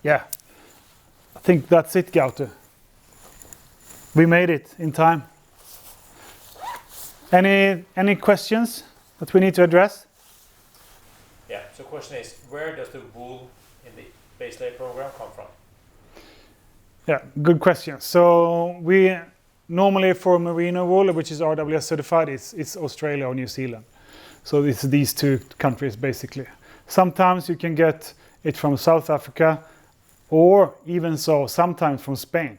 I think that's it, Gaute. We made it in time. Any questions that we need to address? Yeah, so question is, where does the wool in the base layer program come from? Yeah, good question. So we normally for merino wool, which is RWS certified, it's Australia or New Zealand. So it's these 2 countries basically. Sometimes you can get it from South Africa, or even so sometimes from Spain.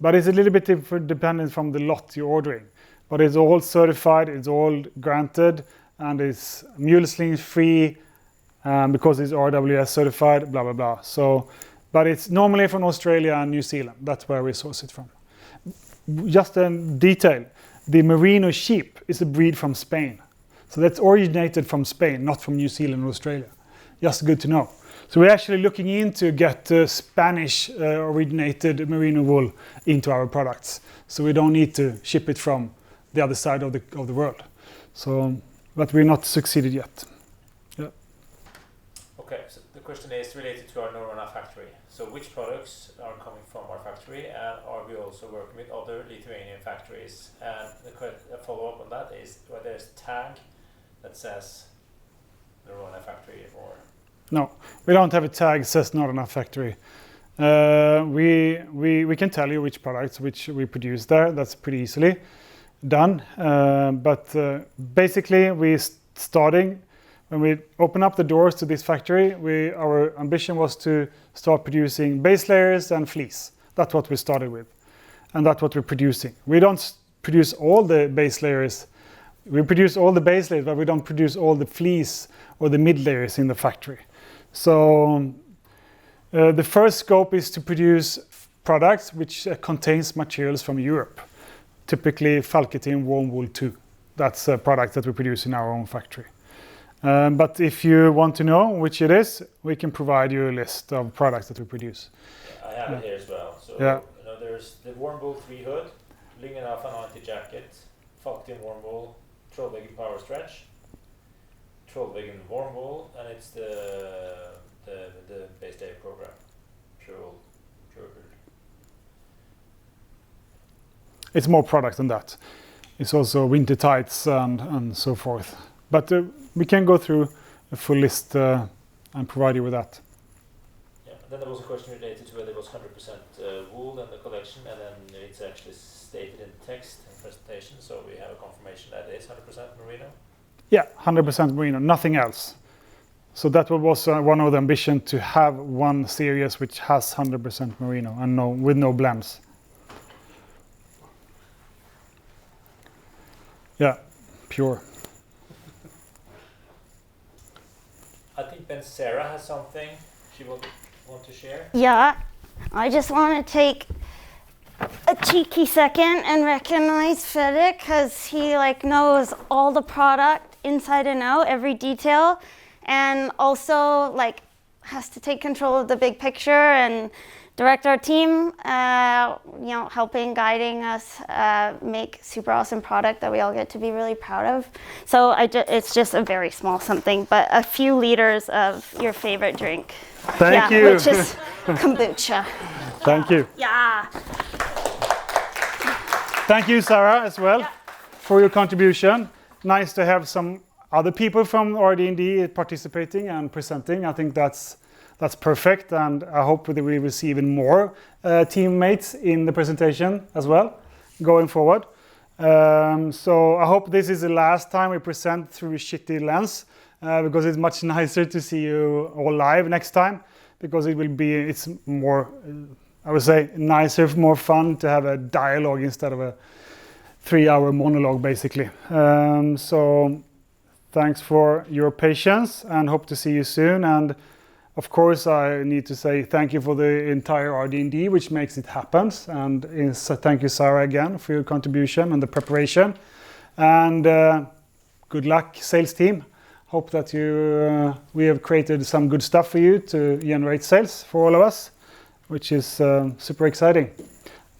But it's a little bit dependent from the lot you're ordering. But it's all certified, it's all granted, and it's mule sling free because it's RWS certified, blah, blah, blah. So, but it's normally from Australia and New Zealand. That's where we source it from. Just a detail, the merino sheep is a breed from Spain. So that's originated from Spain, not from New Zealand or Australia. Just good to know. So we're actually looking into get Spanish originated merino wool into our products. So we don't need to ship it from the other side of the world. So, but we're not succeeded yet. Yeah. Okay, so the question is related to our Norrøna factory. So which products are coming from our factory, and are we also working with other Lithuanian factories? And the follow-up on that is whether there's a tag that says Norrøna factory or... No, we don't have a tag that says Norrøna factory. We can tell you which products which we produce there. That's pretty easily done. But basically, starting when we open up the doors to this factory, our ambition was to start producing base layers and fleece. That's what we started with, and that's what we're producing. We don't produce all the base layers. We produce all the base layers, but we don't produce all the fleece or the mid layers in the factory. So the first scope is to produce products which contains materials from Europe, typically falketind warm wool 2. That's a product that we produce in our own factory. But if you want to know which it is, we can provide you a list of products that we produce. I have it here as well. So there's the warm wool 3 hood, lyngen Alpha100 Jacket, falketind warm wool, trollveggen power stretch, trollveggen warm wool, and it's the base layer program, pureUll. It's more product than that. It's also winter tights and so forth. But we can go through a full list and provide you with that. Yeah, then there was a question related to whether it was 100% wool in the collection, and then it's actually stated in the text and presentation, so we have a confirmation that it is 100% merino. Yeah, 100% merino, nothing else. So that was one of the ambition, to have one series which has 100% merino and with no blends. Yeah, pure. I think then Sarah has something she will want to share. Yeah, I just want to take a cheeky second and recognize Fredrik, because he knows all the product inside and out, every detail, and also has to take control of the big picture and direct our team, helping, guiding us, make super awesome product that we all get to be really proud of. So it's just a very small something, but a few liters of your favorite drink. Thank you. Which is kombucha. Thank you. Yeah. Thank you, Sarah, as well, for your contribution. Nice to have some other people from RD&D participating and presenting. I think that's perfect, and I hope that we will see even more teammates in the presentation as well, going forward. So I hope this is the last time we present through a shitty lens, because it's much nicer to see you all live next time, because it's more, I would say, nicer, more fun to have a dialogue instead of a 3-hour monologue, basically. So thanks for your patience, and hope to see you soon. And of course, I need to say thank you for the entire RD&D, which makes it happen. And thank you, Sarah, again, for your contribution and the preparation. And good luck, sales team. Hope that we have created some good stuff for you to generate sales for all of us, which is super exciting.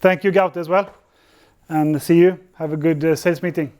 Thank you, Gaute, as well. And see you. Have a good sales meeting.